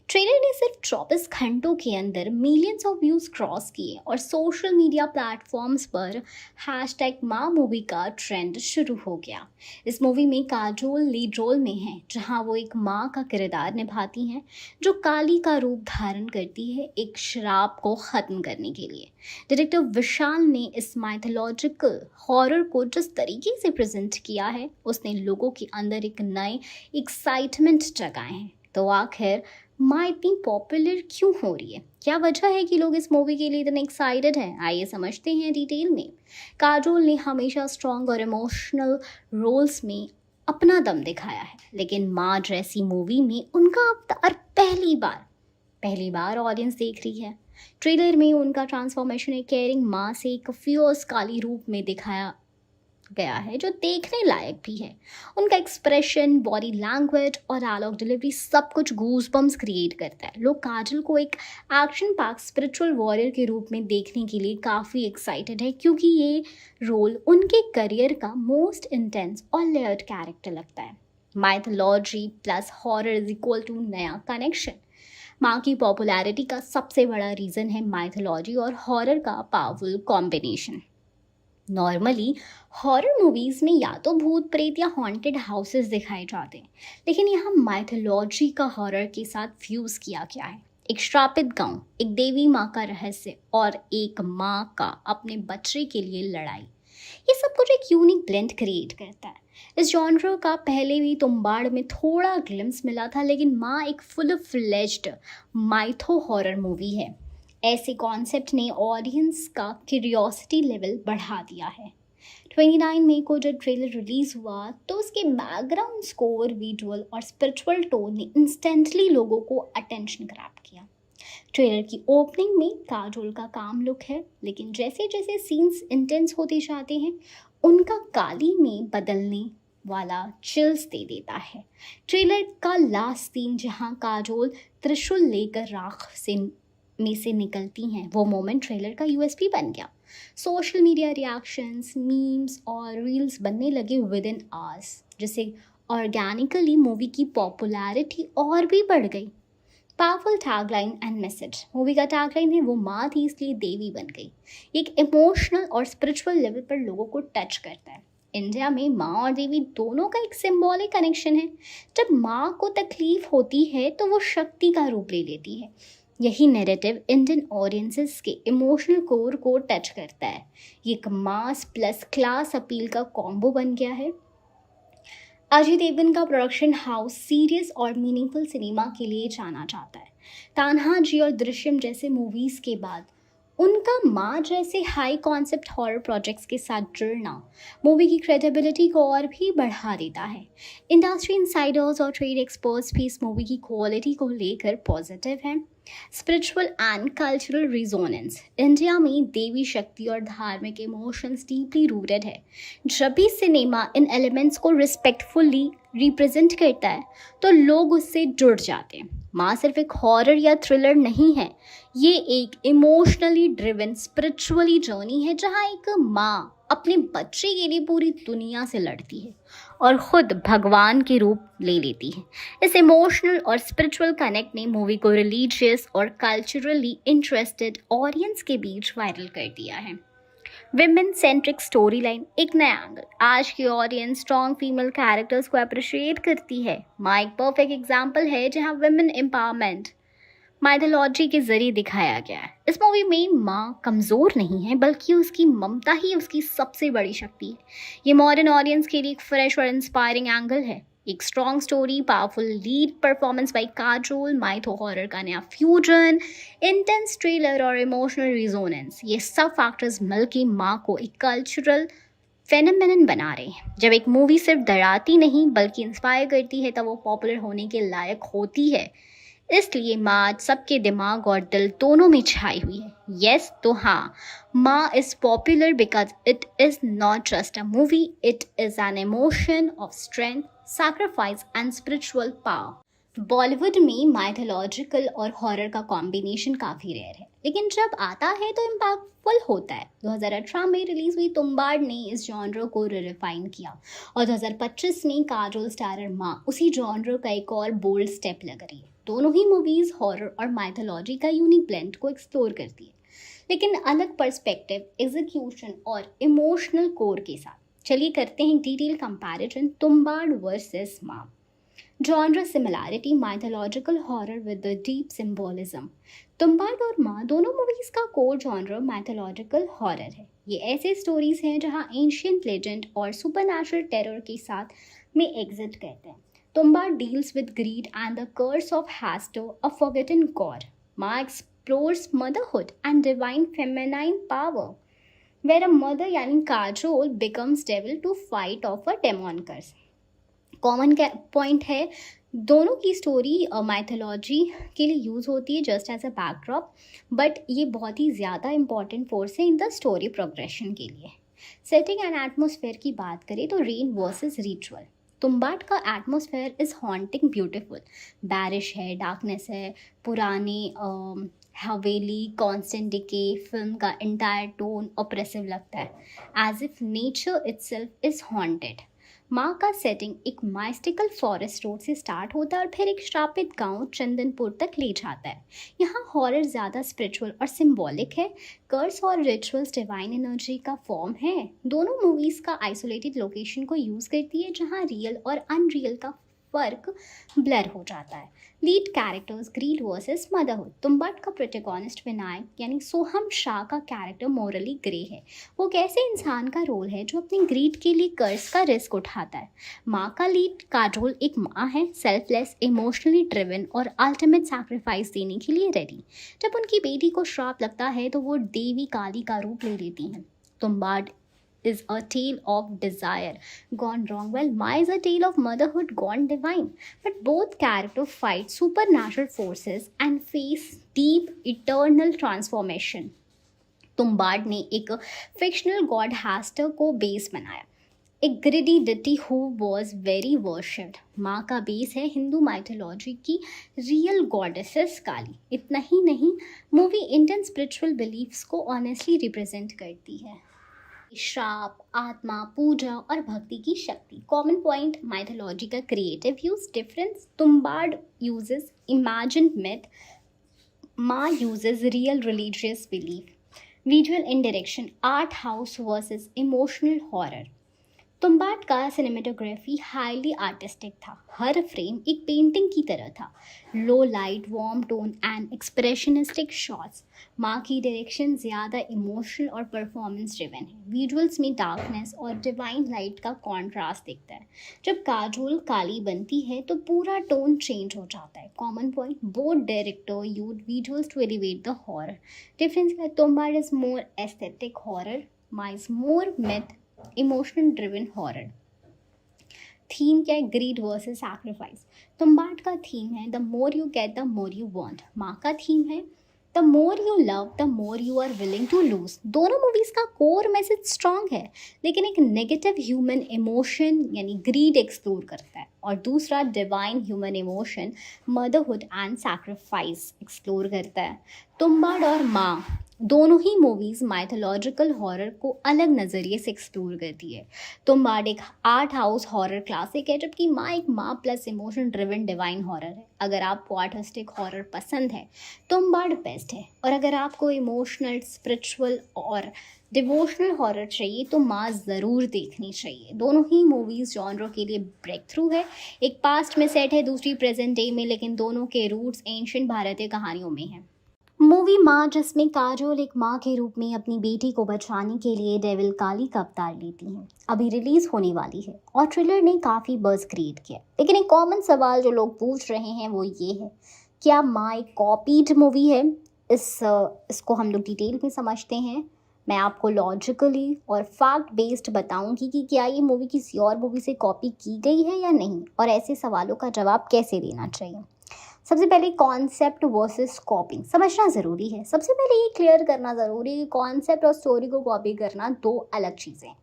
ट्रेलर ने सिर्फ 24 घंटों के अंदर मिलियंस ऑफ व्यूज क्रॉस किए और सोशल मीडिया प्लेटफॉर्म्स पर हैशटैग माँ मूवी का ट्रेंड शुरू हो गया। इस मूवी में काजोल लीड रोल में है, जहां वो एक माँ का किरदार निभाती हैं जो काली का रूप धारण करती है एक शराब को ख़त्म करने के लिए। डायरेक्टर विशाल ने इस माइथोलॉजिकल हॉरर को जिस तरीके से प्रेजेंट किया है, उसने लोगों के अंदर एक नए एक्साइटमेंट जगाए हैं। तो आखिर माँ इतनी पॉपुलर क्यों हो रही है? क्या वजह है कि लोग इस मूवी के लिए इतने एक्साइटेड हैं? आइए समझते हैं डिटेल में। काजोल ने हमेशा स्ट्रॉन्ग और इमोशनल रोल्स में अपना दम दिखाया है, लेकिन माँ जैसी मूवी में उनका अवतार पहली बार ऑडियंस देख रही है। ट्रेलर में उनका ट्रांसफॉर्मेशन एक केयरिंग माँ से एक फियर्स काली रूप में दिखाया गया है, जो देखने लायक भी है। उनका एक्सप्रेशन, बॉडी लैंग्वेज और डायलॉग डिलीवरी सब कुछ गूज़बम्स क्रिएट करता है। लोग काजल को एक एक्शन पैक स्पिरिचुअल वॉरियर के रूप में देखने के लिए काफ़ी एक्साइटेड है, क्योंकि ये रोल उनके करियर का मोस्ट इंटेंस और लेयर्ड कैरेक्टर लगता है। Mythology plus horror is equal to नया कनेक्शन। माँ की पॉपुलैरिटी का सबसे बड़ा रीज़न है माइथोलॉजी और हॉरर का powerful combination. Normally horror movies में या तो भूत प्रेत या हॉन्टेड हाउसेस दिखाए जाते हैं, लेकिन यहाँ माइथोलॉजी का हॉरर के साथ फ्यूज़ किया गया है। एक श्रापित गांव, एक देवी माँ का रहस्य और एक माँ का अपने बच्चे के लिए लड़ाई, ये सब कुछ एक यूनिक ब्लेंड क्रिएट करता है। इस जॉनर का पहले भी तुम्बाड़ में थोड़ा ग्लिम्स मिला था, लेकिन माँ एक full fledged mytho horror movie है। ऐसे कॉन्सेप्ट ने ऑडियंस का क्यूरियोसिटी लेवल बढ़ा दिया है। 29 मई को जब ट्रेलर रिलीज हुआ तो उसके बैकग्राउंड स्कोर, विजुअल और स्पिरिचुअल टोन ने इंस्टेंटली लोगों को अटेंशन ग्रैब किया। ट्रेलर की ओपनिंग में काजोल का काम लुक है, लेकिन जैसे जैसे सीन्स इंटेंस होते जाते हैं उनका काली में बदलने वाला चिल्स दे देता है। ट्रेलर का लास्ट सीन जहां काजोल त्रिशूल लेकर राख में से निकलती हैं, वो मोमेंट ट्रेलर का यूएसपी बन गया। सोशल मीडिया रिएक्शंस, मीम्स और रील्स बनने लगे विद इन आवर्स, जिससे ऑर्गेनिकली मूवी की पॉपुलैरिटी और भी बढ़ गई। Powerful tagline and message, movie का टैगलाइन है वो माँ थी इसलिए देवी बन गई। एक इमोशनल और स्पिरिचुअल लेवल पर लोगों को टच करता है। इंडिया में माँ और देवी दोनों का एक सिंबॉलिक कनेक्शन है। जब माँ को तकलीफ होती है तो वो शक्ति का रूप ले लेती है। यही नैरेटिव इंडियन ऑडियंसेस के इमोशनल कोर को टच करता है। ये एक मास प्लस क्लास अपील का कॉम्बो बन गया है। अजय देवगन का प्रोडक्शन हाउस सीरियस और मीनिंगफुल सिनेमा के लिए जाना जाता है। तान्हाजी और दृश्यम जैसे मूवीज़ के बाद उनका माँ जैसे हाई कॉन्सेप्ट हॉरर प्रोजेक्ट्स के साथ जुड़ना मूवी की क्रेडिबिलिटी को और भी बढ़ा देता है। इंडस्ट्री इनसाइडर्स और ट्रेड एक्सपर्ट्स भी इस मूवी की क्वालिटी को लेकर पॉजिटिव हैं। Spiritual and cultural resonance, India में देवी शक्ति और धार्मिक इमोशंस डीपली रूटेड है। जब भी सिनेमा इन एलिमेंट्स को रिस्पेक्टफुली रिप्रेजेंट करता है तो लोग उससे जुड़ जाते हैं। माँ सिर्फ एक हॉरर या थ्रिलर नहीं है, ये एक इमोशनली ड्रिवन स्पिरिचुअली जर्नी है जहाँ एक माँ अपने बच्चे के लिए पूरी दुनिया से लड़ती है और खुद भगवान के रूप ले लेती है। इस इमोशनल और स्पिरिचुअल कनेक्ट ने मूवी को रिलीजियस और कल्चरली इंटरेस्टेड ऑडियंस के बीच वायरल कर दिया है। विमेन सेंट्रिक स्टोरी लाइन, एक नया एंगल। आज की ऑडियंस स्ट्रॉन्ग फीमेल कैरेक्टर्स को अप्रिशिएट करती है। माँ एक परफेक्ट एग्जाम्पल है जहाँ विमेन एम्पावरमेंट माइथोलॉजी के जरिए दिखाया गया है। इस मूवी में माँ कमज़ोर नहीं है, बल्कि उसकी ममता ही उसकी सबसे बड़ी शक्ति है। ये मॉडर्न ऑडियंस के लिए एक फ्रेश और इंस्पायरिंग एंगल है। एक strong story, powerful lead performance by Kajol, mytho horror का नया फ्यूजन, इंटेंस ट्रेलर और इमोशनल रिजोनेंस, ये सब फैक्टर्स मिलकर माँ को एक कल्चरल फेनोमेनन बना रहे हैं। जब एक मूवी सिर्फ डराती नहीं बल्कि इंस्पायर करती है तब वो पॉपुलर होने के लायक होती है। इसलिए माँ आज सबके दिमाग और दिल दोनों में छाई हुई है। यस, तो हाँ, Maa is popular because it is not just a movie, it is an emotion of strength, sacrifice and spiritual power. Bollywood में माइथोलॉजिकल और हॉरर का कॉम्बिनेशन काफ़ी रेयर है, लेकिन जब आता है तो इम्पैक्टफुल होता है। 2018 में रिलीज हुई तुम्बाड़ ने इस जॉनर को रिफाइन किया और 2025 में काजोल स्टारर माँ उसी जॉनर का एक और बोल्ड स्टेप लग रही है। दोनों ही मूवीज़ हॉरर और माइथोलॉजी का यूनिक ब्लेंड को एक्सप्लोर करती है, लेकिन अलग पर्सपेक्टिव, एग्जीक्यूशन और इमोशनल कोर के साथ। चलिए करते हैं डिटेल कंपैरिजन तुम्बाड़ वर्सेस माँ। Genre similarity, mythological horror with the deep symbolism. Tumbbad और माँ दोनों मूवीज़ का कोर जॉनर माइथोलॉजिकल हॉरर है। ये ऐसे स्टोरीज हैं जहाँ एंशियंट लेजेंड और सुपरनैचुरल टेरर के साथ में एग्जिट करते हैं। Tumbar deals with greed and the curse of Hastur, a forgotten god. Ma explores motherhood and divine feminine power, where a mother यानी Kajol becomes devil to fight off a demon curse. Common point है, दोनों की स्टोरी माइथोलॉजी के लिए यूज़ होती है just as a backdrop, but ये बहुत ही ज़्यादा इंपॉर्टेंट फोर्स है इन द स्टोरी प्रोग्रेशन के लिए। सेटिंग एंड एटमोसफेयर की बात करें तो रेन वर्सेस रिचुअल। तुम्बाड़ का एटमोसफेयर इज़ हॉन्टिंग ब्यूटिफुल। बारिश है, डार्कनेस है, पुरानी हवेली, कॉन्स्टेंट डिके। फिल्म का इंटायर टोन ऑप्रेसिव लगता है, as if nature itself is haunted. Maa का सेटिंग एक माइस्टिकल फॉरेस्ट रोड से स्टार्ट होता है और फिर एक श्रापित गांव चंदनपुर तक ले जाता है। यहाँ हॉरर ज़्यादा स्पिरिचुअल और सिंबॉलिक है। कर्स और रिचुअल्स डिवाइन एनर्जी का फॉर्म है। दोनों मूवीज़ का आइसोलेटेड लोकेशन को यूज़ करती है जहाँ रियल और अनरियल का फर्क ब्लर हो जाता है। Lead characters greed versus motherhood. Tumbbad का प्रोटेगोनिस्ट विनायक यानी सोहम शाह का कैरेक्टर मोरली ग्रे है। वो एक ऐसे इंसान का रोल है जो अपनी ग्रीड के लिए कर्ज का रिस्क उठाता है। माँ का लीड काजोल एक माँ है, सेल्फलेस, इमोशनली ड्रिवन और अल्टीमेट सैक्रिफाइस देने के लिए रेडी। जब उनकी बेटी को श्राप लगता है तो वो देवी काली का रूप ले लेती हैं। Tumbbad is a tale of desire gone wrong, while Maya is a tale of motherhood gone divine. But both characters fight supernatural forces and face deep eternal transformation. Tumbbad ने एक फिक्शनल गॉड हैस्टर को बेस बनाया, एक greedy deity who was very worshipped. Maa का बेस है हिंदू माइथोलॉजी की रियल गॉडेसेस काली। इतना ही नहीं, मूवी इंडियन स्पिरिचुअल बिलीफ्स को ऑनेस्टली रिप्रेजेंट करती है। श्राप, आत्मा, पूजा और भक्ति की शक्ति। कॉमन पॉइंट माइथोलॉजी का creative use difference. Tumbbad uses imagined myth, Maa uses real religious belief. Visual in direction, art house versus emotional horror. Tumbbad का सिनेमेटोग्राफी हाईली आर्टिस्टिक था। हर फ्रेम एक पेंटिंग की तरह था। लो light, warm tone and expressionistic shots. माँ की डायरेक्शन ज़्यादा इमोशनल और परफॉर्मेंस ड्रिवन है। विजुअल्स में डार्कनेस और डिवाइन लाइट का कॉन्ट्रास्ट दिखता है। जब काजोल काली बनती है तो पूरा टोन चेंज हो जाता है। Common point, both director use visuals to elevate the horror. Difference है, Tumbbad is more aesthetic horror, Maa is more myth, emotional driven horror. Theme क्या है? Greed versus sacrifice. तुम्बाड का थीम है the more you get the more you want. Maa का थीम है the more you love the more you are willing to lose. दोनों मूवीज का कोर मैसेज स्ट्रांग है, लेकिन एक नेगेटिव ह्यूमन इमोशन यानी ग्रीड एक्सप्लोर करता है और दूसरा divine human emotion motherhood and sacrifice explore करता है। तुम्बाड और माँ दोनों ही मूवीज़ माइथोलॉजिकल हॉरर को अलग नज़रिए से एक्सप्लोर करती है। तुम्बाड एक आर्ट हाउस हॉरर क्लासिक है, जबकि माँ एक माँ plus emotion driven divine horror है। अगर आपको आर्टिस्टिक हॉरर पसंद है तुम्बाड बेस्ट है, और अगर आपको इमोशनल, स्पिरिचुअल और डिवोशनल हॉरर चाहिए तो माँ ज़रूर देखनी चाहिए। दोनों ही मूवीज़ जॉनर के लिए ब्रेक थ्रू है। एक पास्ट में सेट है, दूसरी प्रेजेंट डे में, लेकिन दोनों के रूट्स एंशिएंट भारतीय कहानियों में हैं। मूवी माँ, जिसमें काजोल एक माँ के रूप में अपनी बेटी को बचाने के लिए डेविल काली का अवतार लेती हैं, अभी रिलीज होने वाली है और ट्रेलर ने काफ़ी बज़ क्रिएट किया। लेकिन एक कॉमन सवाल जो लोग पूछ रहे हैं वो ये है, क्या माँ एक कॉपीड मूवी है? इसको हम लोग डिटेल में समझते हैं। मैं आपको लॉजिकली और फैक्ट बेस्ड बताऊंगी कि क्या ये मूवी किसी और मूवी से कॉपी की गई है या नहीं, और ऐसे सवालों का जवाब कैसे देना चाहिए। सबसे पहले कॉन्सेप्ट वर्सेस कॉपिंग समझना ज़रूरी है। सबसे पहले ये क्लियर करना ज़रूरी है कि कॉन्सेप्ट और स्टोरी को कॉपी करना दो अलग चीज़ें हैं।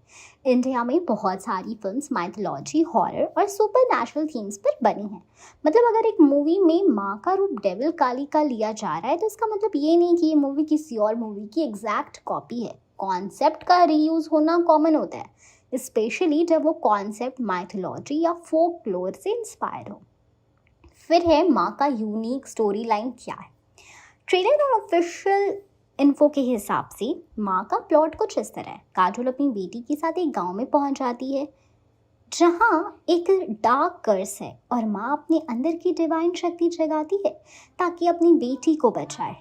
इंडिया में बहुत सारी फिल्म्स माइथोलॉजी, हॉरर और सुपर नेचुरल थीम्स पर बनी हैं। मतलब अगर एक मूवी में माँ का रूप डेविल काली का लिया जा रहा है तो इसका मतलब ये नहीं कि ये मूवी किसी और मूवी की एग्जैक्ट कॉपी है। कॉन्सेप्ट का रीयूज़ होना कॉमन होता है, स्पेशली जब वो कॉन्सेप्ट माइथोलॉजी या फोकलोर से इंस्पायर हो। फिर है माँ का यूनिक स्टोरी लाइन क्या है। ट्रेलर और ऑफिशियल इन्फो के हिसाब से माँ का प्लॉट कुछ इस तरह है। काजोल अपनी बेटी के साथ एक गांव में पहुंच जाती है जहाँ एक डार्क कर्स है और माँ अपने अंदर की डिवाइन शक्ति जगाती है ताकि अपनी बेटी को बचाए।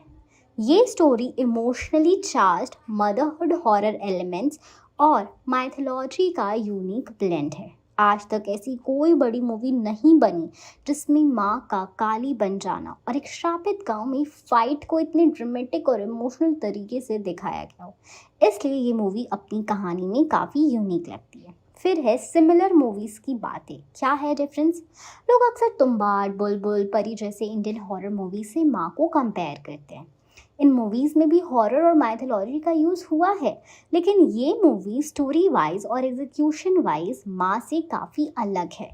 ये story emotionally charged, motherhood horror elements और माइथोलॉजी का यूनिक ब्लेंड है। आज तक ऐसी कोई बड़ी मूवी नहीं बनी जिसमें माँ का काली बन जाना और एक श्रापित गांव में फाइट को इतने ड्रामेटिक और इमोशनल तरीके से दिखाया गया हो। इसलिए ये मूवी अपनी कहानी में काफ़ी यूनिक लगती है। फिर है सिमिलर मूवीज़ की बातें। क्या है डिफरेंस? लोग अक्सर तुम्बाड, बुलबुल, परी जैसे इंडियन हॉरर मूवी से माँ को कंपेयर करते हैं। इन मूवीज़ में भी हॉरर और माइथोलॉजी का यूज़ हुआ है, लेकिन ये मूवी स्टोरी वाइज और एग्जीक्यूशन वाइज माँ से काफ़ी अलग है।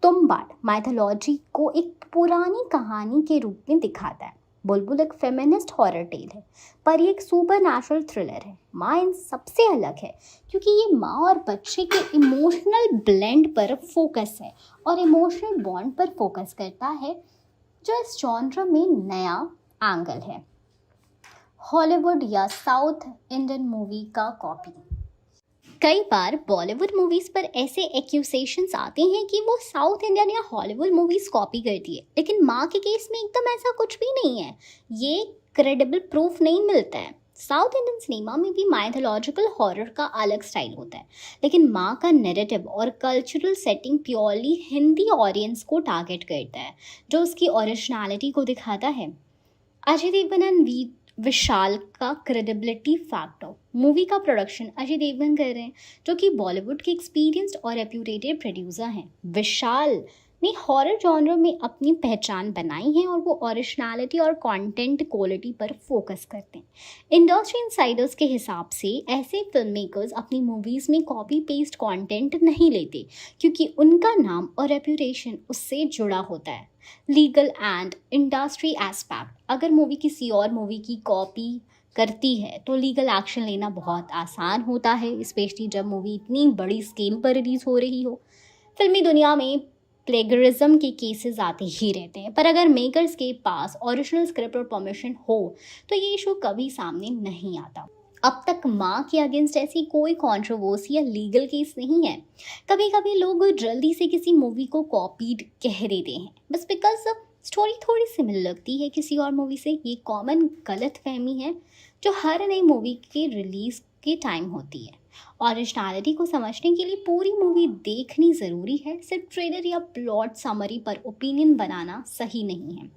तुम्बाड माइथोलॉजी को एक पुरानी कहानी के रूप में दिखाता है। बुलबुल एक फेमिनिस्ट हॉरर टेल है, पर ये एक सुपर नेचुरल थ्रिलर है। माँ इन सबसे अलग है क्योंकि ये माँ और बच्चे के इमोशनल ब्लेंड पर फोकस है और इमोशनल बॉन्ड पर फोकस करता है, जो इस जॉनर में नया एंगल है। हॉलीवुड या साउथ इंडियन मूवी का कॉपी। कई बार बॉलीवुड मूवीज पर ऐसे एक्यूसेशंस आते हैं कि वो साउथ इंडियन या हॉलीवुड मूवीज कॉपी करती है, लेकिन माँ के केस में एकदम ऐसा कुछ भी नहीं है। ये क्रेडिबल प्रूफ नहीं मिलता है। साउथ इंडियन सिनेमा में भी माइथोलॉजिकल हॉरर का अलग स्टाइल होता है, लेकिन माँ का नैरेटिव और cultural setting purely Hindi audience को टारगेट करता है, जो उसकी ओरिजिनलिटी को दिखाता है। अजय देवगन एंड विशाल का क्रेडिबिलिटी फैक्टर। मूवी का प्रोडक्शन अजय देवगन कर रहे हैं, जो कि बॉलीवुड के एक्सपीरियंस्ड और रेप्यूटेड प्रोड्यूसर हैं। विशाल ने हॉरर जॉनर में अपनी पहचान बनाई है और वो ओरिजिनलिटी और कंटेंट क्वालिटी पर फोकस करते हैं। इंडस्ट्री इनसाइडर्स के हिसाब से ऐसे फिल्म मेकर्स अपनी मूवीज़ में कॉपी पेस्ट कंटेंट नहीं लेते, क्योंकि उनका नाम और रेप्यूटेशन उससे जुड़ा होता है। Legal and industry aspect. अगर मूवी किसी और मूवी की कॉपी करती है तो लीगल एक्शन लेना बहुत आसान होता है, स्पेशली जब मूवी इतनी बड़ी स्केल पर रिलीज हो रही हो। फिल्मी दुनिया में प्लेगरिज्म के केसेस आते ही रहते हैं, पर अगर मेकर्स के पास ओरिजिनल स्क्रिप्ट और परमिशन हो तो ये इशू कभी सामने नहीं आता। अब तक माँ के अगेंस्ट ऐसी कोई कंट्रोवर्सी या लीगल केस नहीं है। कभी कभी लोग जल्दी से किसी मूवी को कॉपीड कह देते हैं बस बिकॉज स्टोरी थोड़ी सिमिलर लगती है किसी और मूवी से। ये कॉमन गलत फहमी है जो हर नई मूवी के रिलीज के टाइम होती है। ओरिजिनलिटी को समझने के लिए पूरी मूवी देखनी ज़रूरी है, सिर्फ ट्रेलर या प्लॉट समरी पर ओपिनियन बनाना सही नहीं है।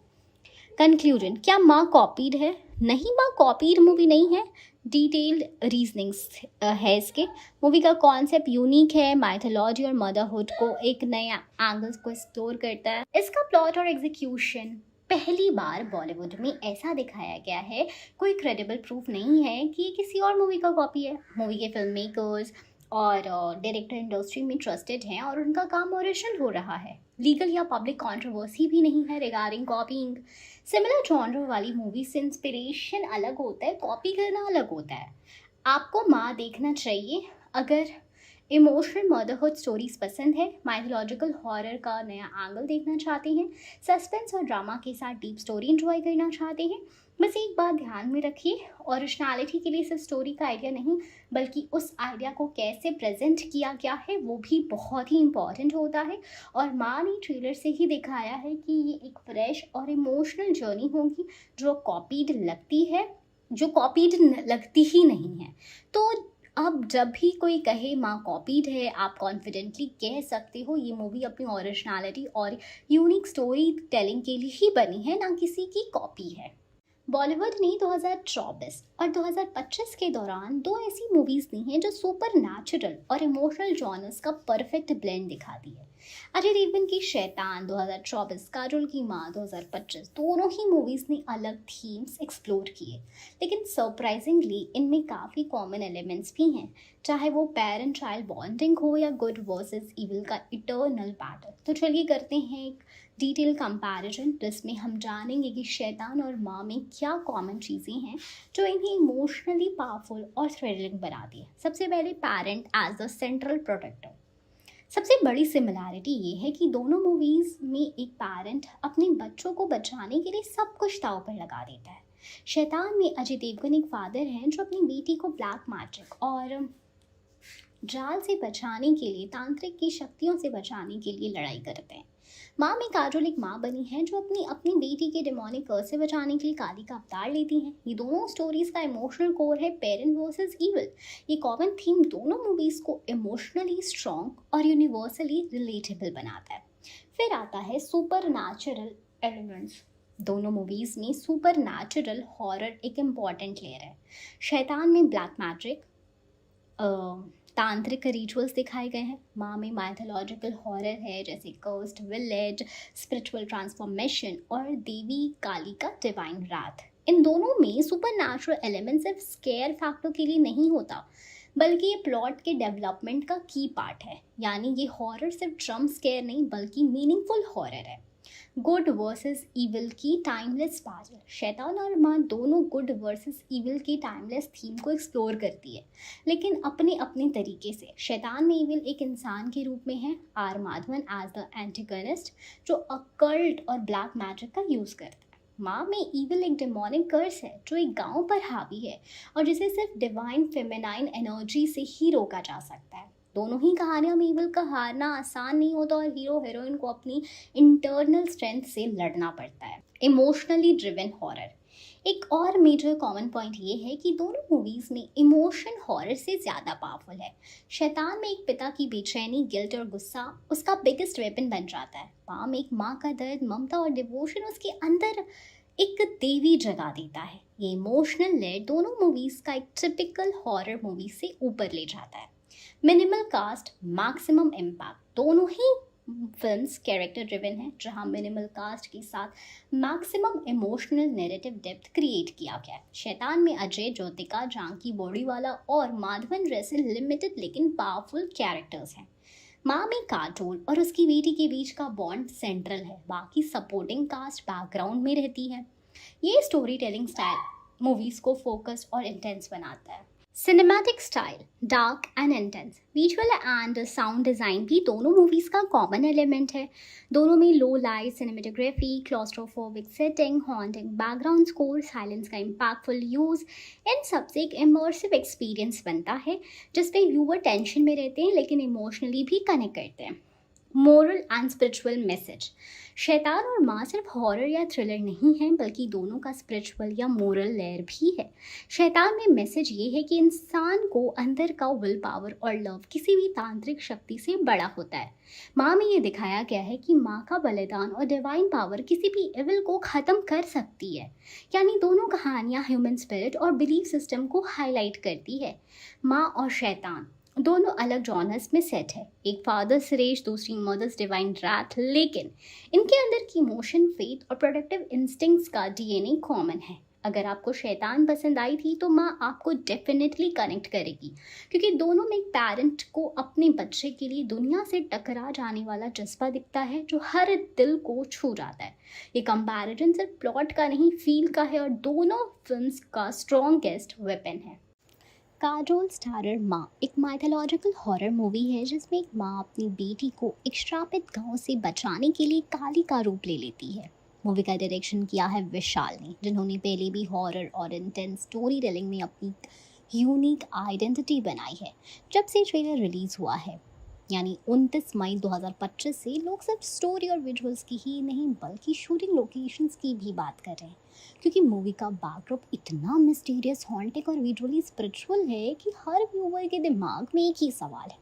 कंक्लूजन, क्या माँ कॉपीड है? नहीं, माँ कॉपीड मूवी नहीं है। डिटेल्ड रीजनिंग्स है इसके। मूवी का कॉन्सेप्ट यूनिक है, माइथोलॉजी और मदरहुड को एक नया एंगल्स को एक्सप्लोर करता है। इसका प्लॉट और एग्जीक्यूशन पहली बार बॉलीवुड में ऐसा दिखाया गया है। कोई क्रेडिबल प्रूफ नहीं है कि ये किसी और मूवी का कॉपी है। मूवी के फिल्म मेकर्स और डायरेक्टर इंडस्ट्री में ट्रस्टेड हैं और उनका काम ओरिजिनल हो रहा है। लीगल या पब्लिक कंट्रोवर्सी भी नहीं है रिगार्डिंग कॉपीइंग। सिमिलर जॉनर वाली मूवी से इंस्पिरेशन अलग होता है, कॉपी करना अलग होता है। आपको माँ देखना चाहिए अगर इमोशनल मदरहुड स्टोरीज पसंद है, माइथोलॉजिकल हॉरर का नया एंगल देखना चाहते हैं, सस्पेंस और ड्रामा के साथ डीप स्टोरी एंजॉय करना चाहते हैं। बस एक बात ध्यान में रखिए, ओरिजिनलिटी के लिए सिर्फ स्टोरी का आइडिया नहीं, बल्कि उस आइडिया को कैसे प्रेजेंट किया गया है वो भी बहुत ही इम्पॉर्टेंट होता है। और माँ ने ट्रेलर से ही दिखाया है कि ये एक फ्रेश और इमोशनल जर्नी होगी जो कॉपीड लगती ही नहीं है। तो अब जब भी कोई कहे माँ कॉपीड है, आप कॉन्फिडेंटली कह सकते हो ये मूवी अपनी ओरिजिनलिटी और यूनिक स्टोरी टेलिंग के लिए ही बनी है, ना किसी की कॉपी है। बॉलीवुड ने 2024 और 2025 के दौरान दो ऐसी मूवीज दी हैं जो सुपर नेचुरल और इमोशनल जॉनर्स का परफेक्ट ब्लेंड दिखाती है। अजय देवगन की शैतान 2024, काजोल की माँ 2025, दोनों ही मूवीज ने अलग थीम्स एक्सप्लोर किए, लेकिन सरप्राइजिंगली इनमें काफ़ी कॉमन एलिमेंट्स भी हैं, चाहे वो पेरेंट चाइल्ड बॉन्डिंग हो या गुड वर्सेस इविल का इटर्नल बैटल। तो चलिए करते हैं एक डिटेल कंपैरिजन, जिसमें हम जानेंगे कि शैतान और माँ में क्या कॉमन चीज़ें हैं जो इन्हें इमोशनली पावरफुल और थ्रिलिंग बनाती है। सबसे पहले parent as the central protector. सबसे बड़ी सिमिलैरिटी ये है कि दोनों मूवीज़ में एक पेरेंट अपने बच्चों को बचाने के लिए सब कुछ दांव पर लगा देता है। शैतान में अजय देवगन एक फादर हैं जो अपनी बेटी को ब्लैक मैजिक और जाल से बचाने के लिए, तांत्रिक की शक्तियों से बचाने के लिए लड़ाई करते हैं। माँ में काजोल एक माँ बनी है जो अपनी बेटी के डेमोनिक कर्स से बचाने के लिए काली का अवतार लेती हैं। ये दोनों स्टोरीज का इमोशनल कोर है पेरेंट वर्सेस इविल। ये कॉमन थीम दोनों मूवीज को इमोशनली स्ट्रॉन्ग और यूनिवर्सली रिलेटेबल बनाता है। फिर आता है सुपर नेचुरल एलिमेंट्स। दोनों मूवीज में सुपर नेचुरल हॉरर एक इम्पॉर्टेंट लेयर है। शैतान में ब्लैक मैजिक, तांत्रिक रिचुअल्स दिखाए गए हैं। माँ में माइथोलॉजिकल हॉरर है, जैसे कर्स्ड विलेज, स्पिरिचुअल ट्रांसफॉर्मेशन और देवी काली का डिवाइन रात। इन दोनों में सुपर नेचुरल एलिमेंट सिर्फ स्केयर फैक्टर के लिए नहीं होता, बल्कि ये प्लॉट के डेवलपमेंट का की पार्ट है। यानी ये हॉरर सिर्फ ड्रम स्केयर नहीं बल्कि मीनिंगफुल हॉरर है। गुड वर्सेस इविल की टाइमलेस बैटल। शैतान और माँ दोनों गुड वर्सेस इविल की टाइमलेस थीम को एक्सप्लोर करती है, लेकिन अपने अपने तरीके से। शैतान में इविल एक इंसान के रूप में है, आर माधवन एज द एंटीगनिस्ट, जो अकल्ट और ब्लैक मैजिक का यूज़ करता है। माँ में ईविल एक डेमोनिक कर्स है जो एक गांव पर हावी है और जिसे सिर्फ डिवाइन फेमिनाइन एनर्जी से ही रोका जा सकता है। दोनों ही कहानियों में ईविल का हारना आसान नहीं होता और हीरो हीरोइन को अपनी इंटरनल स्ट्रेंथ से लड़ना पड़ता है। इमोशनली ड्रिवन हॉरर, एक और मेजर कॉमन पॉइंट ये है कि दोनों मूवीज में इमोशन हॉरर से ज़्यादा पावरफुल है। शैतान में एक पिता की बेचैनी, गिल्ट और गुस्सा उसका बिगेस्ट वेपन बन जाता है। पाम एक माँ का दर्द, ममता और डिवोशन उसके अंदर एक देवी जगा देता है। ये इमोशनल लेयर दोनों मूवीज का एक टिपिकल हॉरर मूवी से ऊपर ले जाता है। मिनिमल कास्ट, मैक्सिमम इम्पैक्ट, दोनों ही फिल्म्स कैरेक्टर ड्रिवन है, जहां मिनिमल कास्ट के साथ maximum emotional narrative depth create किया गया है। शैतान में अजय, ज्योतिका, जानकी बॉडीवाला और माधवन जैसे लिमिटेड लेकिन पावरफुल कैरेक्टर्स हैं। माँ में काजोल और उसकी बेटी के बीच का बॉन्ड सेंट्रल है, बाकी सपोर्टिंग कास्ट बैकग्राउंड में रहती है। ये स्टोरी टेलिंग स्टाइल मूवीज को फोकस और इंटेंस बनाता है। Cinematic style dark and intense, visual and sound design भी दोनों मूवीज़ का कॉमन एलिमेंट है। दोनों में लो light, cinematography, claustrophobic setting, haunting background score, silence का इम्पैक्टफुल यूज़, इन सबसे एक इमर्सिव एक्सपीरियंस बनता है जिसपे व्यूअर टेंशन में रहते हैं लेकिन इमोशनली भी कनेक्ट करते हैं। मोरल एंड स्पिरिचुअल मैसेज, शैतान और माँ सिर्फ हॉरर या थ्रिलर नहीं है बल्कि दोनों का स्पिरिचुअल या मोरल लेयर भी है। शैतान में मैसेज ये है कि इंसान को अंदर का विल पावर और लव किसी भी तांत्रिक शक्ति से बड़ा होता है। माँ में ये दिखाया गया है कि माँ का बलिदान और डिवाइन पावर किसी भी एविल को ख़त्म कर सकती है। यानी दोनों कहानियाँ ह्यूमन स्पिरिट और बिलीफ सिस्टम को हाईलाइट करती है। माँ और शैतान दोनों अलग जॉनर्स में सेट है, एक फादर्स रेज, दूसरी मदर्स डिवाइन रात, लेकिन इनके अंदर की इमोशन, फेथ और प्रोटेक्टिव इंस्टिंक्ट्स का डीएनए कॉमन है। अगर आपको शैतान पसंद आई थी तो माँ आपको डेफिनेटली कनेक्ट करेगी, क्योंकि दोनों में एक पेरेंट को अपने बच्चे के लिए दुनिया से टकरा जाने वाला जज्बा दिखता है जो हर दिल को छू जाता है। ये कंपैरिजन सिर्फ प्लॉट का नहीं, फील का है और दोनों फिल्म्स का स्ट्रॉन्गेस्ट वेपन है। काजोल स्टारर माँ एक माइथोलॉजिकल हॉरर मूवी है जिसमें एक माँ अपनी बेटी को एक श्रापित गांव से बचाने के लिए काली का रूप ले लेती है। मूवी का डायरेक्शन किया है विशाल ने, जिन्होंने पहले भी हॉरर और इंटेंस स्टोरी टेलिंग में अपनी यूनिक आइडेंटिटी बनाई है। जब से ट्रेलर रिलीज़ हुआ है यानी 29 मई 2025 से लोग सिर्फ स्टोरी और विजुअल्स की ही नहीं बल्कि शूटिंग लोकेशंस की भी बात कर रहे हैं, क्योंकि मूवी का बैकड्रॉप इतना मिस्टीरियस, हॉन्टिंग और विजुअली स्पिरिचुअल है कि हर व्यूअर के दिमाग में एक ही सवाल है,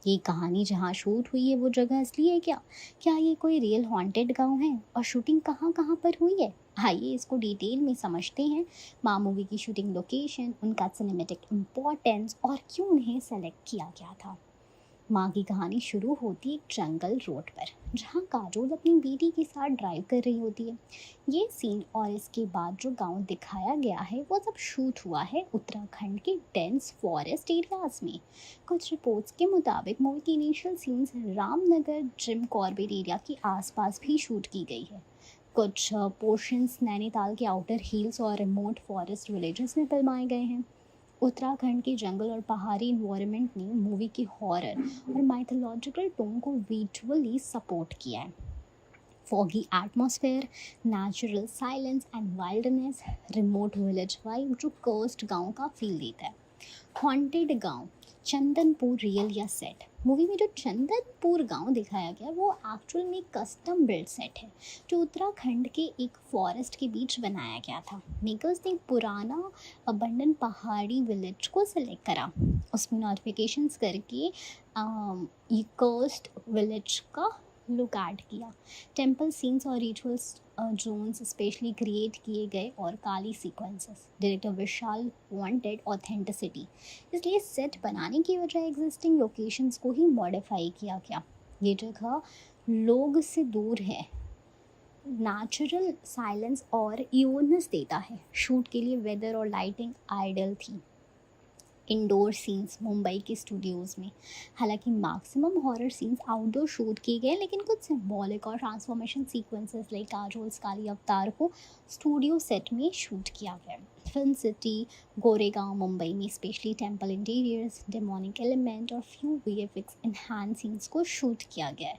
ये कहानी जहाँ शूट हुई है वो जगह असली है क्या? क्या ये कोई रियल हॉन्टेड गांव है? और शूटिंग कहाँ कहाँ पर हुई है? आइए इसको डिटेल में समझते हैं। माँ मूवी की शूटिंग लोकेशन, उनका सिनेमेटिक इम्पोर्टेंस और क्यों उन्हें सेलेक्ट किया गया था। माँ की कहानी शुरू होती है एक जंगल रोड पर, जहाँ काजोल अपनी बेटी के साथ ड्राइव कर रही होती है। ये सीन और इसके बाद जो गांव दिखाया गया है वो सब शूट हुआ है उत्तराखंड के डेंस फॉरेस्ट एरियाज में। कुछ रिपोर्ट्स के मुताबिक मूवी की initial scenes Ramnagar, Jim Corbett area के आसपास भी शूट की गई है। कुछ पोर्शंस नैनीताल के आउटर हिल्स और रिमोट फॉरेस्ट विलेजेस में फिल्माए गए हैं। उत्तराखंड के जंगल और पहाड़ी इन्वायरमेंट ने मूवी की हॉरर और माइथोलॉजिकल टोन को विजुअली सपोर्ट किया है। Foggy atmosphere, natural silence and wildness, remote village vibe जो कर्स्ड गांव का फील देता है। हॉन्टेड गांव, चंदनपुर रियल या सेट। मूवी में जो चंदनपुर गांव दिखाया गया वो एक्चुअल में कस्टम बिल्ड सेट है जो उत्तराखंड के एक फॉरेस्ट के बीच बनाया गया था। मेकर्स ने पुराना अबंडन पहाड़ी विलेज को सिलेक्ट करा, उसमें नोटिफिकेशंस करके ये कर्स्ड विलेज का लुक ऐड किया। टेम्पल सीन्स और रिचुअल्स जोन्स स्पेशली क्रिएट किए गए और काली सीक्वेंसेस। डायरेक्टर विशाल वांटेड ऑथेंटिसिटी, इसलिए सेट बनाने की वजह एग्जिस्टिंग लोकेशंस को ही मॉडिफाई किया गया। ये जगह लोग से दूर है, नेचुरल साइलेंस और ईओनेस देता है। शूट के लिए वेदर और लाइटिंग आइडियल थी। इंडोर सीन्स मुंबई के स्टूडियोज़ में, हालांकि maximum horror scenes outdoor shoot किए गए, लेकिन कुछ सिंबॉलिक और ट्रांसफॉर्मेशन सीक्वेंसेस लाइक काजोल्स काली अवतार को स्टूडियो सेट में शूट किया गया। फिल्म सिटी गोरेगांव मुंबई में specially temple interiors, demonic element और फ्यू वीएफएक्स एनहांस सीन्स को शूट किया गया है।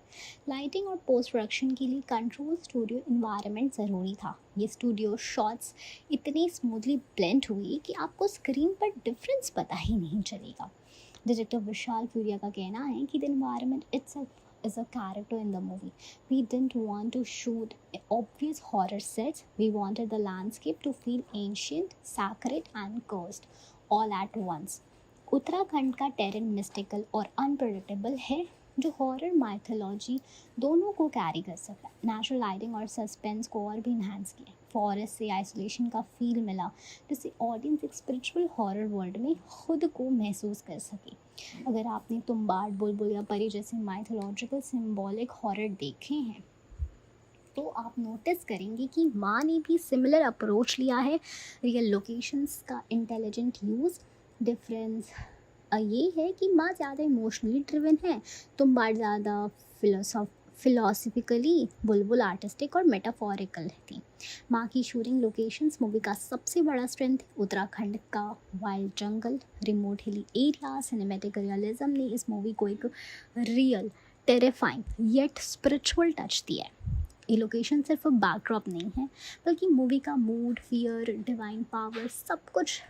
लाइटिंग और पोस्ट प्रोडक्शन के लिए कंट्रोल स्टूडियो इन्वायरमेंट ज़रूरी था। ये स्टूडियो शॉट्स इतनी स्मूथली ब्लेंड हुई कि आपको स्क्रीन पर डिफरेंस पता ही नहीं चलेगा। डायरेक्टर विशाल फूरिया का कहना है कि the environment itself is a character in the movie. We didn't want to shoot obvious horror sets. We wanted the landscape to feel ancient, sacred and cursed all at once. Uttarakhand का टेरेन मिस्टिकल और अनप्रेडिक्टेबल है जो हॉरर माइथोलॉजी दोनों को कैरी कर सकता है। नेचुरल लाइटिंग और सस्पेंस को और भी इन्हांस किया। फॉरेस्ट से आइसोलेशन का फील मिला जिससे ऑडियंस एक स्पिरिचुअल हॉरर वर्ल्ड में खुद को महसूस कर सके। अगर आपने तुम्बाड़, बुलबुल या परी जैसे माइथोलॉजिकल सिंबॉलिक हॉरर देखे हैं तो आप नोटिस करेंगे कि माँ ने भी सिमिलर अप्रोच लिया है। रियल लोकेशंस का इंटेलिजेंट यूज़। डिफरेंस ये है कि माँ ज़्यादा इमोशनली ड्रिवन है, तुम्बाड़ ज़्यादा फिलोसफिकली, बुलबुल आर्टिस्टिक और मेटाफोरिकल थी। माँ की शूटिंग लोकेशंस मूवी का सबसे बड़ा स्ट्रेंथ उत्तराखंड का wild jungle, remote hilly area, cinematic realism ने इस मूवी को एक real, terrifying yet spiritual touch दिया है। ये लोकेशन सिर्फ बैकड्रॉप नहीं है बल्कि मूवी का मूड, फियर, डिवाइन पावर सब कुछ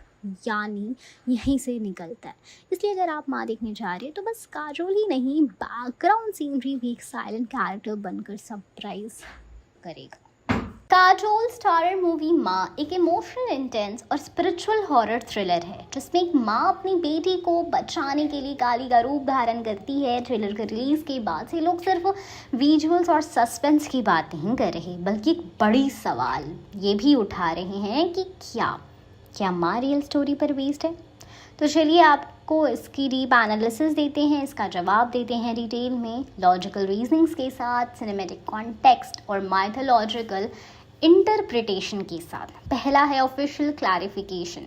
यानी यहीं से निकलता है। इसलिए अगर आप माँ देखने जा रहे हैं तो बस काजोल ही नहीं, बैकग्राउंड सीनरी भी एक साइलेंट कैरेक्टर बनकर सरप्राइज करेगा। काजोल स्टारर मूवी माँ एक इमोशनल, इंटेंस और स्पिरिचुअल हॉरर थ्रिलर है जिसमें एक माँ अपनी बेटी को बचाने के लिए काली का रूप धारण करती है। थ्रिलर के रिलीज के बाद से लोग सिर्फ विजुअल्स और सस्पेंस की बात नहीं कर रहे बल्कि एक बड़ी सवाल ये भी उठा रहे हैं कि क्या माँ रियल स्टोरी पर बेस्ड है। तो चलिए आपको इसकी डीप एनालिसिस देते हैं, इसका जवाब देते हैं डिटेल में, लॉजिकल रीजनिंग्स के साथ, सिनेमैटिक कॉन्टेक्स्ट और माइथोलॉजिकल इंटरप्रिटेशन के साथ। पहला है official clarification,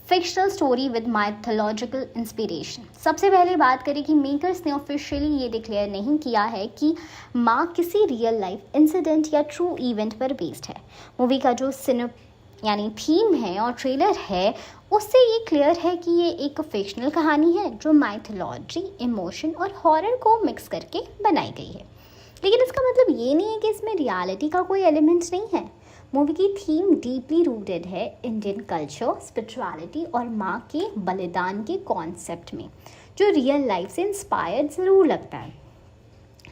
fictional story with mythological inspiration. सबसे पहले बात करें कि मेकर्स ने ऑफिशियली ये डिक्लेयर नहीं किया है कि माँ किसी रियल लाइफ इंसिडेंट या ट्रू इवेंट पर बेस्ड है। मूवी का जो यानी थीम है और ट्रेलर है उससे ये क्लियर है कि ये एक फिक्शनल कहानी है जो माइथोलॉजी, इमोशन और हॉरर को मिक्स करके बनाई गई है। लेकिन इसका मतलब ये नहीं है कि इसमें रियलिटी का कोई एलिमेंट नहीं है। मूवी की थीम डीपली रूटेड है इंडियन कल्चर, स्पिरिचुअलिटी और माँ के बलिदान के कॉन्सेप्ट में, जो रियल लाइफ से इंस्पायर्ड ज़रूर लगता है।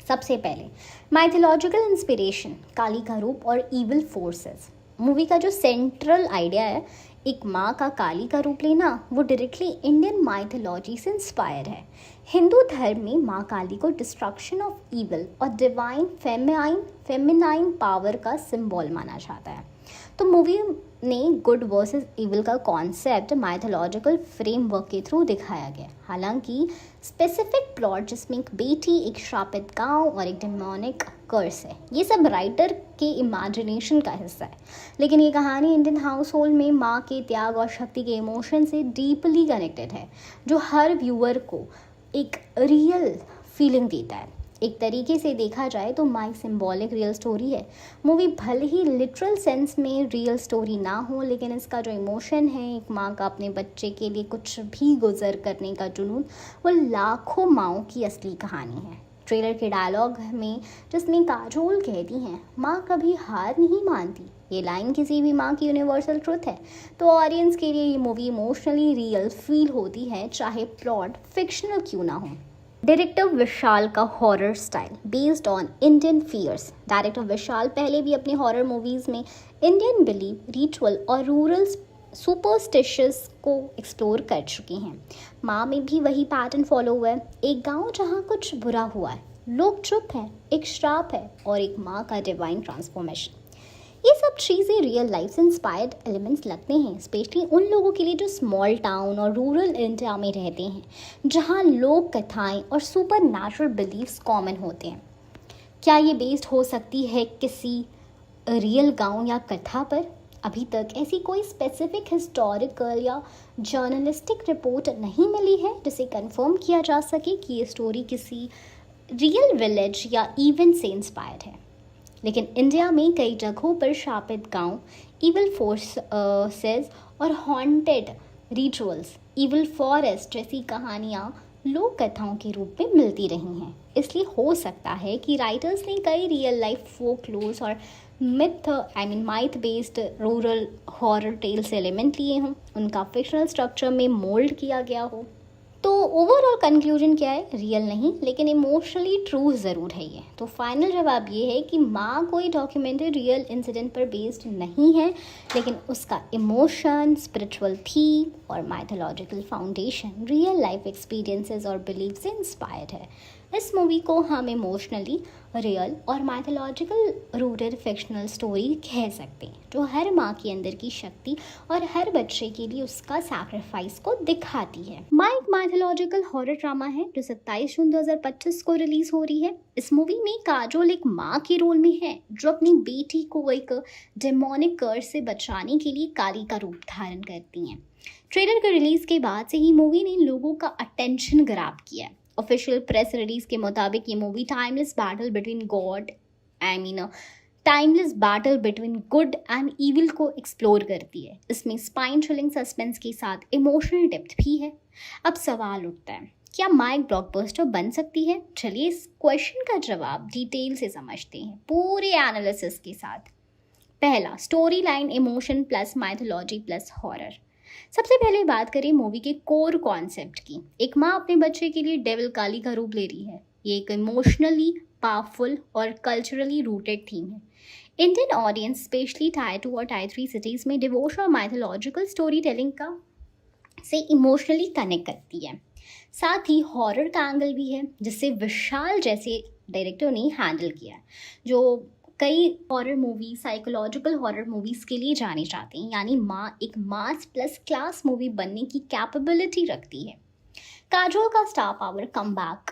सबसे पहले माइथोलॉजिकल इंस्पिरेशन, काली का रूप और इविल फोर्सेस। मूवी का जो सेंट्रल आइडिया है एक माँ का काली का रूप लेना, वो डायरेक्टली इंडियन माइथोलॉजी से इंस्पायर है। हिंदू धर्म में माँ काली को डिस्ट्रक्शन ऑफ इविल और डिवाइन फेमिनाइन पावर का सिंबल माना जाता है। तो मूवी ने गुड वर्सेस इविल का कॉन्सेप्ट माइथोलॉजिकल फ्रेमवर्क के थ्रू दिखाया गया। हालांकि स्पेसिफिक प्लॉट जिसमें एक बेटी, एक श्रापित गांव और एक डेमोनिक कर्स है, ये सब राइटर के इमेजिनेशन का हिस्सा है। लेकिन ये कहानी इंडियन हाउस होल्ड में माँ के त्याग और शक्ति के इमोशन से डीपली कनेक्टेड है, जो हर व्यूअर को एक रियल फीलिंग देता है। एक तरीके से देखा जाए तो माँ एक सिंबॉलिक रियल स्टोरी है। मूवी भले ही लिटरल सेंस में रियल स्टोरी ना हो, लेकिन इसका जो इमोशन है, एक माँ का अपने बच्चे के लिए कुछ भी गुजर करने का जुनून, वो लाखों माँओं की असली कहानी है। ट्रेलर के डायलॉग में जिसमें काजोल कहती हैं माँ कभी हार नहीं मानती, ये लाइन किसी भी माँ की यूनिवर्सल ट्रुथ है। तो ऑडियंस के लिए ये मूवी इमोशनली रियल फील होती है, चाहे प्लॉट फिक्शनल क्यों ना हो। डायरेक्टर विशाल का horror style based on Indian fears. Director Vishal पहले भी अपने हॉरर मूवीज़ में इंडियन बिलीफ, रिचुअल और रूरल सुपरस्टिशस को एक्सप्लोर कर चुकी हैं। माँ में भी वही पैटर्न फॉलो हुआ है। एक गांव जहाँ कुछ बुरा हुआ है, लोग चुप हैं, एक श्राप है और एक माँ का डिवाइन ट्रांसफॉर्मेशन। ये सब चीज़ें रियल लाइफ से इंस्पायर्ड एलिमेंट्स लगते हैं, स्पेशली उन लोगों के लिए जो स्मॉल टाउन और रूरल इंडिया में रहते हैं, जहाँ लोक कथाएँ और सुपर नेचुरल बिलीव्स कॉमन होते हैं। क्या ये बेस्ड हो सकती है किसी रियल गांव या कथा पर? अभी तक ऐसी कोई स्पेसिफिक हिस्टोरिकल या जर्नलिस्टिक रिपोर्ट नहीं मिली है जिसे कंफर्म किया जा सके कि ये स्टोरी किसी रियल विलेज या इवेंट से इंस्पायर्ड है। लेकिन इंडिया में कई जगहों पर शापित गांव, इविल फोर्सेस और हॉन्टेड रिचुअल्स, इविल फॉरेस्ट जैसी कहानियाँ लोक कथाओं के रूप में मिलती रही हैं। इसलिए हो सकता है कि राइटर्स ने कई रियल लाइफ फोकलोर्स और myth based rural horror tales element लिए हों, उनका फिक्शनल स्ट्रक्चर में मोल्ड किया गया हो। तो ओवरऑल कंक्लूजन क्या है? रियल नहीं लेकिन इमोशनली ट्रू ज़रूर है ये। तो फाइनल जवाब ये है कि माँ कोई डॉक्यूमेंट्री रियल इंसिडेंट पर बेस्ड नहीं है, लेकिन उसका इमोशन, स्पिरिचुअल थीम और mythological foundation real life experiences और बिलीफ से इंस्पायर्ड है। इस मूवी को हम इमोशनली रियल और माइथोलॉजिकल रूटेड फिक्शनल स्टोरी कह सकते हैं, जो हर माँ के अंदर की शक्ति और हर बच्चे के लिए उसका सैक्रिफाइस को दिखाती है। माँ एक माइथोलॉजिकल हॉरर ड्रामा है जो 27 जून 2025 को रिलीज हो रही है। इस मूवी में काजोल एक माँ के रोल में है जो अपनी बेटी को एक डेमोनिक कर्स से बचाने के लिए काली का रूप धारण करती हैं। ट्रेलर के रिलीज के बाद से ही मूवी ने लोगों का अटेंशन ग्रैब किया है। ऑफिशियल प्रेस रिलीज के मुताबिक ये movie timeless battle between good and evil को एक्सप्लोर करती है। इसमें स्पाइन थ्रिलिंग सस्पेंस के साथ इमोशनल डेप्थ भी है। अब सवाल उठता है, क्या माँ एक ब्लॉकबस्टर बन सकती है? चलिए इस क्वेश्चन का जवाब डिटेल से समझते हैं पूरे एनालिसिस के साथ। पहला, story line, emotion plus mythology plus horror. सबसे पहले बात करें मूवी के कोर कॉन्सेप्ट की। एक माँ अपने बच्चे के लिए डेविल काली का रूप ले रही है। ये एक इमोशनली पावरफुल और कल्चरली रूटेड थीम है। इंडियन ऑडियंस स्पेशली टायर 2 और टायर 3 सिटीज में डिवोशन और माइथोलॉजिकल स्टोरी टेलिंग का से इमोशनली कनेक्ट करती है। साथ ही हॉरर का एंगल भी है जिससे विशाल जैसे डायरेक्टर ने हैंडल किया, जो कई horror movie, psychological horror movies के लिए जाने जाते हैं। यानी माँ एक मास प्लस क्लास मूवी बनने की कैपेबिलिटी रखती है। काजोल का स्टार पावर कमबैक।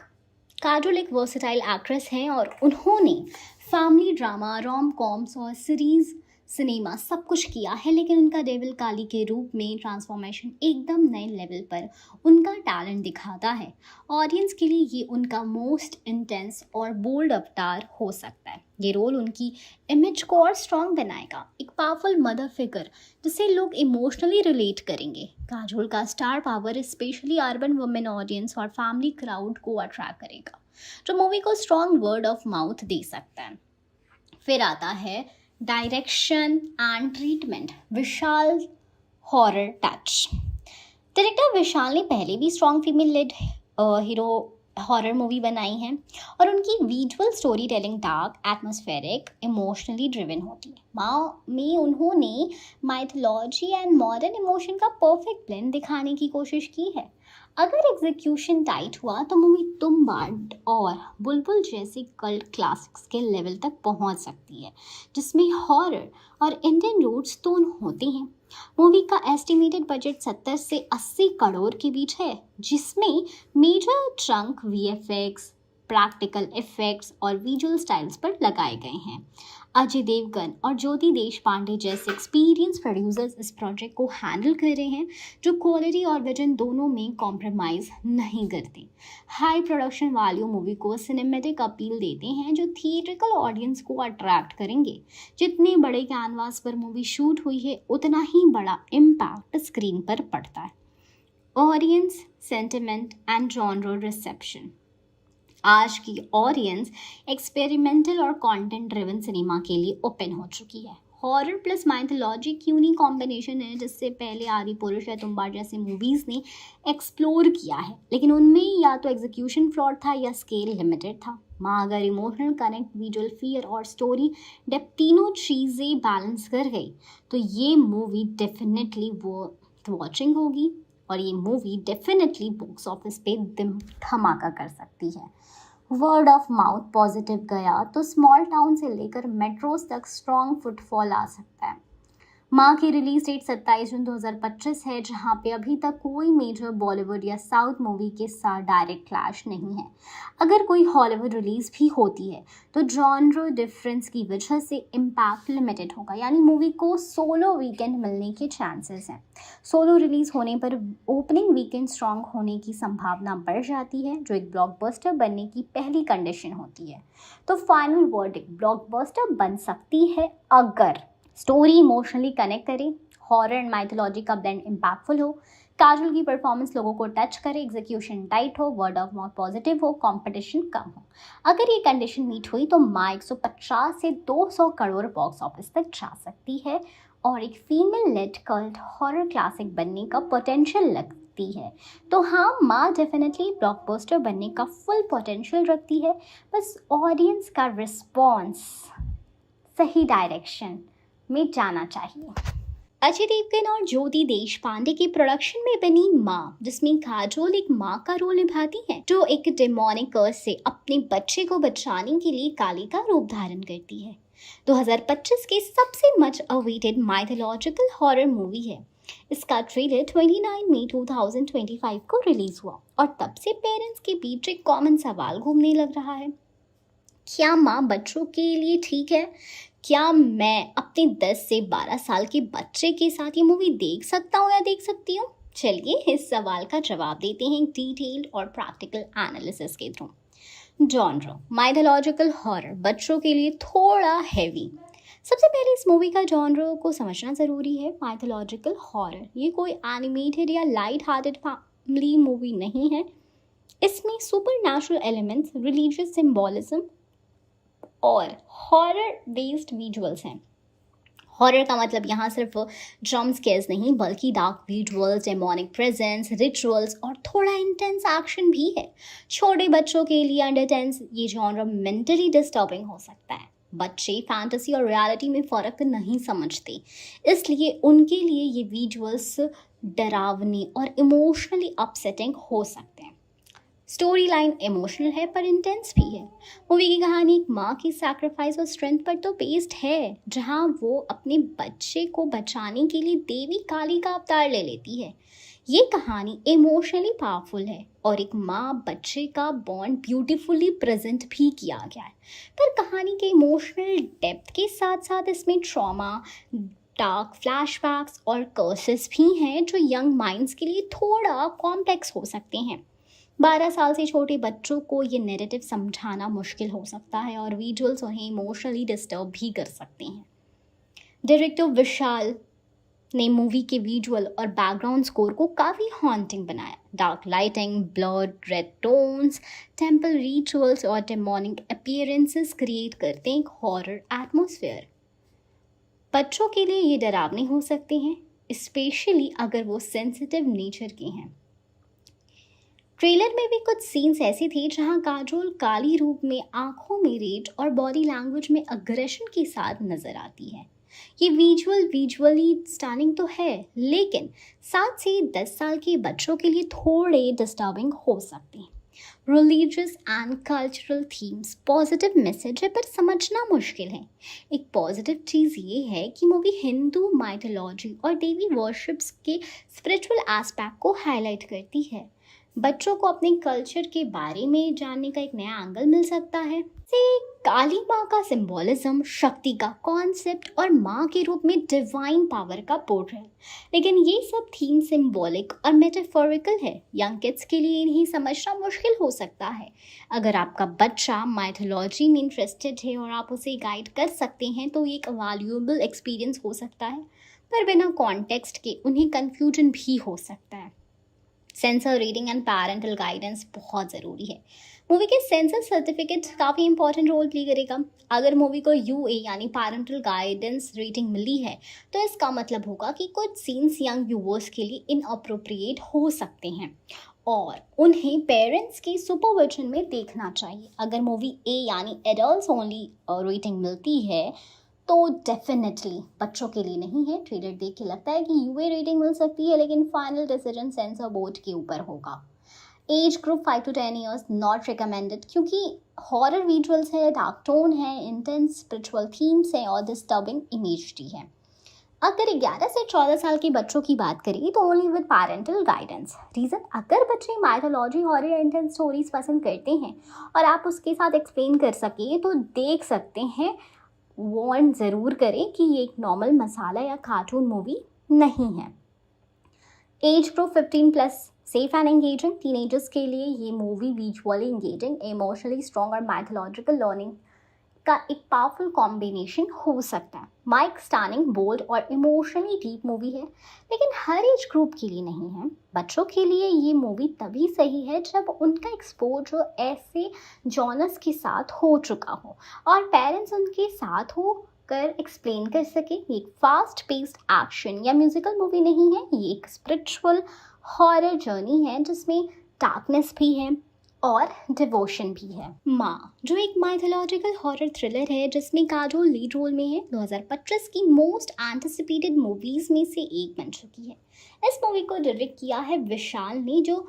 काजोल एक वर्सेटाइल एक्ट्रेस हैं और उन्होंने फैमिली ड्रामा, रोम कॉम्स और सीरीज सिनेमा सब कुछ किया है, लेकिन उनका डेविल काली के रूप में ट्रांसफॉर्मेशन एकदम नए लेवल पर उनका टैलेंट दिखाता है। ऑडियंस के लिए ये उनका मोस्ट इंटेंस और बोल्ड अवतार हो सकता है। ये रोल उनकी इमेज को और स्ट्रॉन्ग बनाएगा, एक पावरफुल मदर फिगर जिससे लोग इमोशनली रिलेट करेंगे। काजोल का star power specially urban women audience और फैमिली क्राउड को अट्रैक्ट करेगा, जो मूवी को स्ट्रॉन्ग वर्ड ऑफ माउथ दे सकता है। फिर आता है direction and treatment, Vishal horror touch. Director Vishal ने पहले भी strong female lead hero horror movie बनाई है और उनकी visual story telling dark, atmospheric, emotionally driven होती है। माँ में उन्होंने माइथोलॉजी एंड मॉडर्न इमोशन का परफेक्ट ब्लेंड दिखाने की कोशिश की है। अगर एग्जीक्यूशन टाइट हुआ तो मूवी तुम बाट और बुलबुल जैसे कल्ट क्लासिक्स के लेवल तक पहुंच सकती है, जिसमें हॉरर और इंडियन रूट्स दोनों होते हैं। मूवी का एस्टिमेटेड बजट 70 से 80 करोड़ के बीच है, जिसमें major chunk VFX, practical effects और विजुअल स्टाइल्स पर लगाए गए हैं। अजय देवगन और ज्योति देशपांडे जैसे एक्सपीरियंस प्रोड्यूसर्स इस प्रोजेक्ट को हैंडल कर रहे हैं, जो क्वालिटी और विजन दोनों में कॉम्प्रोमाइज़ नहीं करते। हाई प्रोडक्शन वैल्यू मूवी को सिनेमैटिक अपील देते हैं, जो थिएट्रिकल ऑडियंस को अट्रैक्ट करेंगे। जितने बड़े कैनवास पर मूवी शूट हुई है, उतना ही बड़ा इम्पैक्ट स्क्रीन पर पड़ता है। Audience sentiment and genre reception. आज की ऑडियंस एक्सपेरिमेंटल और कंटेंट ड्रिवन सिनेमा के लिए ओपन हो चुकी है। हॉरर प्लस माइथोलॉजी की यूनिक कॉम्बिनेशन है, जिससे पहले आदि पुरुष या तुम्बाड़ जैसे मूवीज़ ने एक्सप्लोर किया है, लेकिन उनमें या तो एग्जीक्यूशन फ्लॉट था या स्केल लिमिटेड था। माँ अगर इमोशनल कनेक्ट, विजुअल फियर और स्टोरी डेप्थ तीनों चीज़ें बैलेंस कर गई तो ये मूवी डेफिनेटली वर्थ वॉचिंग होगी, और ये मूवी डेफिनेटली बॉक्स ऑफिस पे धमाका कर सकती है। वर्ड ऑफ माउथ पॉजिटिव गया तो स्मॉल टाउन से लेकर मेट्रोज तक स्ट्रॉन्ग फुटफॉल आ सकता है। माँ की रिलीज डेट 27 जून 2025 है, जहाँ पे अभी तक कोई मेजर बॉलीवुड या साउथ मूवी के साथ डायरेक्ट क्लैश नहीं है। अगर कोई हॉलीवुड रिलीज भी होती है तो जॉनर डिफरेंस की वजह से इम्पैक्ट लिमिटेड होगा, यानी मूवी को सोलो वीकेंड मिलने के चांसेस हैं। सोलो रिलीज होने पर ओपनिंग वीकेंड स्ट्रॉन्ग होने की संभावना बढ़ जाती है, जो एक ब्लॉकबस्टर बनने की पहली कंडीशन होती है। तो फाइनल वर्डिक्ट, ब्लॉकबस्टर बन सकती है अगर स्टोरी इमोशनली कनेक्ट करे, हॉरर एंड माइथोलॉजी का ब्लेंड इम्पैक्टफुल हो, काजोल की परफॉर्मेंस लोगों को टच करे, एग्जीक्यूशन टाइट हो, वर्ड ऑफ माउथ पॉजिटिव हो, कंपटीशन कम हो। अगर ये कंडीशन मीट हुई तो माँ 150 से 200 करोड़ बॉक्स ऑफिस तक जा सकती है और एक female led cult horror classic बनने का पोटेंशियल लगती है। तो हाँ, माँ डेफिनेटली ब्लॉकबस्टर बनने का फुल पोटेंशियल रखती है, बस ऑडियंस का रिस्पॉन्स सही डायरेक्शन में जाना चाहिए। अजय देवगन और ज्योति देशपांडे के प्रोडक्शन में बनी माँ, जिसमें काजोल एक माँ का रोल निभाती है जो एक डेमोनिक कर्स से अपने बच्चे को बचाने के लिए काली का रूप धारण करती है। 2025 के सबसे much awaited mythological horror movie है। इसका ट्रेलर 29 मई 2025 को रिलीज हुआ और तब से पेरेंट्स के बीच एक कॉमन सवाल घूमने लग रहा है, क्या माँ बच्चों के लिए ठीक है? क्या मैं अपने 10 से 12 साल के बच्चे के साथ ये मूवी देख सकता हूँ या देख सकती हूँ? चलिए इस सवाल का जवाब देते हैं डिटेल्ड और प्रैक्टिकल एनालिसिस के थ्रू। जॉनर माइथोलॉजिकल हॉरर, बच्चों के लिए थोड़ा हैवी। सबसे पहले इस मूवी का जॉनर को समझना ज़रूरी है। माइथोलॉजिकल हॉरर ये कोई एनिमेटेड या लाइट हार्टेड फैमिली मूवी नहीं है। इसमें super natural elements, religious symbolism और हॉरर बेस्ड विजुअल्स हैं। हॉरर का मतलब यहाँ सिर्फ जंप स्केयर्स नहीं, बल्कि dark visuals, demonic presence, rituals और थोड़ा इंटेंस एक्शन भी है। छोटे बच्चों के लिए अंडर 10 ये जॉनर मेंटली डिस्टर्बिंग हो सकता है। बच्चे फैंटेसी और रियलिटी में फ़र्क नहीं समझते, इसलिए उनके लिए ये विजुअल्स डरावने और इमोशनली अपसेटिंग हो सकते हैं। स्टोरी लाइन इमोशनल है पर इंटेंस भी है। मूवी की कहानी एक माँ की सैक्रिफाइस और स्ट्रेंथ पर तो बेस्ड है, जहाँ वो अपने बच्चे को बचाने के लिए देवी काली का अवतार ले लेती है। ये कहानी इमोशनली पावरफुल है और एक माँ बच्चे का बॉन्ड ब्यूटीफुली प्रेजेंट भी किया गया है। पर कहानी के इमोशनल डेप्थ के साथ साथ इसमें ट्रॉमा, डार्क फ्लैशबैक्स और कर्सेस भी हैं, जो यंग माइंड्स के लिए थोड़ा कॉम्प्लेक्स हो सकते हैं। 12 साल से छोटे बच्चों को ये नैरेटिव समझाना मुश्किल हो सकता है और विजुअल्स उन्हें इमोशनली डिस्टर्ब भी कर सकते हैं। डायरेक्टर विशाल ने मूवी के विजुअल और बैकग्राउंड स्कोर को काफ़ी हॉन्टिंग बनाया। Dark lighting, blurred red tones, temple rituals और डेमोनिक अपीयरेंसेस क्रिएट करते हैं एक हॉरर एटमॉस्फेयर। बच्चों के लिए ये डरावने हो सकते हैं, स्पेशली अगर वो सेंसिटिव नेचर के हैं। ट्रेलर में भी कुछ सीन्स ऐसे थे जहां काजोल काली रूप में आंखों में रेज और बॉडी लैंग्वेज में अग्रेशन के साथ नजर आती है। ये विजुअली स्टनिंग तो है, लेकिन 7 से 10 साल के बच्चों के लिए थोड़े डिस्टर्बिंग हो सकते हैं। Religious and cultural themes, positive message है पर समझना मुश्किल है। एक पॉजिटिव चीज़ ये है कि मूवी हिंदू माइथोलॉजी और देवी वर्शिप्स के स्पिरिचुअल एस्पेक्ट को हाईलाइट करती है। बच्चों को अपने कल्चर के बारे में जानने का एक नया एंगल मिल सकता है। काली माँ का सिंबोलिज्म, शक्ति का कॉन्सेप्ट और माँ के रूप में डिवाइन पावर का पोर्ट्रेट, लेकिन ये सब थीम सिंबॉलिक और मेटाफोरिकल है। यंग किड्स के लिए इन्हें समझना मुश्किल हो सकता है। अगर आपका बच्चा माइथोलॉजी में इंटरेस्टेड है और आप उसे गाइड कर सकते हैं तो ये एक वैल्यूएबल एक्सपीरियंस हो सकता है, पर बिना कॉन्टेक्स्ट के उन्हें कन्फ्यूजन भी हो सकता है। Sensor rating and parental guidance बहुत ज़रूरी है। मूवी के सेंसर सर्टिफिकेट काफ़ी इंपॉर्टेंट रोल प्ले करेगा। अगर मूवी को यूए यानी पैरेंटल गाइडेंस रेटिंग मिली है तो इसका मतलब होगा कि कुछ सीन्स यंग व्यूवर्स के लिए इनअप्रोप्रिएट हो सकते हैं और उन्हें पेरेंट्स की सुपरविजन में देखना चाहिए। अगर मूवी ए यानी एडल्ट्स ओनली रेटिंग मिलती है तो डेफिनेटली बच्चों के लिए नहीं है। ट्रेलर देख के लगता है कि यूए रेटिंग मिल सकती है, लेकिन फाइनल डिसीजन सेंसर बोर्ड के ऊपर होगा। Age group 5 to 10 years not recommended, क्योंकि हॉरर विजुअल्स है, डार्क टोन है, इंटेंस स्पिरिचुअल थीम्स है और डिस्टर्बिंग इमेजरी है। अगर 11 से 14 साल के बच्चों की बात करें तो only with parental guidance. Reason, अगर बच्चे माइथोलॉजी हॉरर इंटेंस स्टोरीज पसंद करते हैं और आप उसके साथ एक्सप्लेन कर सकें तो देख सकते हैं। वार्न ज़रूर करें कि ये एक नॉर्मल मसाला या कार्टून मूवी नहीं है। Age group 15 plus, safe and engaging. Teenagers के लिए ये movie visually engaging, emotionally strong और माइथोलॉजिकल लर्निंग का एक पावरफुल कॉम्बिनेशन हो सकता है। माइक स्टैनिंग, बोल्ड और इमोशनली डीप मूवी है, लेकिन हर एज ग्रुप के लिए नहीं है। बच्चों के लिए ये मूवी तभी सही है जब उनका एक्सपोजर ऐसे जॉनर्स के साथ हो चुका हो और पेरेंट्स उनके साथ हो कर एक्सप्लेन कर सके। ये एक फास्ट पेस्ड एक्शन या म्यूजिकल मूवी नहीं है, ये एक स्पिरिचुअल हॉरर जर्नी है जिसमें डार्कनेस भी है और डिवोशन भी है। माँ, जो एक माइथोलॉजिकल हॉरर थ्रिलर है जिसमें काजोल लीड रोल में है, 2025 की मोस्ट एंटिसिपेटेड मूवीज में से एक बन चुकी है। इस मूवी को डायरेक्ट किया है विशाल ने, जो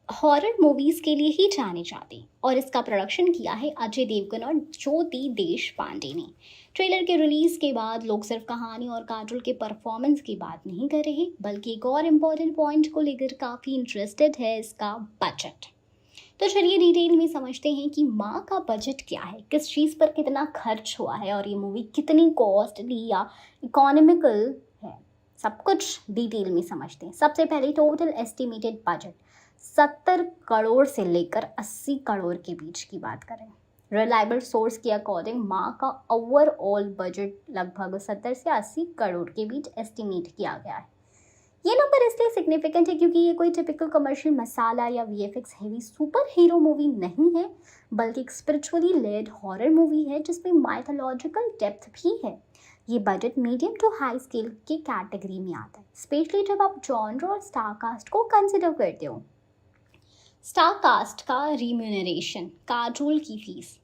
हॉरर मूवीज के लिए ही जाने जाते, और इसका प्रोडक्शन किया है अजय देवगन और ज्योति देश पांडे ने। ट्रेलर के रिलीज के बाद लोग सिर्फ कहानी और काजोल के परफॉर्मेंस की बात नहीं कर रहे, बल्कि एक और इम्पोर्टेंट पॉइंट को लेकर काफ़ी इंटरेस्टेड है, इसका बजट। तो चलिए डिटेल में समझते हैं कि माँ का बजट क्या है, किस चीज़ पर कितना खर्च हुआ है और ये मूवी कितनी कॉस्टली या इकोनॉमिकल है। सब कुछ डिटेल में समझते हैं। सबसे पहले टोटल एस्टिमेटेड बजट 70 करोड़ से लेकर 80 करोड़ के बीच की बात करें। रिलायबल सोर्स के अकॉर्डिंग माँ का ओवरऑल बजट लगभग 70 से 80 करोड़ के बीच एस्टिमेट किया गया है। ये नंबर इसलिए सिग्निफिकेंट है क्योंकि ये कोई टिपिकल कमर्शियल मसाला या VFX heavy super hero movie नहीं है, बल्कि एक स्पिरिचुअली लेड हॉरर मूवी है जिसमें माइथोलॉजिकल डेप्थ भी है। ये budget medium to high scale की कैटेगरी में आता है, स्पेशली जब आप जॉनर और स्टार कास्ट को कंसिडर करते हो। स्टार कास्ट का रिम्यूनरेशन, काजोल की फीस